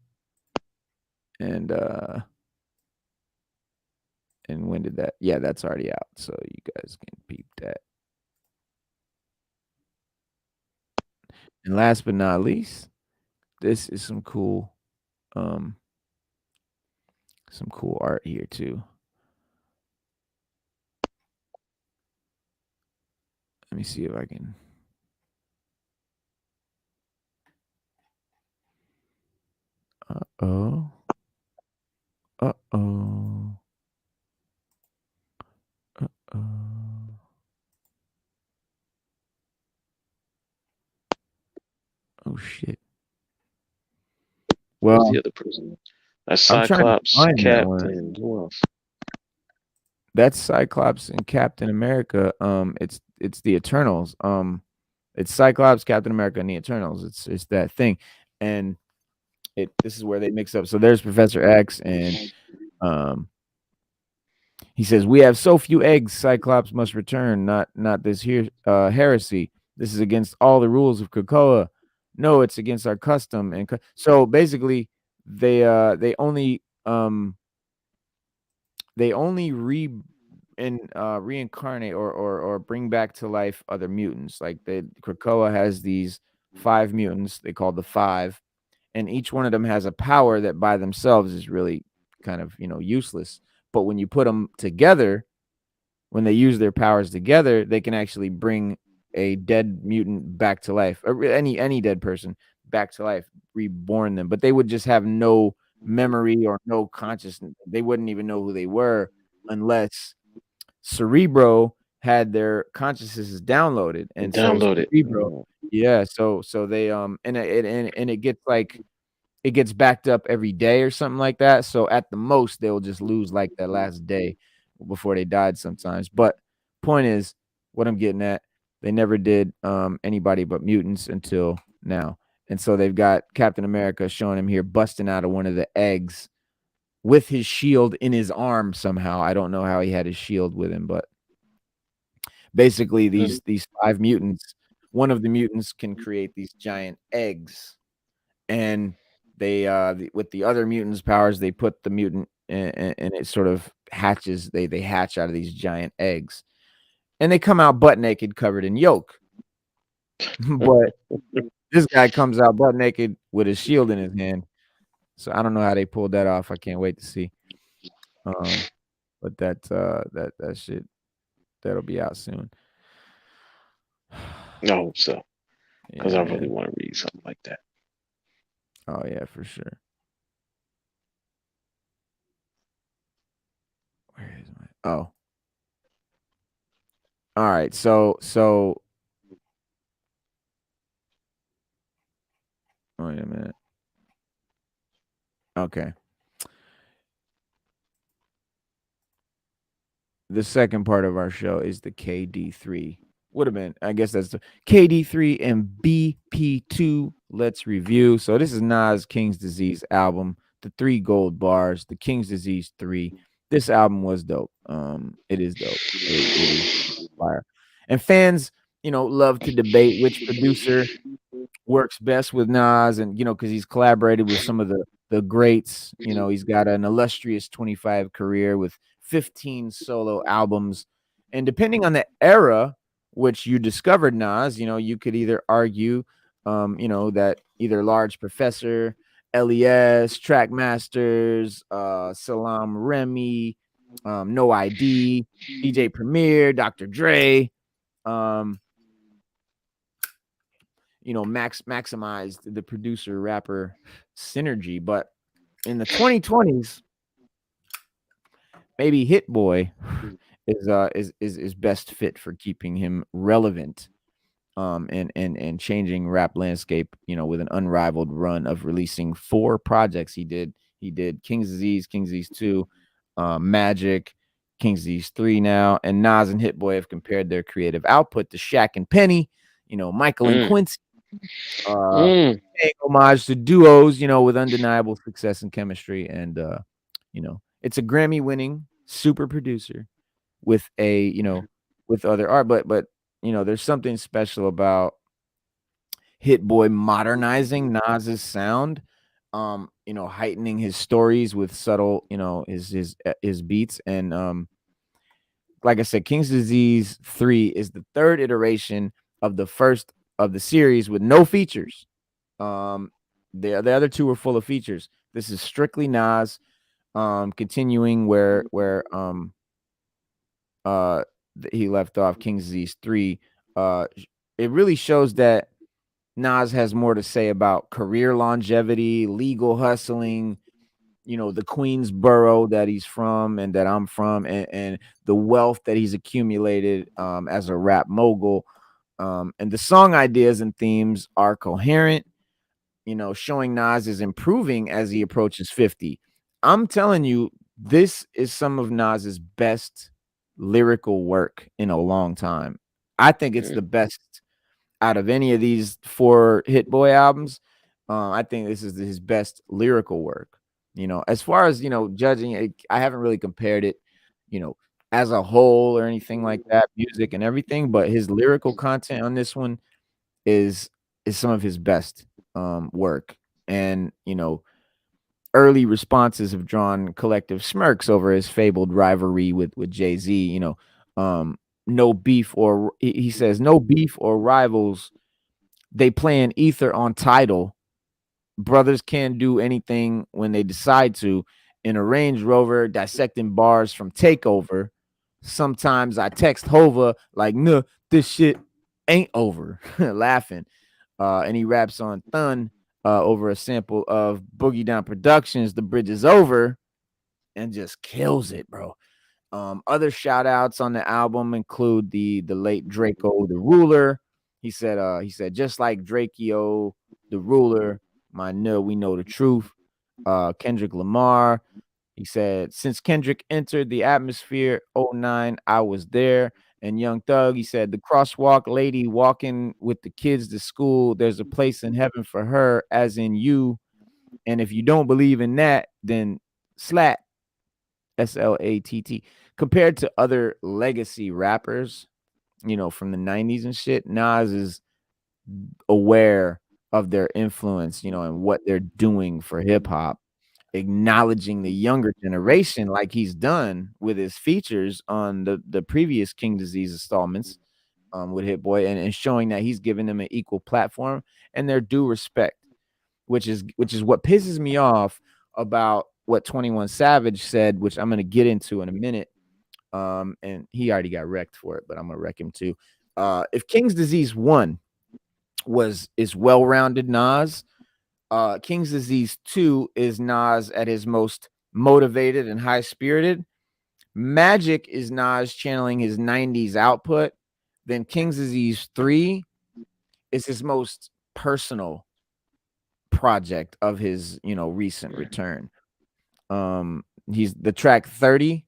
And when did that? Yeah, that's already out. So you guys can peep that. And last but not least, this is some cool art here too. Let me see if I can. Uh-oh. Uh-oh. Uh-oh. Oh shit. Well, who's the other person? That's Cyclops, Captain. Who else? That's Cyclops and Captain America. It's the Eternals. It's Cyclops, Captain America, and the Eternals. It's that thing, and this is where they mix up. So there's Professor X, and he says, "We have so few eggs. Cyclops must return. Not this here heresy. This is against all the rules of Krakoa. No, it's against our custom." And so basically, they only reincarnate or bring back to life other mutants. Like Krakoa has these 5 mutants they call the 5, and each one of them has a power that by themselves is really kind of useless. But when you put them together, when they use their powers together, they can actually bring a dead mutant back to life, or any dead person back to life, reborn them. But they would just have no memory or no consciousness. They wouldn't even know who they were unless Cerebro had their consciousness downloaded. And so Cerebro, yeah, so they and it gets like it gets backed up every day or something like that. So at the most they'll just lose like that last day before they died sometimes. But point is, what I'm getting at, they never did anybody but mutants until now. And so they've got Captain America showing him here busting out of one of the eggs with his shield in his arm somehow. I don't know how he had his shield with him, but basically these 5 mutants, one of the mutants can create these giant eggs, and they with the other mutants' powers, they put the mutant and it sort of hatches. They hatch out of these giant eggs, and they come out butt naked, covered in yolk. But this guy comes out butt naked with his shield in his hand. So I don't know how they pulled that off. I can't wait to see. But that shit, that'll be out soon. I hope so, because I really want to read something like that. Oh yeah, for sure. Where is my? Oh, all right. So wait a minute. Okay. The second part of our show is the KD3. Would have been, I guess that's the KD3 and BP2. Let's review. So this is Nas King's Disease album, the 3 gold bars, the King's Disease 3. This album was dope. It is dope. It is fire. And fans, love to debate which producer works best with Nas, and because he's collaborated with some of the greats. He's got an illustrious 25 career with 15 solo albums, and depending on the era which you discovered Nas, you could either argue, that either Large Professor, LES, Trackmasters, Salam Remy, No ID, DJ Premier, Dr. Dre, maximized the producer rapper synergy. But in the 2020s, maybe Hit Boy is best fit for keeping him relevant, and changing rap landscape, with an unrivaled run of releasing 4 projects. He did King's Disease, 2, Magic, King's Disease 3 now, and Nas and Hit Boy have compared their creative output to Shaq and Penny, Michael and Quincy, paying homage to duos, with undeniable success and chemistry. And it's a Grammy-winning super producer with with other art, but there's something special about Hit Boy modernizing Nas's sound, heightening his stories with subtle, his beats. And like I said, King's Disease 3 is the 3rd iteration of the first of the series with no features. The other 2 were full of features. This is strictly Nas, continuing where he left off. King's Disease 3. It really shows that Nas has more to say about career longevity, legal hustling, the Queensboro that he's from and that I'm from, and the wealth that he's accumulated as a rap mogul. And the song ideas and themes are coherent, showing Nas is improving as he approaches 50. I'm telling you, this is some of Nas's best lyrical work in a long time. I think it's the best out of any of these 4 Hit Boy albums. I think this is his best lyrical work. As far as judging it, I haven't really compared it, as a whole or anything like that, music and everything. But his lyrical content on this one is some of his best work. And early responses have drawn collective smirks over his fabled rivalry with Jay-Z. No beef, or he says no beef or rivals. They play an ether on title. Brothers can't do anything when they decide to. In a Range Rover, dissecting bars from Takeover. Sometimes I text Hova like, "Nah, this shit ain't over," laughing. And he raps on Thun over a sample of Boogie Down Productions' "The Bridge Is Over," and just kills it, bro. Other shout outs on the album include the late Draco the Ruler. He said, just like Drakeo the Ruler, we know the truth. Kendrick Lamar. He said, since Kendrick entered the atmosphere, 09, I was there. And Young Thug, he said, the crosswalk lady walking with the kids to school, there's a place in heaven for her, as in you. And if you don't believe in that, then slat, SLATT. Compared to other legacy rappers, from the 90s and shit, Nas is aware of their influence, and what they're doing for hip hop, acknowledging the younger generation like he's done with his features on the previous King Disease installments with Hit Boy, and showing that he's giving them an equal platform and their due respect, which is what pisses me off about what 21 Savage said, which I'm going to get into in a minute. And he already got wrecked for it, but I'm going to wreck him too. If King's Disease 1 is well-rounded Nas, King's Disease 2 is Nas at his most motivated and high-spirited. Magic is Nas channeling his 90s output. Then King's Disease 3 is his most personal project of his, recent return. He's the track 30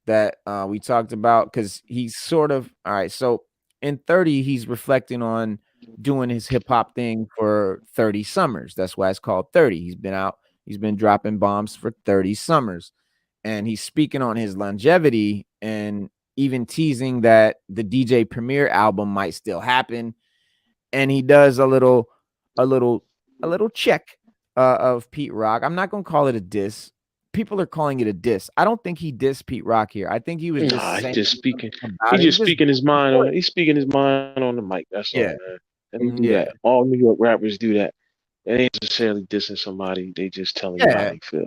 that we talked about, because he's sort of, all right, so in 30, he's reflecting on doing his hip-hop thing for 30 summers. That's why it's called 30. He's been dropping bombs for 30 summers, and he's speaking on his longevity and even teasing that the DJ Premier album might still happen. And he does a little check of Pete Rock. I'm not gonna call it a diss, people are calling it a diss. I don't think he dissed Pete Rock here. I think he was just Nah, saying he's just speaking. about He it. just speaking his mind on. He's speaking his mind on the mic. That's all, Yeah, man. And he do yeah, that. All New York rappers do that. They ain't necessarily dissing somebody. They just telling you how yeah, they feel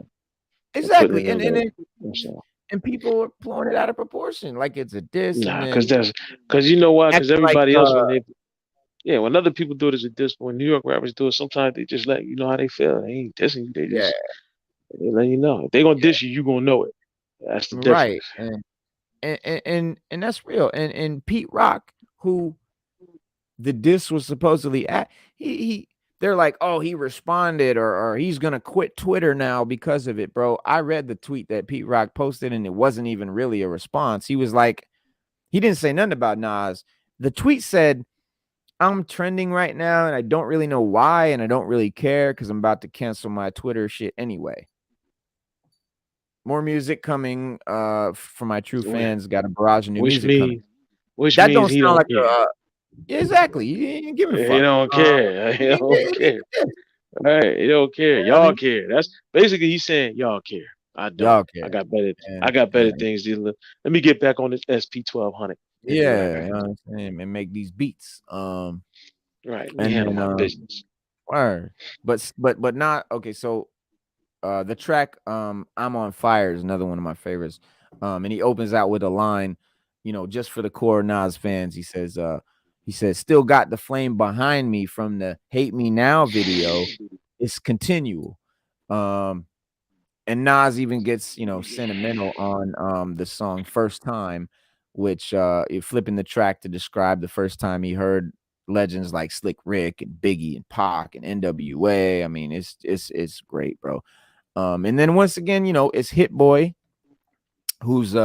and putting exactly. it in their. That's all. And people are blowing it out of proportion, like it's a diss, and Nah, cause then that's cause you know why? Cause acting like everybody else when they when other people do it as a diss, but when New York rappers do it, sometimes they just let you know how they feel. They ain't dissing you. yeah, They let you know. If they gonna yeah, diss you, you gonna know it. That's the difference. right, and that's real. And Pete Rock, who the diss was supposedly at, he they're like, oh, he responded, or he's gonna quit Twitter now because of it, bro. I read the tweet that Pete Rock posted, and it wasn't even really a response. He was like, he didn't say nothing about Nas. The tweet said, I'm trending right now, and I don't really know why, and I don't really care because I'm about to cancel my Twitter shit anyway. More music coming for my true fans. Got a barrage of new music coming. Which That don't means he sound don't like care. yeah, exactly. You ain't giving a He fuck. don't care. He He don't did, care. Right. He don't care. I Y'all mean, care. That's basically he's saying y'all care. I don't. y'all I care. got better. I And, got better things to do. Let me get back on this SP 1200. Hit the yeah, record. you know what I'm saying? And make these beats. Right. Let me And handle then my business. word. But not okay. So the track I'm on Fire is another one of my favorites. And he opens out with a line, just for the core Nas fans. He says, still got the flame behind me from the Hate Me Now video. It's continual. Um and Nas even gets, sentimental on the song First Time, which flipping the track to describe the first time he heard legends like Slick Rick and Biggie and Pac and NWA. I mean, it's great, bro. And then once again, it's Hit Boy who's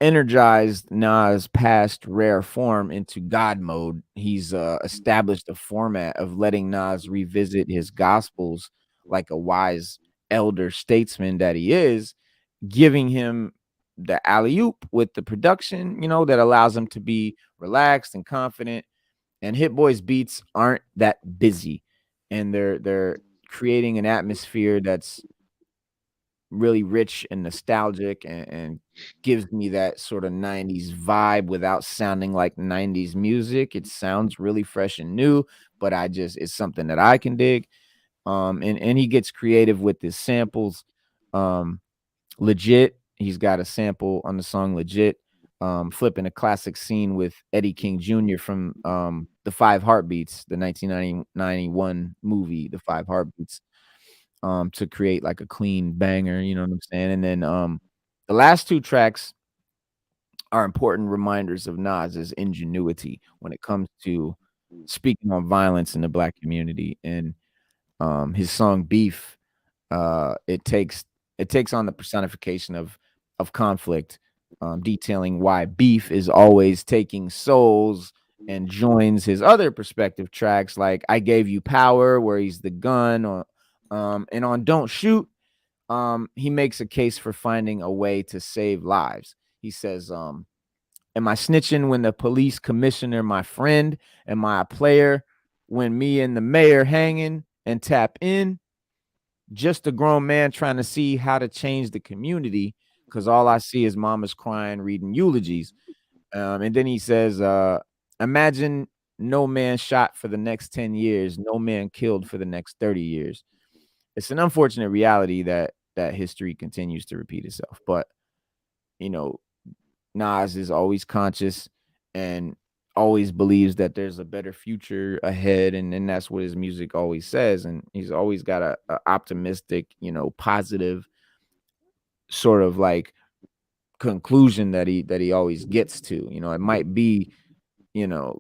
energized Nas past rare form into God mode. He's established a format of letting Nas revisit his gospels like a wise elder statesman that he is, giving him the alley oop with the production, that allows him to be relaxed and confident. And Hit Boy's beats aren't that busy, and they're creating an atmosphere that's really rich and nostalgic, and gives me that sort of 90s vibe without sounding like 90s music. It sounds really fresh and new, but it's something that I can dig. And he gets creative with his samples. Legit, he's got a sample on the song Legit, flipping a classic scene with Eddie King Jr. from The Five Heartbeats, the 1991 movie, The Five Heartbeats, to create like a clean banger, you know what I'm saying? And then the last two tracks are important reminders of Nas's ingenuity when it comes to speaking on violence in the Black community. And his song Beef, it takes on the personification of conflict, detailing why beef is always taking souls, and joins his other perspective tracks like I Gave You Power, where he's the gun, or and on Don't Shoot, he makes a case for finding a way to save lives. He says, am I snitching when the police commissioner my friend? Am I a player when me and the mayor hanging and tap in? Just a grown man trying to see how to change the community, because all I see is mamas crying, reading eulogies. And then he says, imagine no man shot for the next 10 years, no man killed for the next 30 years. It's an unfortunate reality that history continues to repeat itself. But, you know, Nas is always conscious and always believes that there's a better future ahead, and that's what his music always says. And he's always got a optimistic, positive sort of like conclusion that he always gets to. It might be,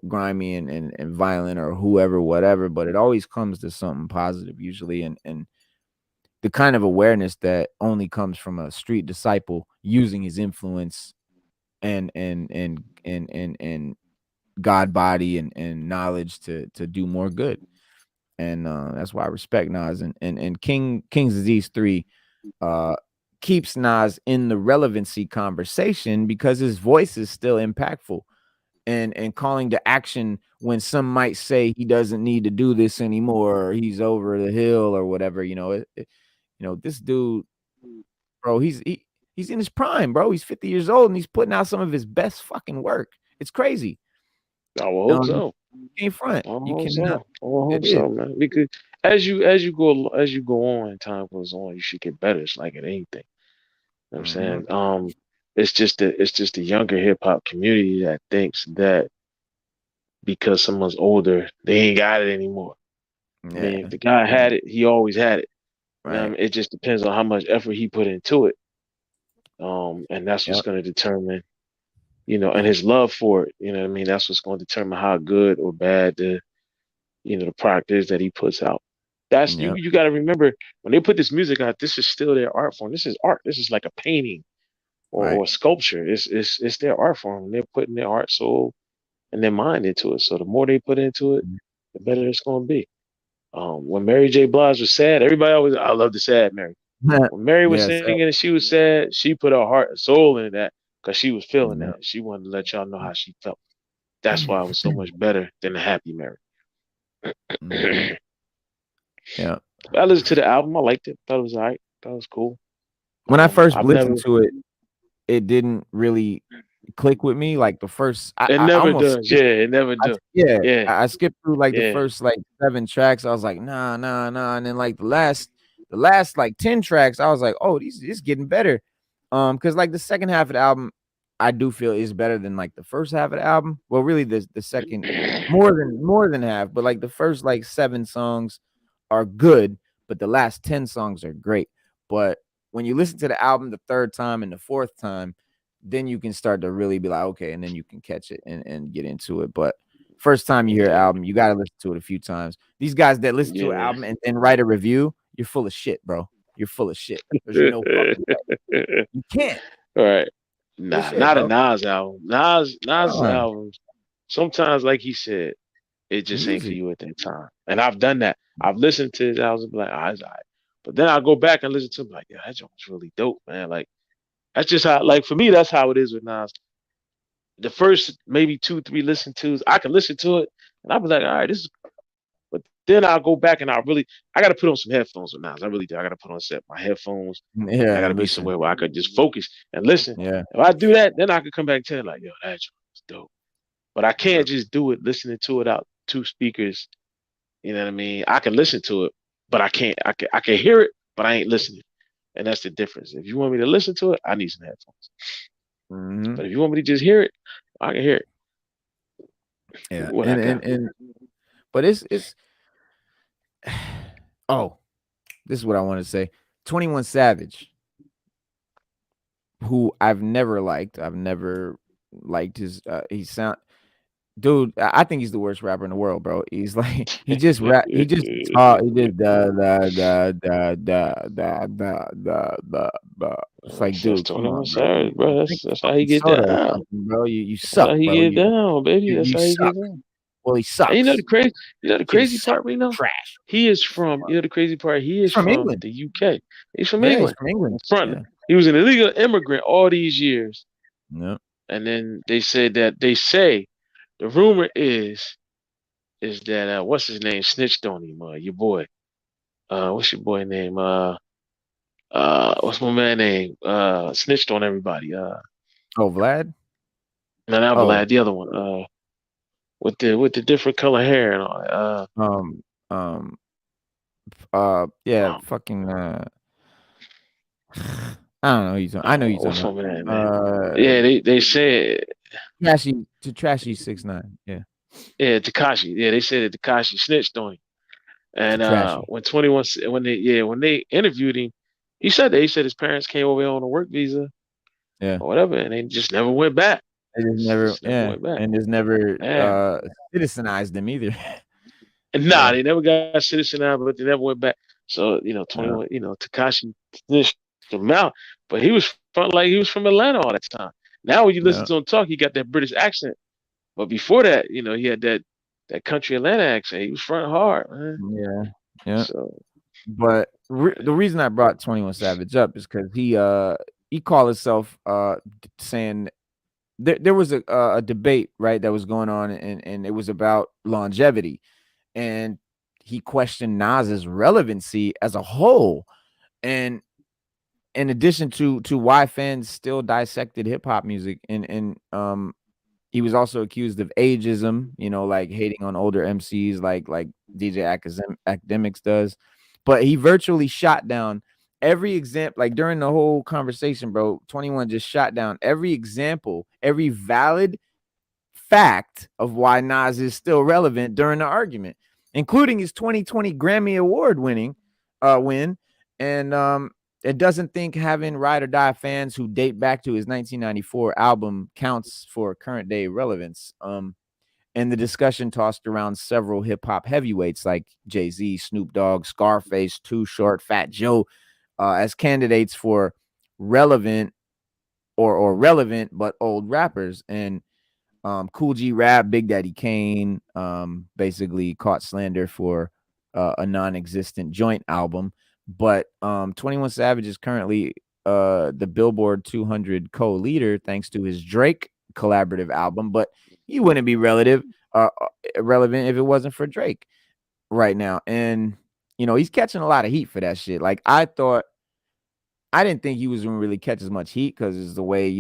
grimy and violent or whoever, whatever, but it always comes to something positive usually. And the kind of awareness that only comes from a street disciple using his influence and God body and knowledge to do more good. And that's why I respect Nas, and King's Disease 3 keeps Nas in the relevancy conversation because his voice is still impactful, and calling to action when some might say he doesn't need to do this anymore, or he's over the hill or whatever. This dude bro. He's in his prime, bro. He's 50 years old and he's putting out some of his best fucking work. It's crazy. I will hope so. You can't front. I will You hope cannot. so. I will hope so, man. Because as you go on, time goes on, you should get better. It's like in anything. You know what I'm saying? It's just the younger hip hop community that thinks that because someone's older, they ain't got it anymore. I mean, if the guy had it, he always had it. Right. It just depends on how much effort he put into it. And that's what's going to determine, and his love for it. You know what I mean? That's what's going to determine how good or bad the product is that he puts out. That's you got to remember when they put this music out, this is still their art form. This is art. This is like a painting or sculpture. It's their art form. They're putting their heart, soul, and their mind into it. So the more they put into it, the better it's going to be. When Mary J. Blige was sad, everybody always, I love the sad Mary. When Mary was singing and she was sad, she put her heart and soul into that because she was feeling that. She wanted to let y'all know how she felt. That's why it was so much better than the happy Mary. Yeah. I listened to the album. I liked it. Thought it was all right. Thought it was cool. When I first listened to it, it didn't really click with me. Like the first, it never does. Yeah, it never does. I skipped through like the first like 7 tracks. I was like, nah. And then like the last like 10 tracks, I was like, oh, this is getting better. Because like the second half of the album, I do feel is better than like the first half of the album. Well, really the second more than half, but like the first like 7 songs are good, but the last 10 songs are great. But when you listen to the album the third time and the fourth time, then you can start to really be like, okay, and then you can catch it and get into it. But first time you hear an album, you got to listen to it a few times. These guys that listen to an album and then write a review, you're full of shit, bro. You're full of shit. There's no fucking way. You can't. All right. Nah, shit, not bro. A Nas album. Nas albums, sometimes, like he said, it just ain't for you at that time. And I've done that. I've listened to his albums and be like, oh, it's all right. But then I go back and listen to him like, yeah, that joint's really dope, man. Like, that's just how, like, for me, that's how it is with Nas. The first maybe 2-3 listen tos, I can listen to it and I'll be like, all right, this is, but then I'll go back and I got to put on some headphones with Nas. I really do. I got to put on my headphones. I got to be somewhere where I could just focus and listen. Yeah. If I do that, then I could come back and tell you, like, yo, that joint's dope. But I can't just do it listening to it out 2 speakers. You know what I mean? I can listen to it, but I can't. I can hear it, but I ain't listening. And that's the difference. If you want me to listen to it, I need some headphones. But if you want me to just hear it, I can hear it. Yeah. But it's oh, this is what I want to say. 21 Savage, who I've never liked. I've never liked his dude, I think he's the worst rapper in the world, bro. He's like he just talk, he did it's like, dude, come on, bro. Bro. That's how he get down, bro. You suck, that's how he get down, baby. That's how he get down. Well, he sucks. And you know the crazy part, Reno? Trash. He is from, the crazy part, he is from England. The UK. He's from England. He's from England. He was an illegal immigrant all these years. Yeah. And then they say the rumor is that what's his name snitched on him, your boy. What's your boy name? What's my man name? Snitched on everybody. Vlad? No, not Vlad, the other one. With the different color hair and all that. Fucking I don't know who you're talking. I know you're talking about. Yeah, they said Trashy 6ix9ine. Yeah. Yeah, Tekashi. Yeah, they said that Tekashi snitched on him. And when they interviewed him, he said his parents came over here on a work visa. Yeah. Or whatever, and they just never went back. They just never went back. And just never citizenized them either. And they never got citizenized, but they never went back. So, 21, Tekashi snitched him out, but he was from Atlanta all that time. Now when you listen to him talk, he got that British accent. But before that, he had that country Atlanta accent. He was fronting hard, man. Yeah. So, but the reason I brought 21 Savage up is because he called himself saying there was a debate, right, that was going on, and it was about longevity, and he questioned Nas's relevancy as a whole, and in addition to why fans still dissected hip hop music, and he was also accused of ageism, like hating on older MCs like DJ Academics does. But he virtually shot down every example. Like during the whole conversation, bro, 21 just shot down every example, every valid fact of why Nas is still relevant during the argument, including his 2020 Grammy Award win. And it doesn't think having Ride or Die fans who date back to his 1994 album counts for current day relevance. And the discussion tossed around several hip hop heavyweights like Jay-Z, Snoop Dogg, Scarface, Too Short, Fat Joe, as candidates for relevant or relevant but old rappers. And Cool G Rap, Big Daddy Kane, basically caught slander for a non-existent joint album. But 21 Savage is currently the Billboard 200 co-leader thanks to his Drake collaborative album. But he wouldn't be relevant if it wasn't for Drake right now. And he's catching a lot of heat for that shit. Like I didn't think he was gonna really catch as much heat because it's the way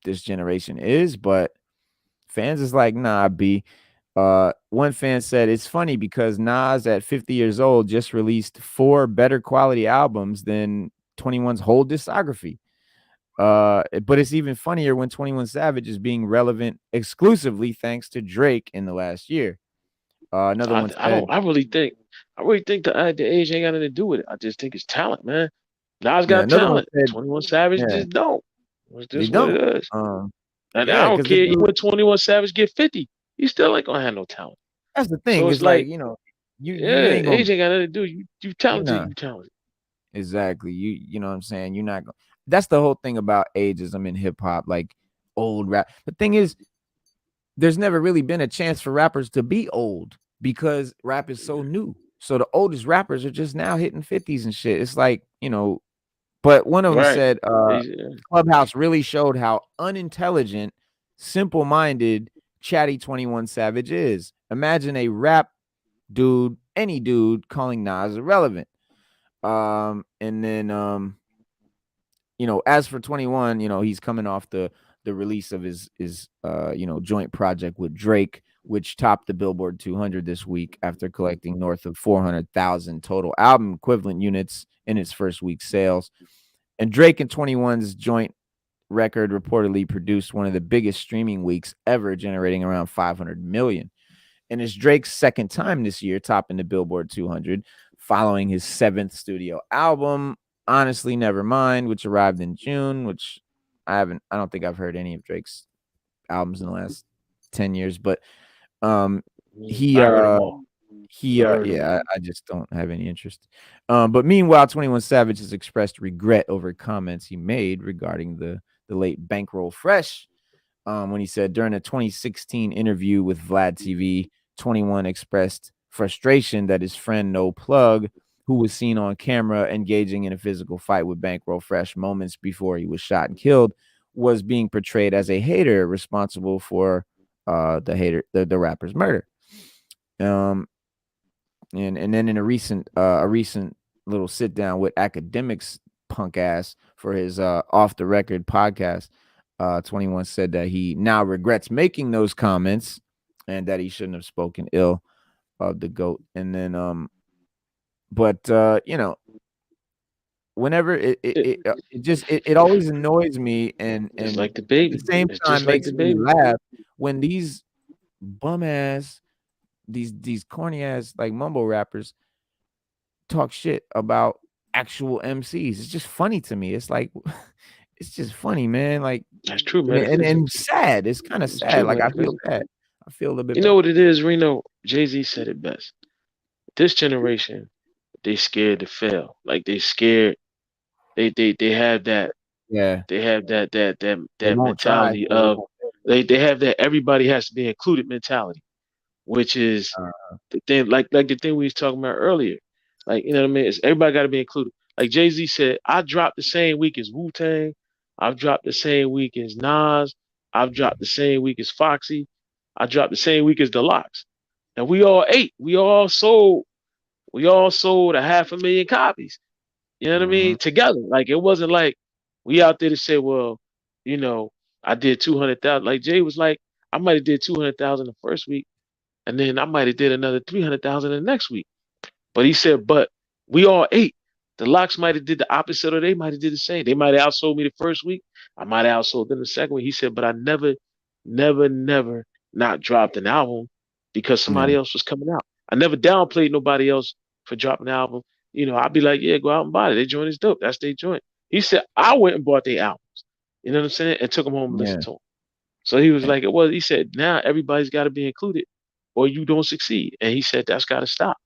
this generation is, but fans is like, nah, B. One fan said it's funny because Nas at 50 years old just released 4 better quality albums than 21's whole discography. But it's even funnier when 21 Savage is being relevant exclusively thanks to Drake in the last year. Another one said, I really think the age ain't got nothing to do with it. I just think it's talent, man. Nas got talent. Said, 21 Savage just don't. It's just what it is. And I don't care even when 21 Savage get 50, he still ain't gonna have no talent. That's the thing. So it's like you ain't gonna, age ain't got nothing to do. You talented, you talented. Exactly. You know what I'm saying? You're not gonna. That's the whole thing about ageism in hip hop, like old rap. The thing is, there's never really been a chance for rappers to be old because rap is so new. So the oldest rappers are just now hitting 50s and shit. It's like, but one of them said Clubhouse really showed how unintelligent, simple-minded, chatty 21 Savage is. Imagine a rap dude, any dude, calling Nas irrelevant. And then as for 21, he's coming off the release of his joint project with Drake, which topped the Billboard 200 this week after collecting north of 400,000 total album equivalent units in its first week sales. And Drake and 21's joint record reportedly produced one of the biggest streaming weeks ever, generating around 500 million. And it's Drake's second time this year topping the Billboard 200, following his 7th studio album, Honestly Nevermind, which arrived in June, which I don't think I've heard any of Drake's albums in the last 10 years, but I just don't have any interest. But meanwhile, 21 Savage has expressed regret over comments he made regarding the late Bankroll Fresh. When he said during a 2016 interview with Vlad TV, 21 expressed frustration that his friend No Plug, who was seen on camera engaging in a physical fight with Bankroll Fresh moments before he was shot and killed, was being portrayed as a hater responsible for the rapper's murder. And then in a recent little sit down with Academics punk ass for his off the record podcast, 21 said that he now regrets making those comments and that he shouldn't have spoken ill of the GOAT. And then whenever it always annoys me and like the baby. At the same time makes me laugh when these bum ass these corny ass like mumble rappers talk shit about actual MCs. It's just funny to me. It's like it's just funny, man. Like that's true, man. And sad. It's kind of sad. True, like I feel bad. I feel a little bit. You know what it is, Reno? Jay-Z said it best. This generation, they scared to fail. Like they scared. They have that. Yeah. They have that mentality of they have that everybody has to be included mentality, which is the thing. Like the thing we was talking about earlier. Like what I mean? It's everybody got to be included. Like Jay-Z said, I dropped the same week as Wu-Tang. I've dropped the same week as Nas. I've dropped the same week as Foxy. I dropped the same week as Deluxe. And we all ate. We all sold 500,000 copies. You know what I mean? Together. Like it wasn't like we out there to say, well, you know, I did 200,000. Like Jay was like, I might have did 200,000 the first week, and then I might have did another 300,000 the next week. But he said, but we all ate. The locks might have did the opposite, or they might have did the same. They might have outsold me the first week. I might have outsold them the second week. He said, but I never, never, never not dropped an album because somebody Yeah. else was coming out. I never downplayed nobody else for dropping an album. You know, I'd be like, yeah, go out and buy it. Their joint is dope. That's their joint. He said, I went and bought their albums. You know what I'm saying? And took them home and listened Yeah. to them. So he was like, it was. He said, now everybody's got to be included, or you don't succeed. And he said that's got to stop.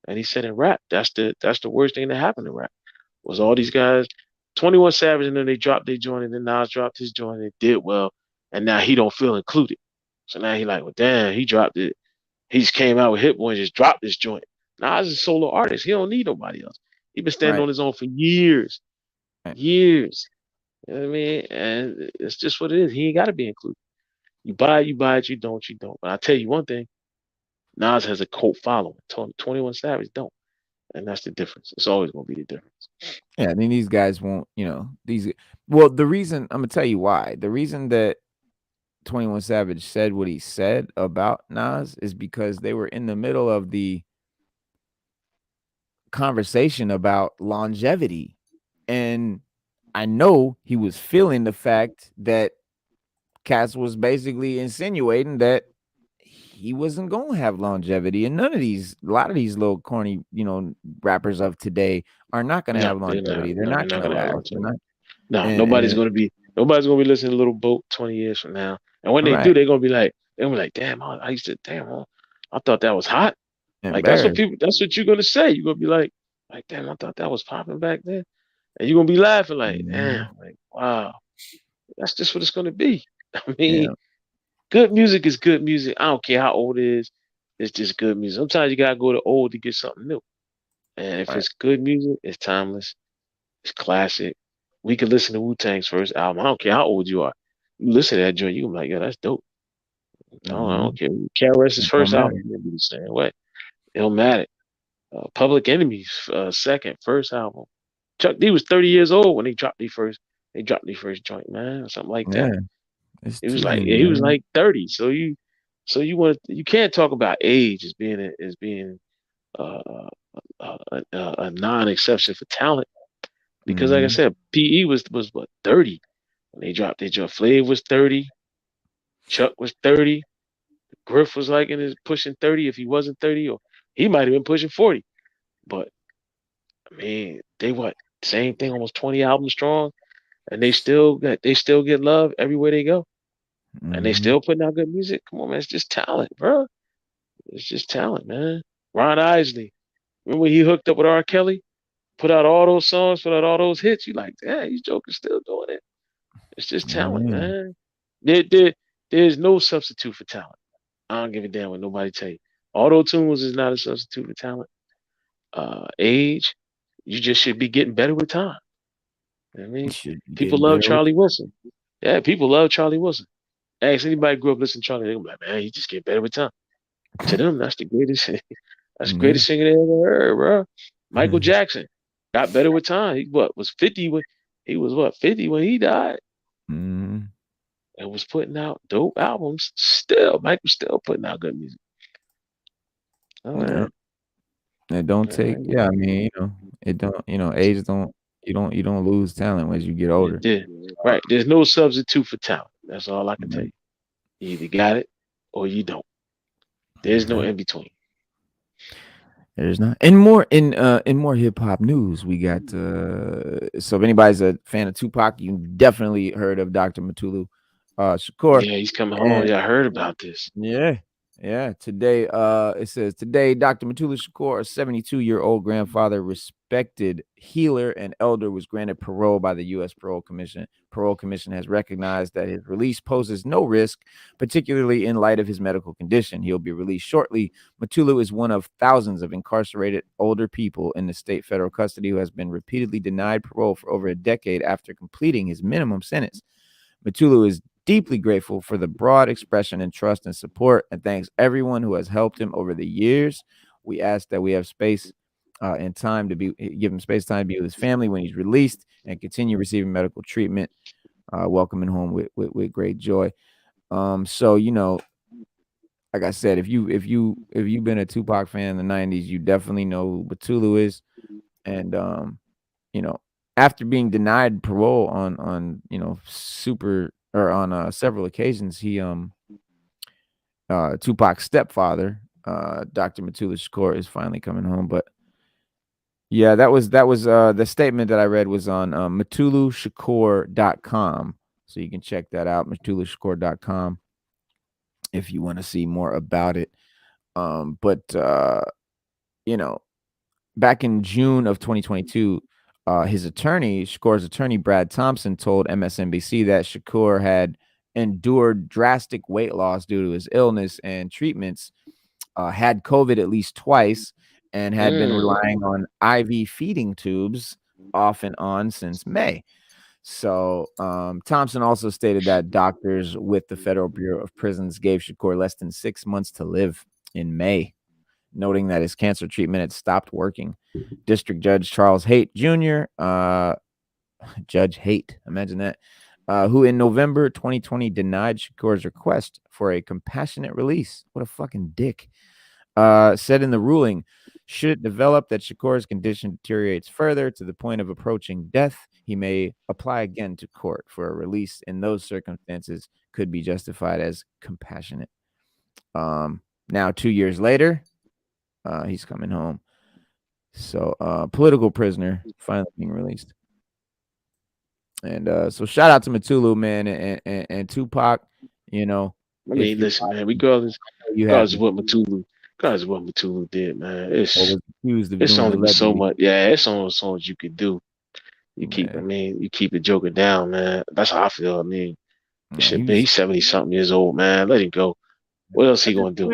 And he said in rap, that's the worst thing that happened to rap was all these guys, 21 Savage, and then they dropped their joint, and then Nas dropped his joint, and it did well, and now he don't feel included. So now he like, well, damn, he dropped it. He just came out with Hit Boy and just dropped this joint. Nas is a solo artist. He don't need nobody else. He been standing Right. on his own for years, Right. years. You know what I mean? And it's just what it is. He ain't got to be included. You buy it, you buy it. You don't, you don't. But I tell you one thing, Nas has a cult following. 21 Savage don't. And that's the difference. It's always going to be the difference. Yeah, I mean, these guys won't, well, the reason, I'm gonna tell you why. The reason that 21 Savage said what he said about Nas is because they were in the middle of the conversation about longevity. And I know he was feeling the fact that Cass was basically insinuating that he wasn't going to have longevity, and a lot of these little corny, rappers of today are not going to have longevity. They're not going to last. No, nobody's going to be listening to Little Boat 20 years from now. And when they do, they're going to be like, damn, I used to, I thought that was hot. Like that's what you're going to say. You're going to be like, damn, I thought that was popping back then. And you're going to be laughing like, damn, like, wow, that's just what it's going to be. I mean, good music is good music. I don't care how old it is. It's just good music. Sometimes you gotta go to old to get something new. And if it's good music, it's timeless. It's classic. We could listen to Wu-Tang's first album. I don't care how old you are. You listen to that joint, you can be like, yo, that's dope. I don't care. KRS's first album, you'll be the same way. Illmatic. Public Enemy's second, first album. Chuck D was 30 years old when they dropped their first joint, man, or something like that. He was like 30. So you can't talk about age as being a non-exception for talent because like I said, PE was what 30 when they dropped their joint. Flav was 30, Chuck was 30, Griff was like in his pushing 30 if he wasn't 30, or he might have been pushing 40. But I mean, they same thing, almost 20 albums strong, and they still get love everywhere they go. And they still putting out good music. Come on, man. It's just talent, bro. It's just talent, man. Ron Isley. Remember when he hooked up with R. Kelly? Put out all those songs, put out all those hits. You like, damn, these jokers still doing it. It's just talent, man. There's no substitute for talent. I don't give a damn what nobody tell you. Auto-tunes is not a substitute for talent. Age, you just should be getting better with time. You know what I mean? People love Charlie Wilson. Yeah, people love Charlie Wilson. Ask anybody who grew up listening to Charlie, they're gonna be like, man, he just get better with time. To them, that's the greatest that's the greatest singer they ever heard, bro. Michael Jackson got better with time. He was 50 when 50 when he died. And was putting out dope albums. Still, Michael's still putting out good music. All right. It don't take, I mean, it don't, age don't, you don't lose talent as you get older. Right. There's no substitute for talent. That's all I can tell you. You either got it or you don't. There's no in between. There's not. And more hip hop news, we got so if anybody's a fan of Tupac, you definitely heard of Dr. Mutulu Shakur. Yeah, he's coming home. Yeah, I heard about this. Yeah. Today, it says today, Dr. Mutulu Shakur, a 72-year-old grandfather, respected healer, and elder, was granted parole by the U.S. Parole Commission. Parole Commission has recognized that his release poses no risk, particularly in light of his medical condition. He'll be released shortly. Mutulu is one of thousands of incarcerated older people in the state federal custody who has been repeatedly denied parole for over a decade after completing his minimum sentence. Mutulu is deeply grateful for the broad expression and trust and support, and thanks everyone who has helped him over the years. We ask that we have space and time to give him space time to be with his family when he's released and continue receiving medical treatment. Welcoming home with great joy. So like I said, if you've been a Tupac fan in the 90s, you definitely know who Batulu is. And after being denied parole on several occasions, he Tupac's stepfather, Dr. Mutulu Shakur, is finally coming home. But yeah, that was the statement that I read was on MutuluShakur.com. So you can check that out, MutuluShakur.com, if you want to see more about it. But back in June of 2022, Shakur's attorney, Brad Thompson, told MSNBC that Shakur had endured drastic weight loss due to his illness and treatments, had COVID at least twice, and had been relying on IV feeding tubes off and on since May. So Thompson also stated that doctors with the Federal Bureau of Prisons gave Shakur less than 6 months to live in May, noting that his cancer treatment had stopped working. District Judge Charles Haight Jr., Judge Haight, imagine that, who in November 2020 denied Shakur's request for a compassionate release. What a fucking dick. Said in the ruling, should it develop that Shakur's condition deteriorates further to the point of approaching death, he may apply again to court for a release. In those circumstances, could be justified as compassionate. Now, 2 years later, he's coming home. So, political prisoner finally being released. And so, shout out to Mutulu, man, and Tupac. I mean, listen, man, regardless of what Mutulu did, man, it's only so much. Yeah, it's only so much you can do. You keep the Joker down, man. That's how I feel. I mean, he's 70-something years old, man. Let him go. What else he gonna do?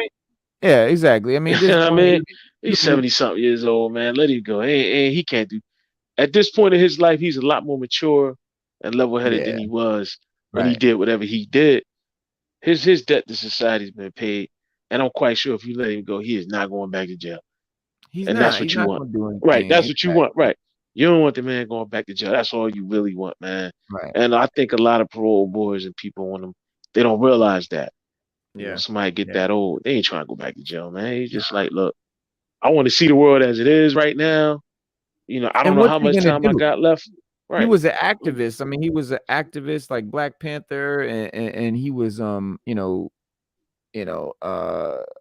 Yeah, exactly. I mean, he's 70-something years old, man. Let him go. And he can't do. At this point in his life, he's a lot more mature and level-headed than he was when he did whatever he did. His debt to society's been paid, and I'm quite sure if you let him go, he is not going back to jail. That's what you want, right? That's what you want, right? You don't want the man going back to jail. That's all you really want, man. Right. And I think a lot of parole boards and people want them. They don't realize that. Yeah. Somebody get that old, they ain't trying to go back to jail, man. He's just like, look, I want to see the world as it is right now. I don't know how much time I got left. Right. He was an activist. I mean, he was an activist like Black Panther, and he was a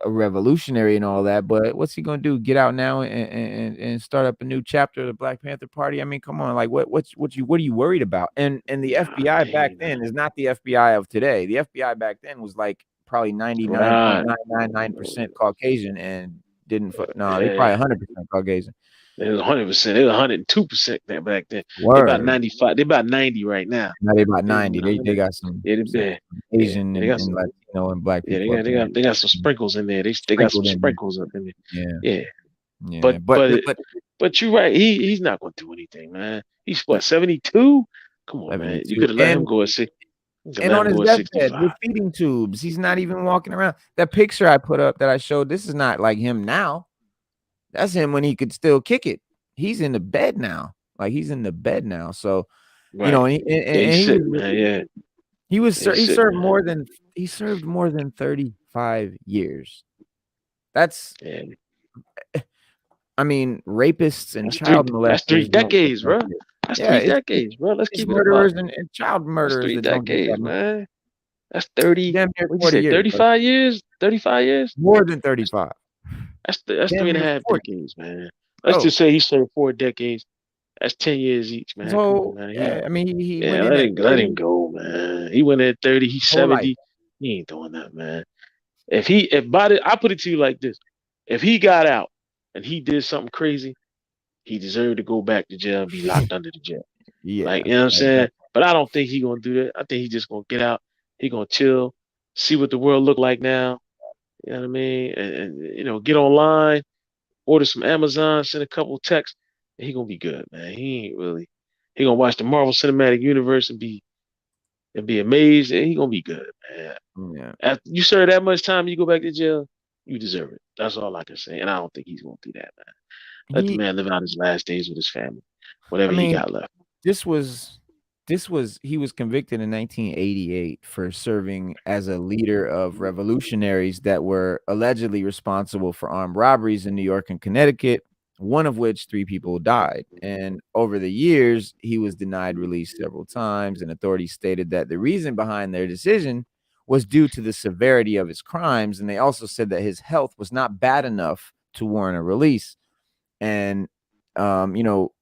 revolutionary and all that. But what's he gonna do? Get out now and start up a new chapter of the Black Panther Party? I mean, come on, like what are you worried about? And the FBI back then is not the FBI of today. The FBI back then was like probably 99.999% Caucasian and didn't they probably 100% Caucasian. It was 100%. It was 102% back then. They're about 95. They're about 90 right now. Now they're about 90. They got some Asian and Latino and Black people. Yeah, they got some sprinkles in there. They got some sprinkles up in there. Yeah. But you're right. He's not going to do anything, man. He's what, 72? Come on, 72. Man. You could have let him go at 6. And on his deathbed with feeding tubes, he's not even walking around. That picture I put up that I showed, this is not like him now. That's him when he could still kick it. He's in the bed now. Like he's in the bed now. So, he served more than 35 years. That's I mean, rapists and child molesters. That's 3 decades, bro. That's 3 decades, bro. Let's keep murderers and child murderers. That's 3 decades, man. That's 30. What you say, 35 years? 35 years? More than 35. That's 3.5 decades, man. Let's just say he served 4 decades. That's 10 years each, man. So, man. He let him go, man. He went at 30. He's 70. He ain't doing that, man. I put it to you like this: if he got out and he did something crazy, he deserved to go back to jail and be locked under the jail. Yeah, like you know what I'm saying. But I don't think he gonna do that. I think he just gonna get out. He gonna chill, see what the world look like now. You know what I mean? And get online, order some Amazon, send a couple texts, and he gonna be good, man. He gonna watch the Marvel Cinematic Universe and be amazed, and he gonna be good, man. Yeah. After you serve that much time, you go back to jail, you deserve it. That's all I can say. And I don't think he's gonna do that, man. Let the he man live out his last days with his family, whatever I he mean, got left. this was he was convicted in 1988 for serving as a leader of revolutionaries that were allegedly responsible for armed robberies in New York and Connecticut, one of which 3 people died. And over the years, he was denied release several times, and authorities stated that the reason behind their decision was due to the severity of his crimes, and they also said that his health was not bad enough to warrant a release. And you know,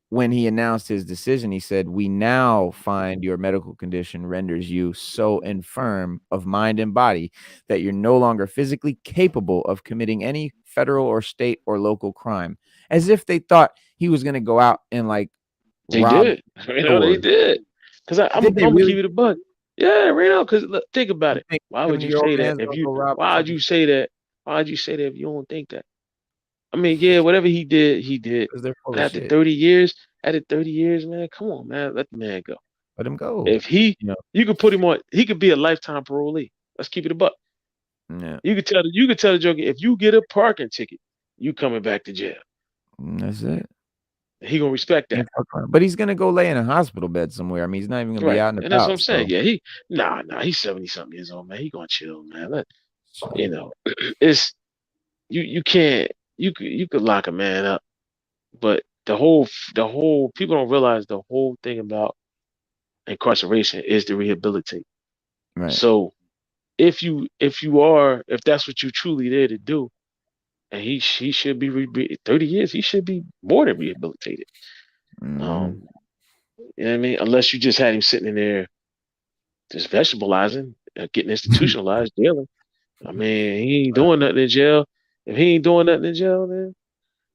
when he announced his decision, he said, "We now find your medical condition renders you so infirm of mind and body that you're no longer physically capable of committing any federal or state or local crime." As if they thought he was going to go out and like They rob did. You know, they stores. did. Because I'm Did they gonna keep really? it a buck. Yeah, right now. Because think about You it. think Why would you 70-year-old say that man's if going to you? go rob a Why would fucking you say that? Why would you say that if you don't think that? I mean, yeah, whatever he did, he did. because they're full But of shit? after 30 years, man, come on, man, let the man go. Let him go. If he, You know, you could put him on. He could be a lifetime parolee. Let's keep it a buck. yeah, You could tell the joker if you get a parking ticket, you coming back to jail. that's it. He gonna respect that. Ain't fuck around. But he's going to go lay in a hospital bed somewhere. I mean, he's not even going to be Right. out and And that's what about. I'm saying. So, Yeah, he's 70 something years old, man. He gonna chill, man. shit. It's you can't you could lock a man up, but the whole people don't realize the whole thing about incarceration is to rehabilitate. Right. So if that's what you truly there to do, and he should be 30 years, he should be more than rehabilitated. Mhm. Um, you know what I mean? Unless you just had him sitting in there just vegetableizing, getting institutionalized, jailing. I mean, he ain't Right. doing nothing in jail. If he ain't doing nothing in jail, then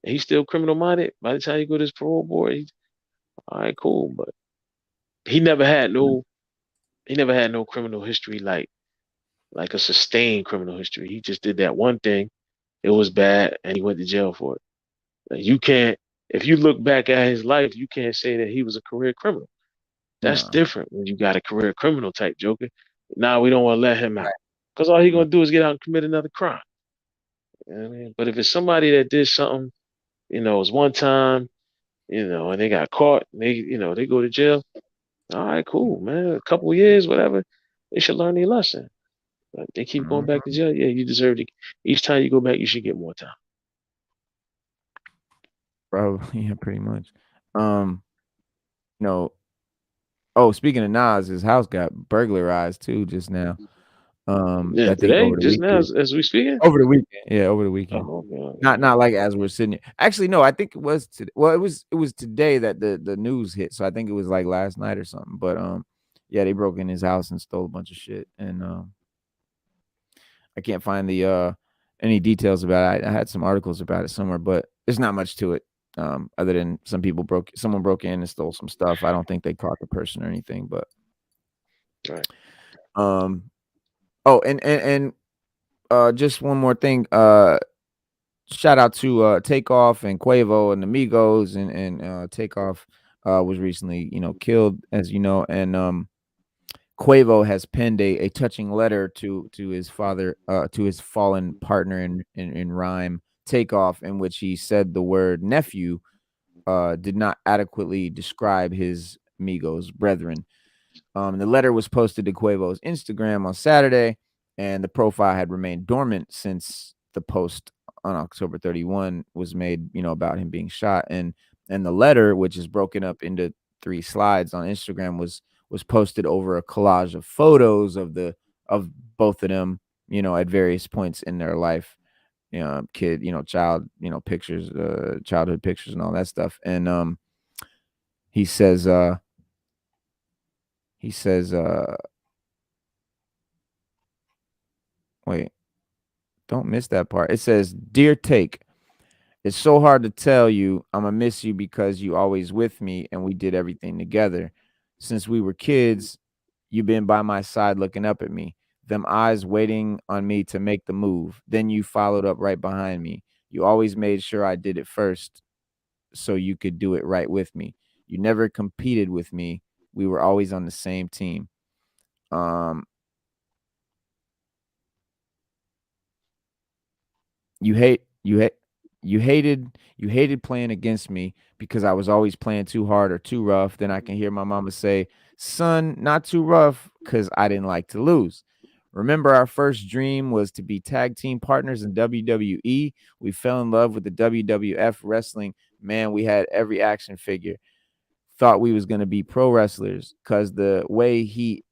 and he's still criminal minded. By the time you go to this parole board, he's all right, cool. But he never had no he never had no criminal history like a sustained criminal history. He just did that one thing. It was bad, and he went to jail for it. Like, you can't. If you look back at his life, you can't say that he was a career criminal. That's No. different when you got a career criminal type joker. Now we don't want to let him out Right. because all he Right. gonna do is get out and commit another crime. You know what I mean? But if it's somebody that did something, it was one time, and they got caught, and they go to jail. All right, cool, man. A couple of years, whatever. They should learn their lesson. But they keep going back to Mhm. jail. Yeah, you deserve it. Each time you go back, you should get more time. Probably, yeah, pretty much. Um, no. Oh, speaking of Nas, his house got burglarized too just now. Yeah, I think today, over the just now, weekend. as we speaking. Over the weekend. Yeah, over the weekend. Oh, okay, Not like as we're sitting here. Actually, no, I think it was well, it was today that the news hit. So I think it was like last night or something. But yeah, they broke in his house and stole a bunch of shit. And I can't find the any details about it. I had some articles about it somewhere, but there's not much to it. Other than someone broke in and stole some stuff. I don't think they caught the person or anything, but right. um oh and just one more thing. Shout out to Takeoff and Quavo and Amigos and Takeoff was recently, killed, as you know, and Quavo has penned a touching letter to his father, to his fallen partner in rhyme, Takeoff, in which he said the word nephew did not adequately describe his Migos brethren. The letter was posted to Quavo's Instagram on Saturday, and the profile had remained dormant since the post on October 31 was made, about him being shot. And the letter, which is broken up into 3 slides on Instagram, was posted over a collage of photos of both of them, at various points in their life. Kid, child, pictures, childhood pictures and all that stuff. And he says, he says, wait, don't miss that part. It says, "Dear Take, it's so hard to tell you I'ma miss you because you always with me and we did everything together. Since we were kids, you been by my side looking up at me. Them eyes waiting on me to make the move. Then you followed up right behind me. You always made sure I did it first so you could do it right with me. You never competed with me. We were always on the same team. Um, you hate You hated playing against me because I was always playing too hard or too rough. Then I can hear my mama say, "Son, not too rough," because I didn't like to lose. Remember, our first dream was to be tag team partners in WWE. We fell in love with the WWF wrestling. Man, we had every action figure. Thought we was gonna be pro wrestlers because the way he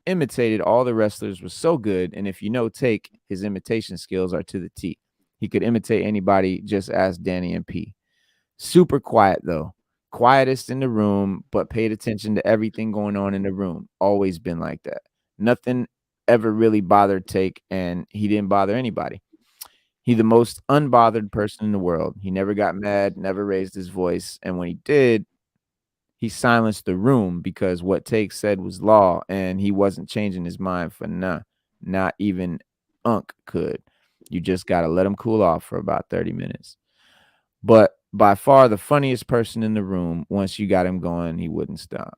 imitated all the wrestlers was so good. And if you know Take, his imitation skills are to the T. He could imitate anybody, just ask Danny and P. Super quiet though. Quietest in the room, but paid attention to everything going on in the room. Always been like that. Nothing ever really bothered Take, and he didn't bother anybody. He the most unbothered person in the world. He never got mad, never raised his voice, and when he did, he silenced the room because what Take said was law, and he wasn't changing his mind for nah. Not even Unc could. You just gotta let him cool off for about 30 minutes. But by far the funniest person in the room, once you got him going, he wouldn't stop.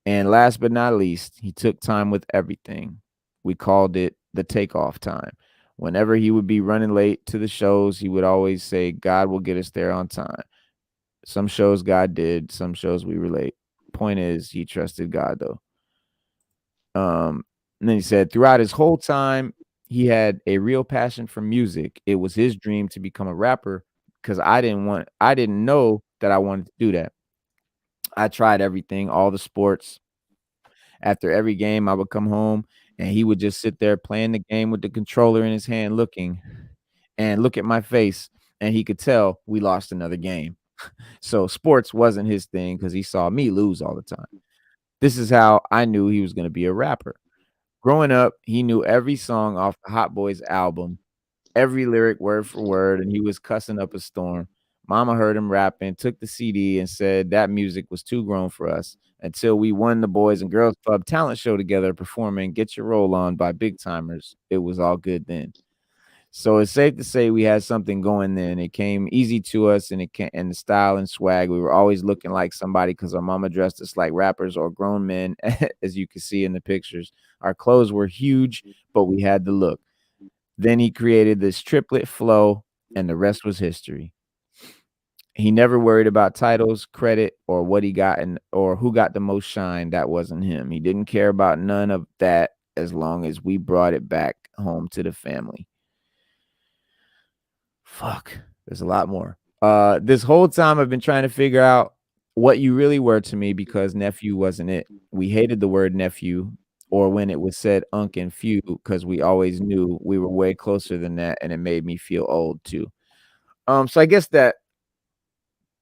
And last but not least, he took time with everything. We called it the takeoff time. Whenever he would be running late to the shows, he would always say, God will get us there on time. Some shows God did, some shows we were late. Point is, he trusted God though. And then he said, throughout his whole time, he had a real passion for music. It was his dream to become a rapper because I didn't know that I wanted to do that. I tried everything, all the sports. After every game, I would come home and he would just sit there playing the game with the controller in his hand, looking and look at my face. And he could tell we lost another game. So sports wasn't his thing because he saw me lose all the time. This is how I knew he was going to be a rapper. Growing up, he knew every song off the Hot Boys album, every lyric word for word, and he was cussing up a storm. Mama heard him rapping, took the CD, and said that music was too grown for us until we won the Boys and Girls Club talent show together performing Get Your Roll On by Big Timers. It was all good then. So it's safe to say we had something going then. It came easy to us, and and the style and swag. We were always looking like somebody because our mama dressed us like rappers or grown men, as you can see in the pictures. Our clothes were huge, but we had the look. Then he created this triplet flow, and the rest was history. He never worried about titles, credit, or what he got or who got the most shine. That wasn't him. He didn't care about none of that as long as we brought it back home to the family. Fuck, there's a lot more. This whole time I've been trying to figure out what you really were to me because nephew wasn't it. We hated the word nephew or when it was said unk and few because we always knew we were way closer than that, and it made me feel old too. So I guess that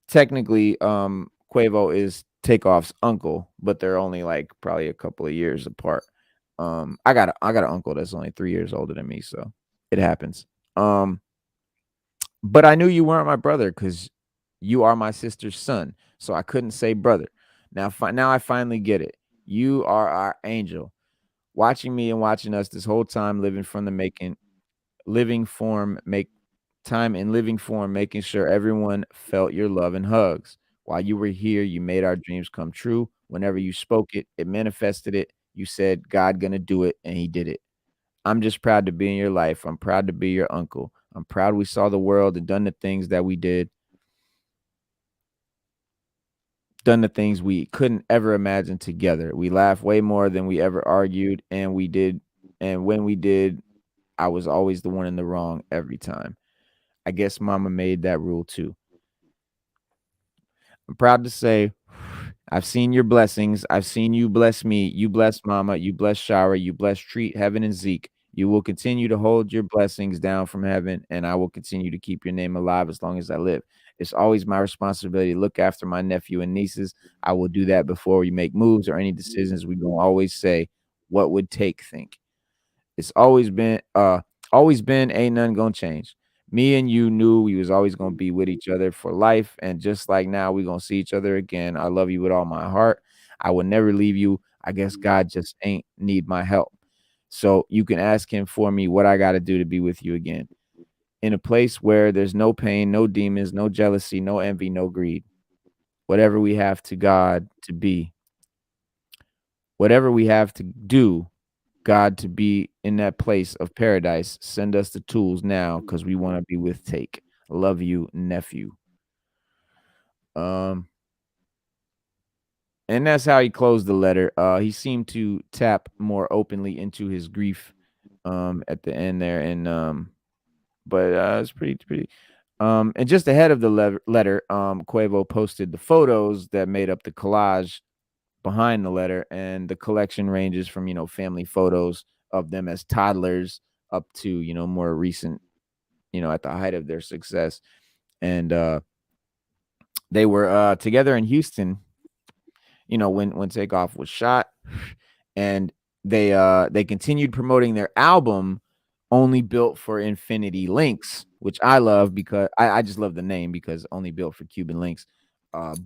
technically Quavo is Takeoff's uncle, but they're only like probably a couple of years apart. I got an uncle that's only 3 years older than me, so it happens. But I knew you weren't my brother because you are my sister's son, so I couldn't say brother. Now I finally get it. You are our angel, watching me and watching us this whole time, living form, make time in living form, making sure everyone felt your love and hugs. While you were here, you made our dreams come true. Whenever you spoke it, it manifested it. You said, God gonna do it, and he did it. I'm just proud to be in your life. I'm proud to be your uncle. I'm proud we saw the world and done the things that we did. Done the things we couldn't ever imagine together. We laughed way more than we ever argued, and we did. And when we did, I was always the one in the wrong every time. I guess mama made that rule too. I'm proud to say I've seen your blessings. I've seen you bless me. You bless mama. You bless Shara. You bless Treat, Heaven, and Zeke. You will continue to hold your blessings down from heaven, and I will continue to keep your name alive as long as I live. It's always my responsibility to look after my nephew and nieces. I will do that before we make moves or any decisions. We gonna always say, what would Take think? It's always been, ain't nothing gonna change. Me and you knew we was always gonna be with each other for life, and just like now, we gonna see each other again. I love you with all my heart. I will never leave you. I guess God just ain't need my help. So you can ask him for me what I gotta do to be with you again. In a place where there's no pain, no demons, no jealousy, no envy, no greed. Whatever we have to God to be, whatever we have to do God to be in that place of paradise, send us the tools now because we want to be with Take. Love you, nephew. And that's how he closed the letter. He seemed to tap more openly into his grief at the end there, and but it's pretty. And just ahead of the letter, Quavo posted the photos that made up the collage behind the letter, and the collection ranges from family photos of them as toddlers up to more recent, at the height of their success, and they were together in Houston, when Takeoff was shot, and they continued promoting their album Only Built for Infinity Links, which I love because I just love the name, because Only Built for Cuban Links,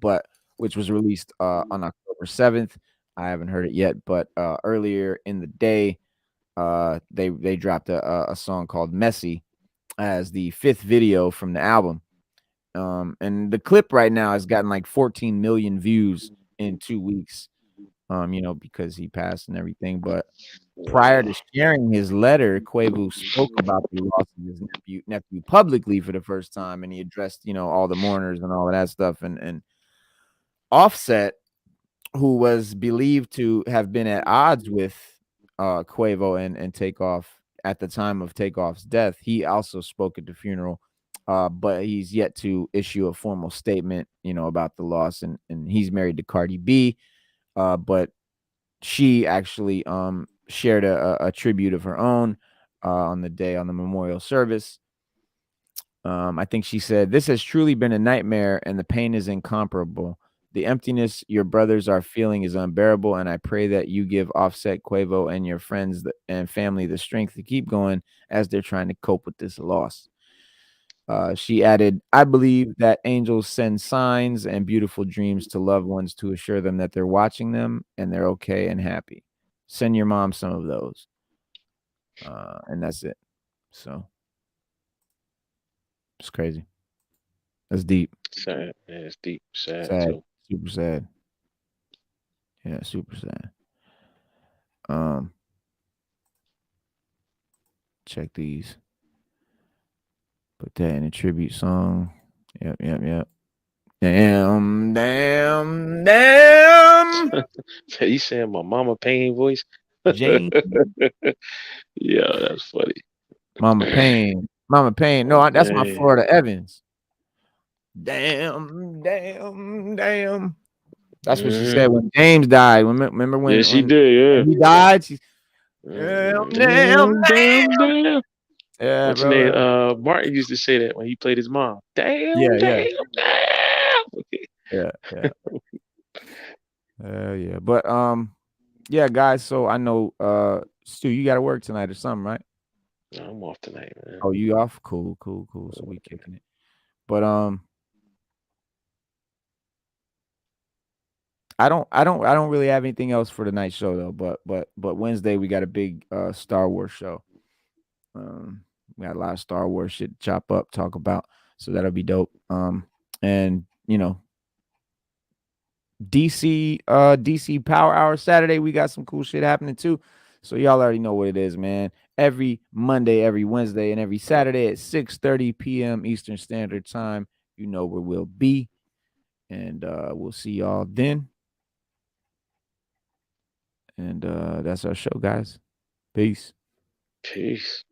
but which was released on October 7th. I haven't heard it yet, but earlier in the day, they dropped a song called Messy as the 5th video from the album. And the clip right now has gotten like 14 million views in 2 weeks, because he passed and everything. But prior to sharing his letter, Quavo spoke about the loss of his nephew publicly for the first time, and he addressed, all the mourners and all of that stuff. And Offset, who was believed to have been at odds with Quavo and Takeoff at the time of Takeoff's death, he also spoke at the funeral. But he's yet to issue a formal statement, about the loss, and he's married to Cardi B. But she actually shared a tribute of her own on the memorial service. I think she said, "This has truly been a nightmare, and the pain is incomparable. The emptiness your brothers are feeling is unbearable, and I pray that you give Offset, Quavo, and your friends and family the strength to keep going as they're trying to cope with this loss." She added, "I believe that angels send signs and beautiful dreams to loved ones to assure them that they're watching them and they're okay and happy. Send your mom some of those." And that's it. So it's crazy. That's deep. Sad. Yeah, it's deep. Sad Sad. too. Super sad. Yeah, super sad. Check these. Put that in a tribute song. Yep. Damn. You saying my mama pain voice? Jane. Yeah, that's funny. Mama Pain. No, that's my Florida Evans. Damn. That's what she said when James died. Remember when? Yeah, she did. Yeah, when he died. She's damn. Yeah, What's your bro. name? Martin used to say that when he played his mom. Damn. Yeah. Yeah. But yeah, guys. So I know, Stu, you got to work tonight or something, right? No, I'm off tonight, man. Oh, you off? Cool. So we kicking it. But I don't really have anything else for tonight's show though. But Wednesday we got a big Star Wars show. We got a lot of Star Wars shit to chop up, talk about. So that'll be dope. And DC Power Hour Saturday, we got some cool shit happening too. So y'all already know what it is, man. Every Monday, every Wednesday, and every Saturday at 6:30 p.m. Eastern Standard Time. You know where we'll be. And we'll see y'all then. And that's our show, guys. Peace. Peace.